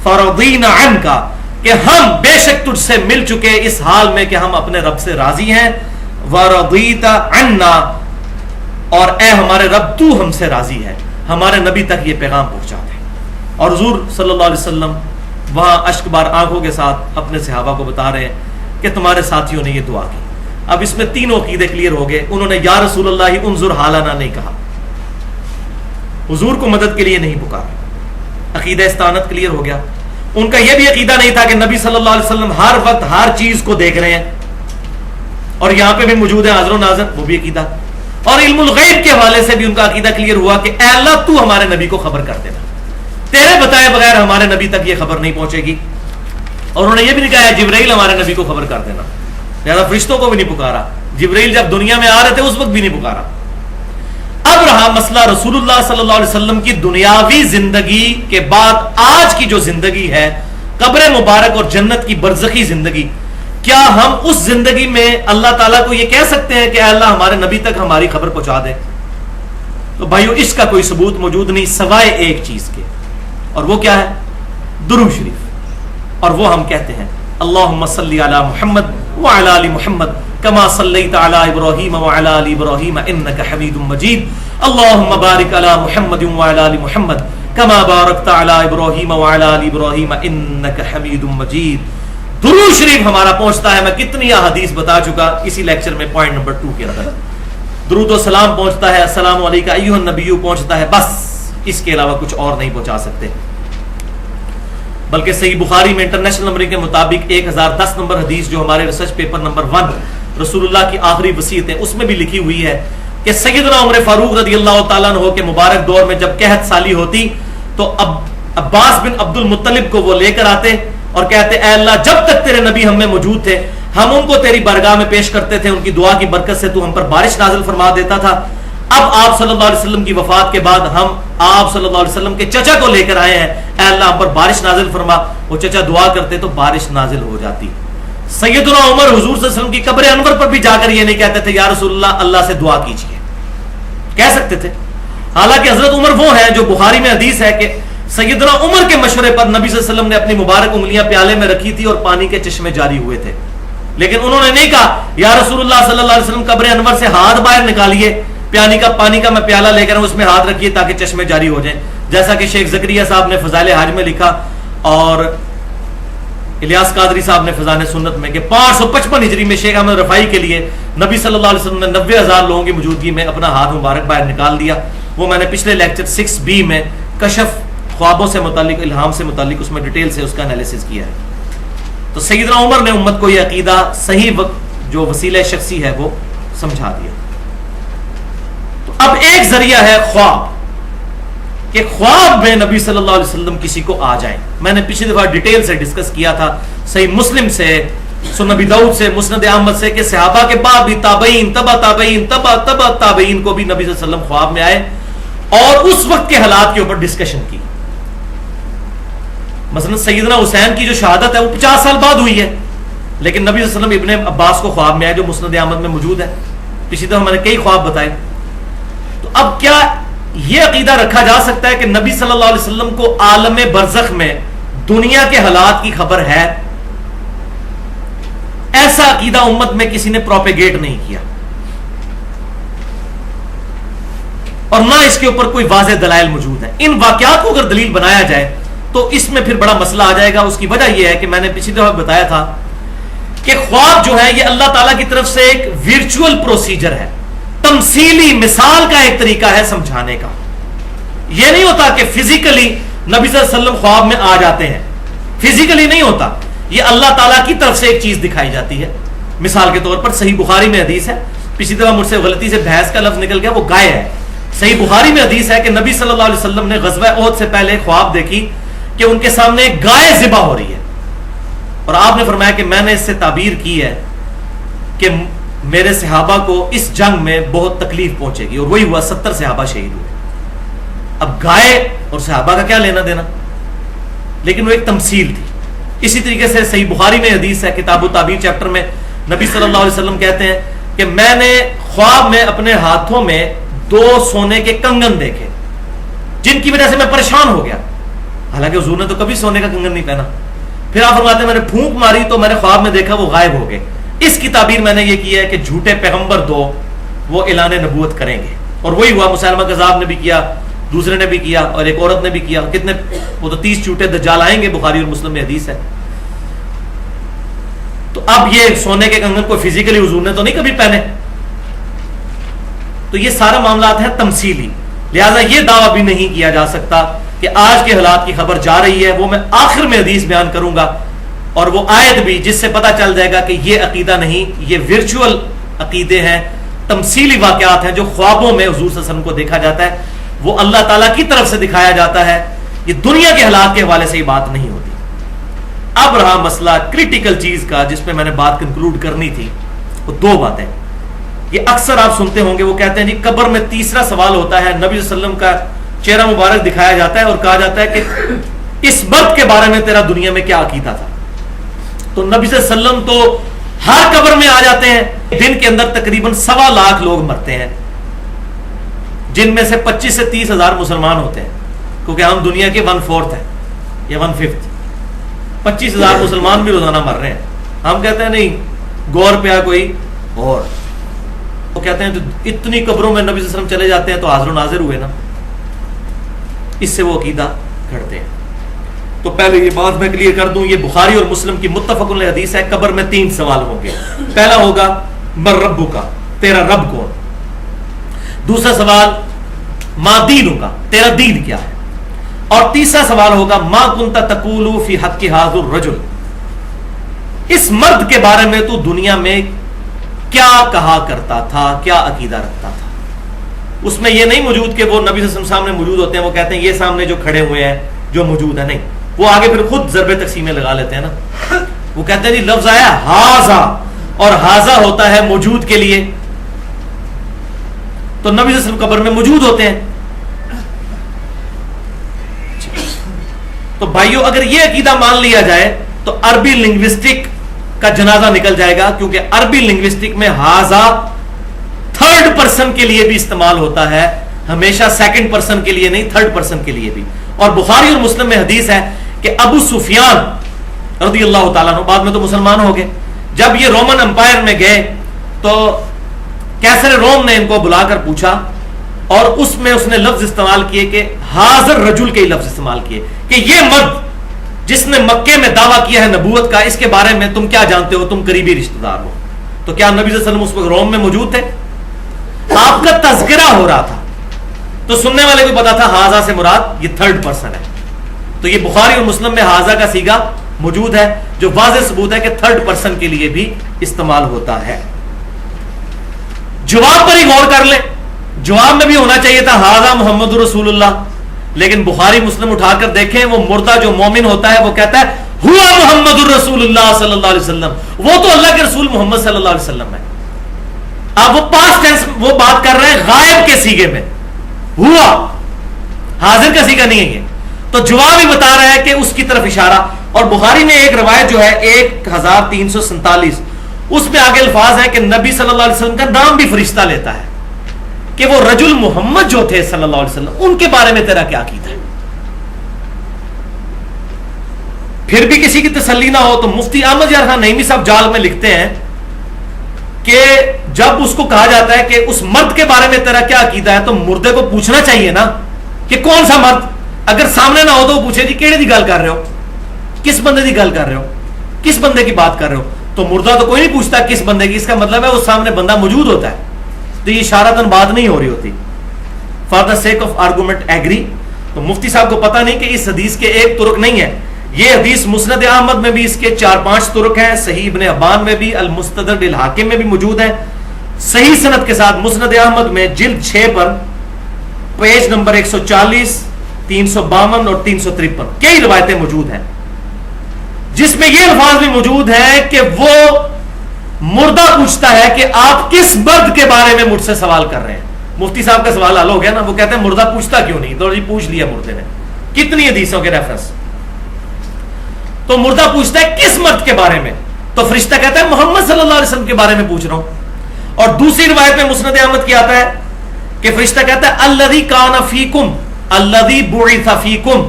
فرضینا عنک، کہ ہم بے شک تجھ سے مل چکے اس حال میں کہ ہم اپنے رب سے راضی ہیں، ورضیت عنا، اور اے ہمارے رب تو ہم سے راضی ہے. ہمارے نبی تک یہ پیغام پہنچا دے. اور حضور صلی اللہ علیہ وسلم وہاں اشک بار آنکھوں کے ساتھ اپنے صحابہ کو بتا رہے ہیں کہ تمہارے ساتھیوں نے یہ دعا کی. اب اس میں تینوں عقیدے کلیئر ہو گئے. انہوں نے یا رسول اللہ انظر حالنا نہیں کہا، حضور کو مدد کے لیے نہیں پکارا. عقیدہ استعانت کلیئر ہو گیا. ان کا یہ بھی عقیدہ نہیں تھا کہ نبی صلی اللہ علیہ وسلم ہر وقت ہر چیز کو دیکھ رہے ہیں اور یہاں پہ بھی موجود ہے حاضر و ناظر، وہ بھی عقیدہ. اور علم الغیب کے حوالے سے بھی ان کا عقیدہ کلیئر ہوا کہ اے اللہ تو ہمارے نبی کو خبر کر دینا، تیرے بتائے بغیر ہمارے نبی تک یہ خبر نہیں پہنچے گی. اور انہوں نے یہ بھی نہیں کہا جبرائیل ہمارے نبی کو خبر کر دینا، لہذا فرشتوں کو بھی نہیں پکارا، جبرائیل جب دنیا میں آ رہے تھے اس وقت بھی نہیں پکارا. اب رہا مسئلہ رسول اللہ صلی اللہ علیہ وسلم کی دنیاوی زندگی کے بعد آج کی جو زندگی ہے، قبر مبارک اور جنت کی برزخی زندگی، کیا ہم اس زندگی میں اللہ تعالیٰ کو یہ کہہ سکتے ہیں کہ اے اللہ ہمارے نبی تک ہماری خبر پہنچا دے؟ تو بھائیو اس کا کوئی ثبوت موجود نہیں سوائے ایک چیز کے، اور وہ کیا ہے؟ درود شریف. اور وہ ہم کہتے ہیں اللہم صلی علی محمد وعلی آل محمد کما صلیت علی ابراہیم وعلی آل ابراہیم انک حمید مجید. اللہم بارک علی محمد وعلی آل محمد کما بارکت علی ابراہیم وعلی آل ابراہیم انک حمید مجید. درود شریف ہمارا پہنچتا ہے، میں کتنی احادیث بتا چکا اسی لیکچر میں پوائنٹ نمبر 2 کے اندر. درود و سلام پہنچتا ہے، السلام علیکم ایھا النبی پہنچتا ہے، بس اس کے علاوہ کچھ اور نہیں پہنچا سکتے. بلکہ صحیح بخاری میں انٹرنیشنل نمبر کے مطابق 1010 نمبر حدیث جو ہمارے ریسرچ پیپر نمبر 1 رسول اللہ کی آخری وصیت ہے اس میں بھی لکھی ہوئی ہے کہ سیدنا عمر فاروق رضی اللہ تعالیٰ عنہ کے مبارک دور میں جب قحط سالی ہوتی تو عباس بن عبد المطلب کو وہ لے کر آتے اور کہتے اے اللہ جب تک تیرے نبی ہم میں موجود تھے ہم ان کو تیری بارگاہ میں پیش کرتے تھے، ان کی دعا کی برکت سے تو ہم پر بارش نازل فرما دیتا تھا. اب آپ صلی اللہ علیہ وسلم کی وفات کے بعد ہم آپ صلی اللہ علیہ وسلم کے چچا کو لے کر آئے ہیں، اے اللہ ہم پر بارش نازل فرما. وہ چچا دعا کرتے تو بارش نازل ہو جاتی. سیدنا عمر حضور صلی اللہ علیہ وسلم کی قبر انور پر بھی جا کر یہ نہیں کہتے تھے یا رسول اللہ اللہ سے دعا کیجیے، کہہ سکتے تھے. حالانکہ حضرت عمر وہ ہیں جو بخاری میں حدیث ہے کہ سیدنا عمر کے مشورے پر نبی صلی اللہ علیہ وسلم نے اپنی مبارک انگلیاں پیالے میں رکھی تھی اور پانی کے چشمے جاری ہوئے تھے، لیکن انہوں نے نہیں کہا یا رسول اللہ صلی اللہ علیہ وسلم قبر انور سے ہاتھ باہر نکالیے، پانی کا میں پیالہ لے کر اس میں ہاتھ رکھیے تاکہ چشمے جاری ہو جائیں، جیسا کہ شیخ زکریا صاحب نے فضائل حج میں لکھا اور الیاس قادری صاحب نے فضائل سنت میں کہ 555 ہجری میں شیخ احمد رفاعی کے لیے نبی صلی اللہ علیہ وسلم نے 90,000 لوگوں کی موجودگی میں اپنا ہاتھ مبارک باہر نکال دیا. وہ میں نے پچھلے لیکچر 6B میں کشف خوابوں سے متعلق، الہام سے متعلق اس میں ڈیٹیل سے اس کا انالیسس کیا ہے. تو سیدنا عمر نے امت کو یہ عقیدہ صحیح وقت جو وسیلہ شخصی ہے وہ سمجھا دیا. تو اب ایک ذریعہ ہے خواب، کہ خواب میں نبی صلی اللہ علیہ وسلم کسی کو آ جائیں. میں نے پچھلی دفعہ ڈیٹیل سے ڈسکس کیا تھا صحیح مسلم سے، سنن نبی داؤد سے، مسند احمد سے کہ صحابہ کے بعد بھی تابعین تبع تابعین تبع تبع تابعین کو بھی نبی صلی اللہ علیہ وسلم خواب میں آئے اور اس وقت کے حالات کے اوپر ڈسکشن کی. مثلا سیدنا حسین کی جو شہادت ہے وہ 50 سال بعد ہوئی ہے، لیکن نبی صلی اللہ علیہ وسلم ابن عباس کو خواب میں آئے جو مسند احمد میں موجود ہے. پچھلی دفعہ میں نے کئی خواب بتائے. تو اب کیا یہ عقیدہ رکھا جا سکتا ہے کہ نبی صلی اللہ علیہ وسلم کو عالم برزخ میں دنیا کے حالات کی خبر ہے؟ ایسا عقیدہ امت میں کسی نے پروپیگیٹ نہیں کیا اور نہ اس کے اوپر کوئی واضح دلائل موجود ہیں. ان واقعات کو اگر دلیل بنایا جائے تو اس میں پھر بڑا مسئلہ آ جائے گا. اس کی وجہ یہ ہے کہ میں نے پچھلی دفعہ بتایا تھا کہ خواب جو ہے یہ اللہ تعالیٰ کی طرف سے ایک ورچوئل پروسیجر ہے، تمثیلی مثال کا ایک طریقہ ہے سمجھانے کا. یہ نہیں ہوتا کہ فزیکلی نبی صلی اللہ علیہ وسلم خواب میں آ جاتے ہیں، فزیکلی نہیں ہوتا. یہ اللہ تعالیٰ کی طرف سے ایک چیز دکھائی جاتی ہے. مثال کے طور پر صحیح بخاری میں حدیث ہے، پچھلی دفعہ مجھ سے غلطی سے بھینس کا لفظ نکل گیا، وہ گائے ہے. صحیح بخاری میں حدیث ہے کہ نبی صلی اللہ علیہ وسلم نے غزوہ احد سے پہلے خواب دیکھی کہ ان کے سامنے ایک گائے ذبح ہو رہی ہے اور آپ نے فرمایا کہ میں نے اس سے تعبیر کی ہے کہ میرے صحابہ کو اس جنگ میں بہت تکلیف پہنچے گی، اور وہی ہوا، 70 صحابہ شہید ہوئے. اب گائے اور صحابہ کا کیا لینا دینا، لیکن وہ ایک تمثیل تھی. اسی طریقے سے صحیح بخاری میں حدیث ہے کتاب التعبیر چیپٹر میں نبی صلی اللہ علیہ وسلم کہتے ہیں کہ میں نے خواب میں اپنے ہاتھوں میں 2 سونے کے کنگن دیکھے جن کی وجہ سے میں پریشان ہو گیا. حالانکہ حضور نے تو کبھی سونے کا کنگن نہیں پہنا. پھر آپ فرماتے ہیں میں نے پھونک ماری تو میں نے خواب میں دیکھا وہ غائب ہو گئے. اس کی تعبیر میں نے یہ کی ہے کہ جھوٹے پیغمبر 2 وہ اعلان نبوت کریں گے، اور وہی ہوا. مسلمہ کذاب نے بھی کیا، دوسرے نے بھی کیا، اور ایک عورت نے بھی کیا. کتنے، وہ تو 30 جھوٹے دجال آئیں گے، بخاری اور مسلم میں حدیث ہے. تو اب یہ سونے کے کنگن کو فزیکلی حضور نے تو نہیں کبھی پہنے. تو یہ سارا معاملات ہے تمثیلی. لہذا یہ دعویٰ بھی نہیں کیا جا سکتا کہ آج کے حالات کی خبر جا رہی ہے، وہ میں آخر میں حدیث بیان کروں گا، اور وہ آیت بھی جس سے پتہ چل جائے گا کہ یہ عقیدہ نہیں، یہ ورچوئل عقیدے ہیں، تمثیلی واقعات ہیں جو خوابوں میں حضور صلی اللہ علیہ وسلم کو دیکھا جاتا ہے، وہ اللہ تعالیٰ کی طرف سے دکھایا جاتا ہے، یہ دنیا کے حالات کے حوالے سے یہ بات نہیں ہوتی۔ اب رہا مسئلہ کریٹیکل چیز کا جس پہ میں نے بات کنکلوڈ کرنی تھی، وہ دو باتیں۔ یہ اکثر آپ سنتے ہوں گے، وہ کہتے ہیں جی قبر میں تیسرا سوال ہوتا ہے، نبی صلی اللہ علیہ وسلم کا چہرہ مبارک دکھایا جاتا ہے اور کہا جاتا ہے کہ اس مرد کے بارے میں تیرا دنیا میں کیا عقیدہ تھا؟ تو نبی صلی اللہ علیہ وسلم تو ہر قبر میں آ جاتے ہیں، دن کے اندر تقریباً 1.25 لاکھ لوگ مرتے ہیں، جن میں سے 25 سے 30 ہزار مسلمان ہوتے ہیں، کیونکہ ہم دنیا کے 1/4 ہیں یا 1/5۔ 25 ہزار مسلمان بھی روزانہ مر رہے ہیں، ہم کہتے ہیں نہیں غور پہ کوئی اور، وہ کہتے ہیں تو اتنی قبروں میں نبی صلی اللہ علیہ وسلم چلے جاتے ہیں تو حاضر و ناظر ہوئے نا، اس سے وہ عقیدہ گھڑتے ہیں۔ تو پہلے یہ بات میں کلیئر کر دوں، یہ بخاری اور مسلم کی متفق علیہ حدیث ہے، قبر میں 3 سوال ہوں گے۔ پہلا ہوگا من ربک کا، تیرا رب کون؟ دوسرا سوال ما دینک کا، تیرا دین کیا ہے؟ اور تیسرا سوال ہوگا ما کنت تقول فی حق ھذا الرجل، اس مرد کے بارے میں تو دنیا میں کیا کہا کرتا تھا، کیا عقیدہ رکھتا تھا؟ اس میں یہ نہیں موجود کہ وہ نبی صلی اللہ علیہ وسلم سامنے موجود ہوتے ہیں، وہ کہتے ہیں یہ سامنے جو کھڑے ہوئے ہیں جو موجود ہے، نہیں، وہ آگے پھر خود ضرب تقسیمیں لگا لیتے ہیں نا، وہ کہتے ہیں جی لفظ آیا ہاذا، اور ہاذا ہوتا ہے موجود کے لیے، تو نبی صلی اللہ علیہ وسلم قبر میں موجود ہوتے ہیں۔ تو بھائیو اگر یہ عقیدہ مان لیا جائے تو عربی لنگوسٹک کا جنازہ نکل جائے گا، کیونکہ عربی لنگوسٹک میں ہاذا 3rd پرسن کے لیے بھی استعمال ہوتا ہے، ہمیشہ 2nd پرسن کے لیے نہیں، 3rd پرسن کے لیے بھی۔ اور بخاری اور مسلم میں حدیث ہے کہ ابو سفیان رضی اللہ تعالیٰ عنہ، بعد میں تو مسلمان ہو گئے، جب یہ رومن امپائر میں گئے تو کیسر روم نے ان کو بلا کر پوچھا، اور اس میں اس نے لفظ استعمال کیے کہ حاضر رجل کے لفظ استعمال کیے کہ یہ مرد جس نے مکے میں دعویٰ کیا ہے نبوت کا، اس کے بارے میں تم کیا جانتے ہو، تم قریبی رشتہ دار ہو۔ تو کیا نبی صلی اللہ علیہ وسلم اس وقت روم میں موجود تھے؟ آپ کا تذکرہ ہو رہا تھا، تو سننے والے کو پتا تھا ہاذا سے مراد یہ 3rd پرسن ہے، تو یہ بخاری اور مسلم میں ہاذا کا صیغہ موجود ہے، جو واضح ثبوت ہے کہ 3rd پرسن کے لیے بھی استعمال ہوتا ہے۔ جواب پر ہی غور کر لیں، جواب میں بھی ہونا چاہیے تھا ہاذا محمد رسول اللہ، لیکن بخاری مسلم اٹھا کر دیکھیں، وہ مردہ جو مومن ہوتا ہے وہ کہتا ہے ہوا محمد الرسول اللہ صلی اللہ علیہ وسلم، وہ تو اللہ کے رسول محمد صلی اللہ علیہ وسلم ہے۔ اب وہ پاسٹ ٹینس وہ بات کر رہے ہیں غائب کے سیغے میں، ہوا، حاضر کا سیغہ نہیں ہے یہ، تو جواب ہی بتا رہا ہے کہ اس کی طرف اشارہ۔ اور بخاری میں ایک روایت جو ہے 1347، اس میں آگے الفاظ ہیں کہ نبی صلی اللہ علیہ وسلم کا نام بھی فرشتہ لیتا ہے کہ وہ رجل محمد جو تھے صلی اللہ علیہ وسلم، ان کے بارے میں تیرا کیا عقیدہ ہے؟ پھر بھی کسی کی تسلی نہ ہو تو مفتی احمد یار خان نعیمی صاحب جال میں لکھتے ہیں کہ جب اس کو کہا جاتا ہے کہ اس مرد کے بارے میں تیرا کیا عقیدہ ہے، تو مردے کو پوچھنا چاہیے نا کہ کون سا مرد، اگر سامنے نہ ہو تو وہ پوچھے جی کیڑے دی گل کر رہے ہو، کس بندے دی گل کر رہے ہو، کس بندے کی بات کر رہے ہو؟ تو مردہ تو کوئی نہیں پوچھتا کس بندے کی، اس کا مطلب ہے وہ سامنے بندہ موجود ہوتا ہے، تو یہ اشارتاً بات نہیں ہو رہی ہوتی۔ For the sake of argument agree, تو مفتی صاحب کو پتہ نہیں کہ اس حدیث کے ایک طرق نہیں ہے، یہ حدیث مسند احمد میں بھی اس کے 4-5 طرق ہیں، صحیح ابن حبان میں بھی، المستدرک للحاکم میں بھی موجود ہے، صحیح سند کے ساتھ۔ مسند احمد میں جلد 6 پر پیج نمبر 140، 352 اور 353 کئی روایتیں موجود ہیں، جس میں یہ الفاظ بھی موجود ہیں کہ وہ مردہ پوچھتا ہے کہ آپ کس مرد کے بارے میں مجھ سے سوال کر رہے ہیں۔ مفتی صاحب کا سوال حل ہو گیا نا، وہ کہتے ہیں مردہ پوچھتا کیوں نہیں، تو جی پوچھ لیا مردے نے، کتنی حدیثوں کے ریفرنس، تو مردہ پوچھتا ہے کس مرد کے بارے میں، تو فرشتہ کہتا ہے محمد صلی اللہ علیہ وسلم کے بارے میں پوچھ رہا ہوں۔ اور دوسری روایت میں مسند احمد کی آتا ہے کہ فرشتہ کہتا ہے الذی کان فیکم الذی بعث فیکم،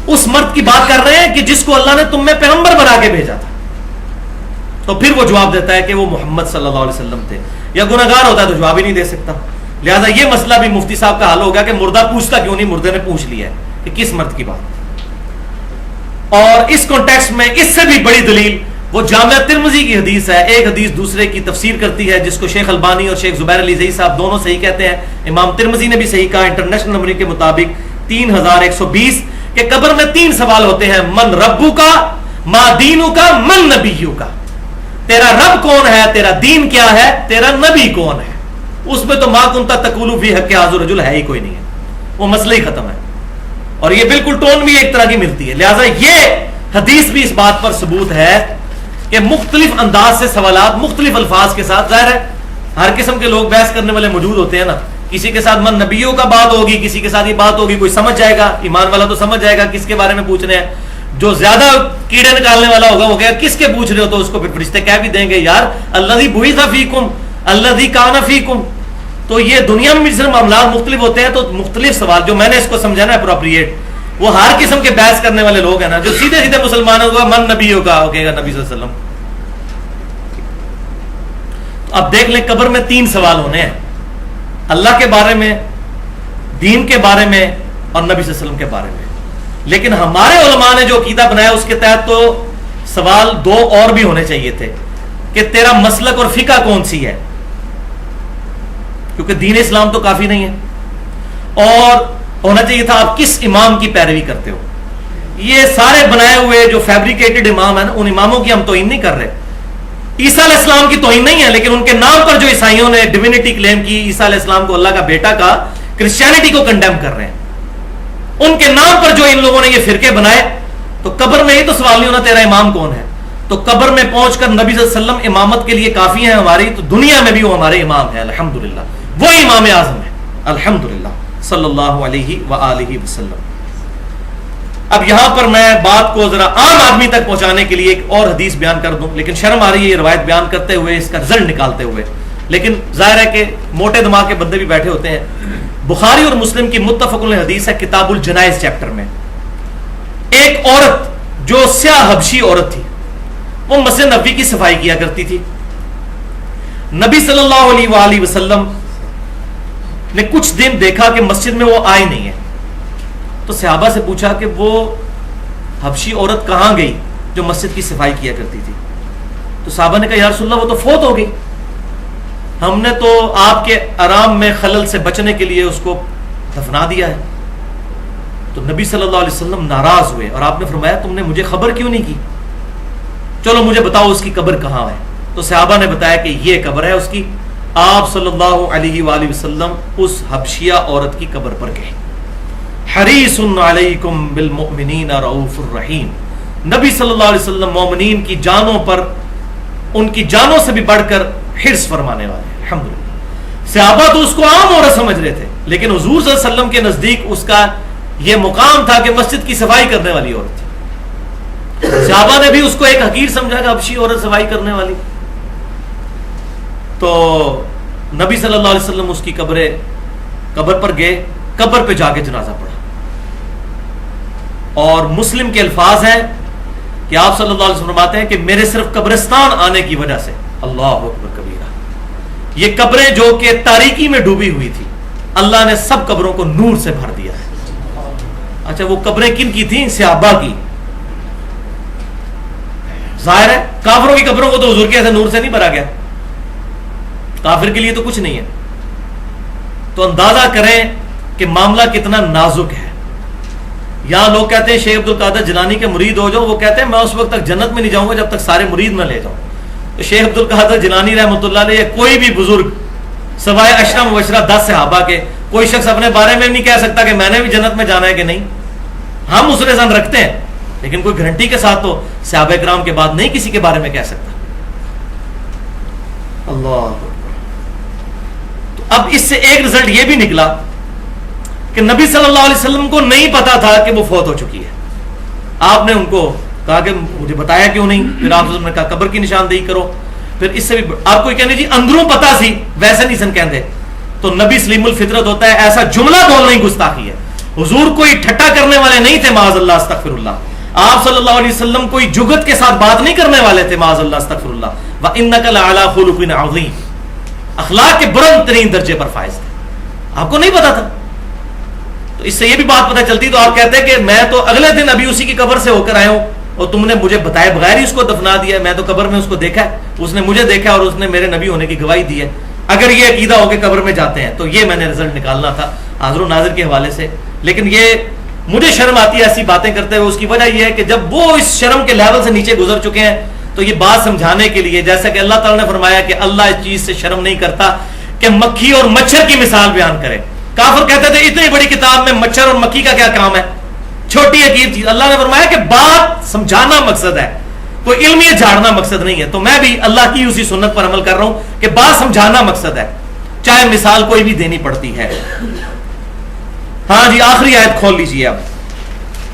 اس مرد کی بات کر رہے ہیں کہ جس کو اللہ نے تم میں پیغمبر بنا کے بھیجا تھا۔ تو پھر وہ جواب دیتا ہے کہ وہ محمد صلی اللہ علیہ وسلم تھے، یا گناہگار ہوتا ہے تو جواب ہی نہیں دے سکتا۔ لہذا یہ مسئلہ بھی مفتی صاحب کا حل ہو گیا کہ مردہ پوچھتا کیوں نہیں، مردے نے پوچھ لیا ہے کہ کس مرد کی بات۔ اور اس کانٹیکسٹ میں اس سے بھی بڑی دلیل وہ جامعہ ترمذی کی حدیث ہے، ایک حدیث دوسرے کی تفسیر کرتی ہے، جس کو شیخ البانی اور شیخ زبیر علی زئی صاحب دونوں صحیح کہتے ہیں، امام ترمذی نے بھی صحیح کہا انٹرنیشنل نمبر کے مطابق 3120، کہ قبر میں 3 سوال ہوتے ہیں، من ربو کا، ما دینو کا، من نبیو کا. تیرا رب کون ہے، تیرا دین کیا ہے، تیرا نبی کون ہے. اس میں تو ما کنتا تقولو فی حق ھذا الرجل ہے ہی کوئی نہیں ہے، وہ مسئلہ ہی ختم ہے. اور یہ بالکل ٹون بھی ایک طرح کی ملتی ہے. لہٰذا یہ حدیث بھی اس بات پر ثبوت ہے کہ مختلف انداز سے سوالات مختلف الفاظ کے ساتھ، ظاہر ہے ہر قسم کے لوگ بحث کرنے والے موجود ہوتے ہیں نا. کسی کے ساتھ من نبیوں کا بات ہوگی، کسی کے ساتھ یہ بات ہوگی، کوئی سمجھ جائے گا، ایمان والا تو سمجھ جائے گا کس کے بارے میں پوچھ رہے ہیں. جو زیادہ کیڑے نکالنے والا ہوگا وہ کہے گا کس کے پوچھ رہے ہو، تو اس کو پھر فرشتے کہہ بھی دیں گے یار الذی بعث فیکم الذی کان فیکم. تو یہ دنیا میں بھی صرف معاملات مختلف ہوتے ہیں، تو مختلف سوال جو میں نے اس کو سمجھانا اپروپریٹ، وہ ہر قسم کے بحث کرنے والے لوگ ہیں نا جو سیدھے سیدھے مسلمانوں کو من نبیوں کا کہے گا، نبی صلی اللہ علیہ وسلم. اب دیکھ لیں قبر میں 3 سوال ہونے ہیں، اللہ کے بارے میں، دین کے بارے میں، اور نبی صلی اللہ علیہ وسلم کے بارے میں. لیکن ہمارے علماء نے جو عقیدہ بنایا اس کے تحت تو سوال 2 اور بھی ہونے چاہیے تھے کہ تیرا مسلک اور فقہ کون سی ہے، کیونکہ دین اسلام تو کافی نہیں ہے. اور ہونا چاہیے تھا آپ کس امام کی پیروی کرتے ہو. یہ سارے بنائے ہوئے جو فیبریکیٹڈ امام ہیں ان اماموں کی ہم توہین نہیں کر رہے. عیسیٰ علیہ السلام کی توہین نہیں ہے، لیکن ان کے نام پر جو عیسائیوں نے ڈیوینٹی کلیم کی، عیسیٰ علیہ السلام کو اللہ کا بیٹا کا، کرسچینٹی کو کنڈیم کر رہے ہیں. ان کے نام پر جو ان لوگوں نے یہ فرقے بنائے، تو قبر میں ہی تو سوال نہیں ہونا تیرا امام کون ہے. تو قبر میں پہنچ کر نبی صلی اللہ علیہ وسلم امامت کے لیے کافی ہیں ہماری، تو دنیا میں بھی وہ ہمارے امام ہیں الحمدللہ، وہ امام اعظم ہے الحمدللہ صلی اللہ علیہ وآلہ وسلم. اب یہاں پر میں بات کو ذرا عام آدمی تک پہنچانے کے لیے ایک اور حدیث بیان کر دوں، لیکن شرم آ رہی ہے یہ روایت بیان کرتے ہوئے، اس کا رزلٹ نکالتے ہوئے. لیکن ظاہر ہے کہ موٹے دماغ کے بندے بھی بیٹھے ہوتے ہیں. بخاری اور مسلم کی متفق علیہ حدیث ہے کتاب الجنائز چیپٹر میں. ایک عورت جو سیاہ حبشی عورت تھی، وہ مسجد نبوی کی صفائی کیا کرتی تھی. نبی صلی اللہ علیہ وآلہ وسلم نے کچھ دن دیکھا کہ مسجد میں وہ آئی نہیں ہے، تو صحابہ سے پوچھا کہ وہ حبشی عورت کہاں گئی جو مسجد کی صفائی کیا کرتی تھی. تو صحابہ نے کہا یا رسول اللہ وہ تو فوت ہو گئی، ہم نے تو آپ کے آرام میں خلل سے بچنے کے لیے اس کو دفنا دیا ہے. تو نبی صلی اللہ علیہ وسلم ناراض ہوئے اور آپ نے فرمایا تم نے مجھے خبر کیوں نہیں کی، چلو مجھے بتاؤ اس کی قبر کہاں ہے. تو صحابہ نے بتایا کہ یہ قبر ہے اس کی. آپ صلی اللہ علیہ وآلہ وسلم اس حبشیہ عورت کی قبر پر گئے. حریص علیکم بالمؤمنین رؤوف الرحیم، نبی صلی اللہ علیہ وسلم مومنین کی جانوں پر ان کی جانوں سے بھی بڑھ کر حرص فرمانے والے ہیں الحمدللہ. صحابہ تو اس کو عام عورت سمجھ رہے تھے، لیکن حضور صلی اللہ علیہ وسلم کے نزدیک اس کا یہ مقام تھا کہ مسجد کی صفائی کرنے والی عورت تھی. صحابہ نے بھی اس کو ایک حقیر سمجھا کہ حبشی عورت صفائی کرنے والی. تو نبی صلی اللہ علیہ وسلم اس کی قبر پر گئے، قبر پہ جا کے جنازہ پڑھا. اور مسلم کے الفاظ ہیں کہ آپ صلی اللہ علیہ وسلم فرماتے ہیں کہ میرے صرف قبرستان آنے کی وجہ سے، اللہ اکبر کبیرہ، یہ قبریں جو کہ تاریکی میں ڈوبی ہوئی تھی، اللہ نے سب قبروں کو نور سے بھر دیا ہے. اچھا وہ قبریں کن کی تھیں؟ صحابہ کی. ظاہر ہے کافروں کی قبروں کو تو حضور کے ایسے نور سے نہیں بھرا گیا، کافر کے لیے تو کچھ نہیں ہے. تو اندازہ کریں کہ معاملہ کتنا نازک ہے. یہاں لوگ کہتے ہیں شیخ عبد القادر جیلانی کے مرید ہو جاؤ، وہ کہتے ہیں میں اس وقت تک جنت میں نہیں جاؤں گا جب تک سارے مرید نہ لے جاؤں. تو شیخ عبد القادر جیلانی رحمۃ اللہ علیہ کوئی بھی بزرگ سوائے عشرہ مبشرہ 10 صحابہ کے کوئی شخص اپنے بارے میں نہیں کہہ سکتا کہ میں نے بھی جنت میں جانا ہے کہ نہیں. ہم اس رضان رکھتے ہیں، لیکن کوئی گارنٹی کے ساتھ تو صحابہ کرام کے بعد نہیں کسی کے بارے میں کہہ سکتا. اللہ. تو اب اس سے ایک رزلٹ یہ بھی نکلا کہ نبی صلی اللہ علیہ وسلم کو نہیں پتا تھا کہ وہ فوت ہو چکی ہے. آپ نے ان کو کہا کہ مجھے بتایا کیوں نہیں. پھر آپ نے کہا قبر کی نشاندہی کرو. پھر اس سے بھی آپ کو کہنے جی اندروں پتا سی ویسے نہیں سن کہندے. تو نبی سلیم الفطرت ہوتا ہے، ایسا جملہ بولنا ہی گستاخی ہے. حضور کوئی ٹھٹا کرنے والے نہیں تھے معاذ اللہ استغفر اللہ. آپ صلی اللہ علیہ وسلم کوئی جگت کے ساتھ بات نہیں کرنے والے تھے معاذ اللہ استغفر اللہ. وَإِنَّكَ لَعَلَىٰ خُلُقٍ عَظِيمٍ، اخلاق کے بلند ترین درجے پر فائز تھے. آپ کو نہیں پتا تھا. تو اس سے یہ بھی بات پتہ چلتی. تو آپ کہتے ہیں کہ میں تو اگلے دن ابھی اسی کی قبر سے ہو کر آیا ہوں اور تم نے مجھے بتائے بغیر ہی اس کو دفنا دیا. میں تو قبر میں اس کو دیکھا ہے، اس نے مجھے دیکھا اور اس نے میرے نبی ہونے کی گواہی دی ہے. اگر یہ عقیدہ ہو کے قبر میں جاتے ہیں تو یہ میں نے رزلٹ نکالنا تھا حاضر و ناظر کے حوالے سے. لیکن یہ مجھے شرم آتی ہے ایسی باتیں کرتے ہوئے. اس کی وجہ یہ ہے کہ جب وہ اس شرم کے لیول سے نیچے گزر چکے ہیں تو یہ بات سمجھانے کے لیے, جیسا کہ اللہ تعالیٰ نے فرمایا کہ اللہ اس چیز سے شرم نہیں کرتا کہ مکھی اور مچھر کی مثال بیان کرے. کافر کہتے تھے اتنی بڑی کتاب میں مچھر اور مکھی کا کیا کام ہے, چھوٹی عجیب چیز. اللہ نے فرمایا کہ بات سمجھانا مقصد ہے, کوئی علمیت جھاڑنا مقصد نہیں ہے. تو میں بھی اللہ کی اسی سنت پر عمل کر رہا ہوں کہ بات سمجھانا مقصد ہے, چاہے مثال کوئی بھی دینی پڑتی ہے. ہاں جی, آخری آیت کھول لیجیے. اب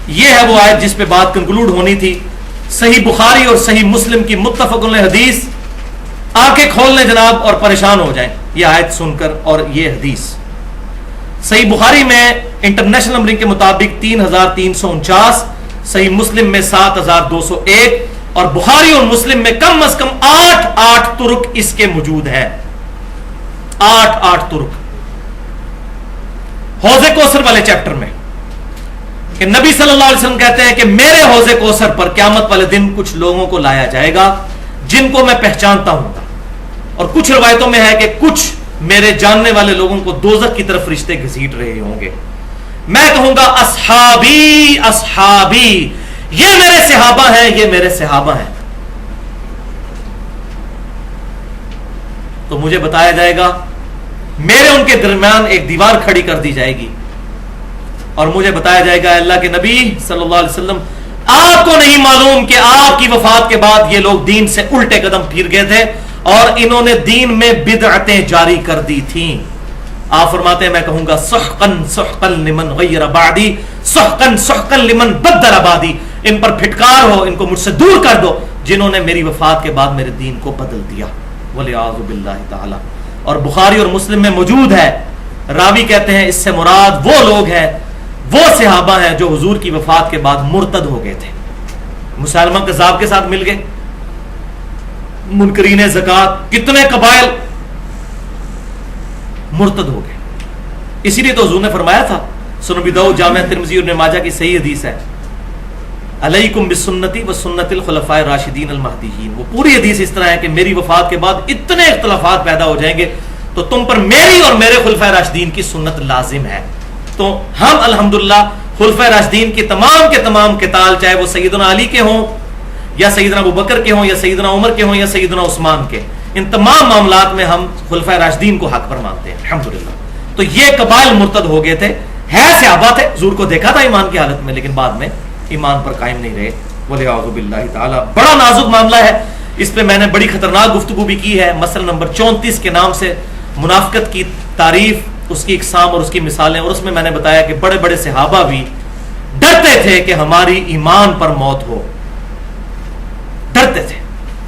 یہ ہے وہ آیت جس پہ بات کنکلوڈ ہونی تھی. صحیح بخاری اور صحیح مسلم کی متفق علیہ حدیث. آنکھیں کھول لیں جناب اور پریشان ہو جائیں یہ آیت سن کر اور یہ حدیث. صحیح بخاری میں انٹرنیشنل نمبرنگ کے مطابق 3349, صحیح مسلم میں 7201, اور بخاری اور مسلم میں کم از کم 8 طرق اس کے موجود ہیں. 8 طرق حوض کوثر والے چیپٹر میں کہ نبی صلی اللہ علیہ وسلم کہتے ہیں کہ میرے حوض کوثر پر قیامت والے دن کچھ لوگوں کو لایا جائے گا جن کو میں پہچانتا ہوں, اور کچھ روایتوں میں ہے کہ کچھ میرے جاننے والے لوگوں کو دوزخ کی طرف فرشتے گھسیٹ رہے ہوں گے. میں کہوں گا اصحابی اصحابی, یہ میرے صحابہ ہیں, یہ میرے صحابہ ہیں. تو مجھے بتایا جائے گا میرے ان کے درمیان ایک دیوار کھڑی کر دی جائے گی اور مجھے بتایا جائے گا اللہ کے نبی صلی اللہ علیہ وسلم آپ کو نہیں معلوم کہ آپ کی وفات کے بعد یہ لوگ دین سے الٹے قدم پھیر گئے تھے اور انہوں نے دین میں بدعتیں جاری کر دی تھیں. آپ فرماتے ہیں میں کہوں گا سحقن سحقن لمن غیر بعدی, سحقن سحقن لمن بدل بعدی. ان پر پھٹکار ہو, ان کو مجھ سے دور کر دو جنہوں نے میری وفات کے بعد میرے دین کو بدل دیا. والعیاذ باللہ تعالی. اور بخاری اور مسلم میں موجود ہے, راوی کہتے ہیں اس سے مراد وہ لوگ ہیں, وہ صحابہ ہیں جو حضور کی وفات کے بعد مرتد ہو گئے تھے, مسلمہ کذاب کے ساتھ مل گئے, منکرین زکات, کتنے قبائل مرتد ہو گئے. اسی لیے تو حضور نے فرمایا تھا, سنن ابی داؤد, جامع ترمذی اور ابن ماجہ کی صحیح حدیث ہے, علیکم بسنتی و سنت الخلفاء الراشدین المہدیین. وہ پوری حدیث اس طرح ہے کہ میری وفات کے بعد اتنے اختلافات پیدا ہو جائیں گے تو تم پر میری اور میرے خلفاء راشدین کی سنت لازم ہے. تو ہم الحمدللہ خلفاء راشدین کی تمام کے تمام قتال, چاہے وہ سیدنا علی کے ہوں یا سیدنا ابو بکر کے ہوں یا سیدنا عمر کے ہوں یا سیدنا عثمان کے, ان تمام معاملات میں ہم خلفاء راشدین کو حق پر مانتے ہیں الحمدللہ. تو یہ قبائل مرتد ہو گئے تھے, ہے صحابہ تھے, حضور کو دیکھا تھا ایمان کی حالت میں, لیکن بعد میں ایمان پر قائم نہیں رہے. والعیاذ باللہ تعالی. بڑا نازک معاملہ ہے, اس پہ میں نے بڑی خطرناک گفتگو بھی کی ہے. مسئلہ نمبر 34 کے نام سے منافقت کی تعریف, اس کی اقسام اور اس کی مثالیں, اور اس میں نے بتایا کہ بڑے بڑے صحابہ بھی ڈرتے تھے کہ ہماری ایمان پر موت ہو, ڈرتے تھے,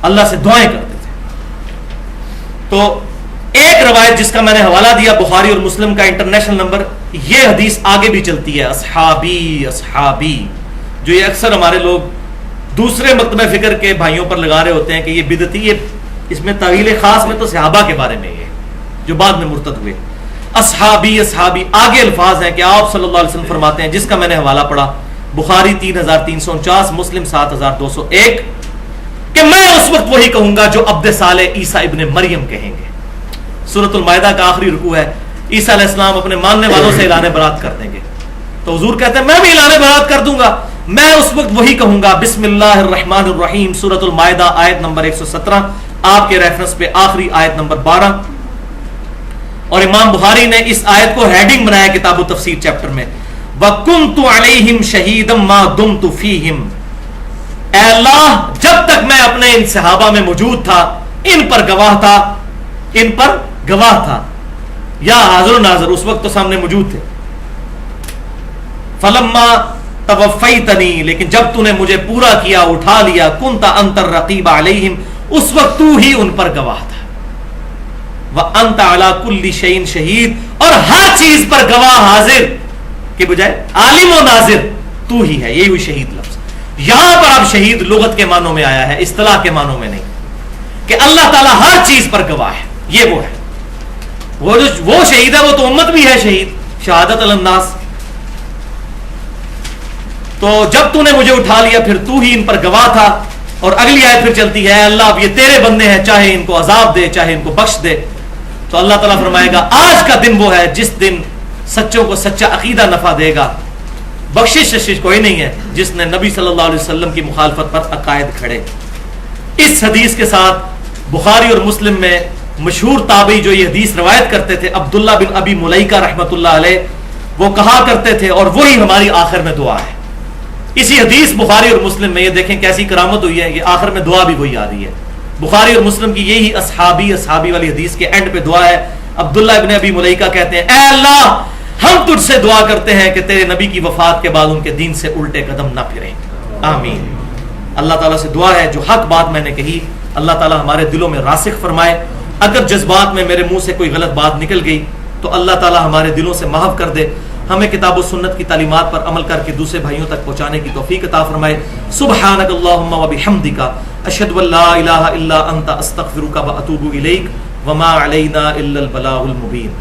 اللہ سے دعائیں کرتے تھے. تو ایک روایت جس کا میں نے حوالہ دیا بخاری اور مسلم کا انٹرنیشنل نمبر, یہ حدیث آگے بھی چلتی ہے, اصحابی اصحابی, جو یہ اکثر ہمارے لوگ دوسرے مکتبہ فکر کے بھائیوں پر لگا رہے ہوتے ہیں کہ یہ بدعتی, یہ اس میں طویل خاص میں تو صحابہ کے بارے میں یہ جو بعد میں مرتد ہوئے. اصحابی اصحابی, آگے الفاظ ہیں کہ آپ صلی اللہ علیہ وسلم فرماتے ہیں, جس کا میں نے حوالہ پڑھا بخاری 3349, مسلم 7201, کہ میں اس وقت وہی کہوں گا جو عبد صالح عیسیٰ ابن مریم کہیں گے. سورۃ المائدہ کا آخری رکوع ہے, عیسیٰ علیہ السلام اپنے ماننے والوں سے اعلان برات کر دیں گے, تو حضور کہتے ہیں میں بھی اعلان برات کر دوں گا, میں اس وقت وہی کہوں گا بسم اللہ الرحمن الرحیم, سورۃ المائدہ آیت نمبر 117, آپ کے ریفرنس پہ آخری آیت نمبر 12. اور امام بخاری نے اس آیت کو ہیڈنگ بنایا کتاب التفسیر چیپٹر میں, وَكُنْتُ عَلَيْهِمْ شَهِيدًا مَا دُمْتُ فِيهِمْ. اے اللہ جب تک میں اپنے ان صحابہ میں موجود تھا ان پر گواہ تھا, ان پر گواہ تھا, یا حاضر و ناظر, اس وقت تو سامنے موجود تھے. فَلَمَّا تَوَفَّيْتَنِي, لیکن جب تو نے مجھے پورا کیا, اٹھا لیا, كُنْتَ أَنْتَ الرَّقِيبَ عَلَيْهِمْ, اس وقت تو ہی ان پر گواہ تھا. وَأَنْتَ عَلَى كُلِّ شَيْءٍ شَهِيدٌ, اور ہر چیز پر گواہ حاضر کے بجائے عالم و ناظر تو ہی ہے, یہی ہوئی شہید لفظ. یہاں پر اب شہید لغت کے معنوں میں آیا ہے, اصطلاح کے معنوں میں نہیں, کہ اللہ تعالیٰ ہر چیز پر گواہ ہے. یہ وہ ہے, وہ شہید ہے, وہ تو امت بھی ہے شہید, شہادت علی الناس. تو جب تو نے مجھے اٹھا لیا پھر تو ہی ان پر گواہ تھا. اور اگلی آیت پھر چلتی ہے, اللہ اب یہ تیرے بندے ہیں, چاہے ان کو عذاب دے چاہے ان کو بخش دے. تو اللہ تعالیٰ فرمائے گا آج کا دن وہ ہے جس دن سچوں کو سچا عقیدہ نفع دے گا, بخشش کوئی نہیں ہے جس نے نبی صلی اللہ علیہ وسلم کی مخالفت پر عقائد کھڑے۔ اس حدیث کے ساتھ بخاری اور مسلم میں مشہور تابعی جو یہ حدیث روایت کرتے تھے عبداللہ بن ابی ملیکہ رحمۃ اللہ علیہ، وہ کہا کرتے تھے، اور وہی ہماری آخر میں دعا ہے۔ اسی حدیث بخاری اور مسلم میں، یہ دیکھیں کیسی کرامت ہوئی ہے، یہ آخر میں دعا بھی وہی آ رہی ہے۔ بخاری اور مسلم کی یہی اصحابی والی حدیث کے اینڈ پہ دعا ہے۔ عبداللہ ابن ابی ملیکہ کہتے ہیں، اے اللہ ہم تجھ سے دعا کرتے ہیں کہ تیرے نبی کی وفات کے بعد ان کے دین سے الٹے قدم نہ پھریں، آمین۔ اللہ تعالیٰ سے دعا ہے جو حق بات میں نے کہی اللہ تعالیٰ ہمارے دلوں میں راسخ فرمائے۔ اگر جذبات میں میرے منہ سے کوئی غلط بات نکل گئی تو اللہ تعالیٰ ہمارے دلوں سے محو کر دے، ہمیں کتاب و سنت کی تعلیمات پر عمل کر کے دوسرے بھائیوں تک پہنچانے کی توفیق عطا فرمائے۔ سبحانک اللہم و بحمدک، اشہد ان لا الہ الا انت، استغفرک و اتوب الیک، وما علینا الا البلاغ المبین۔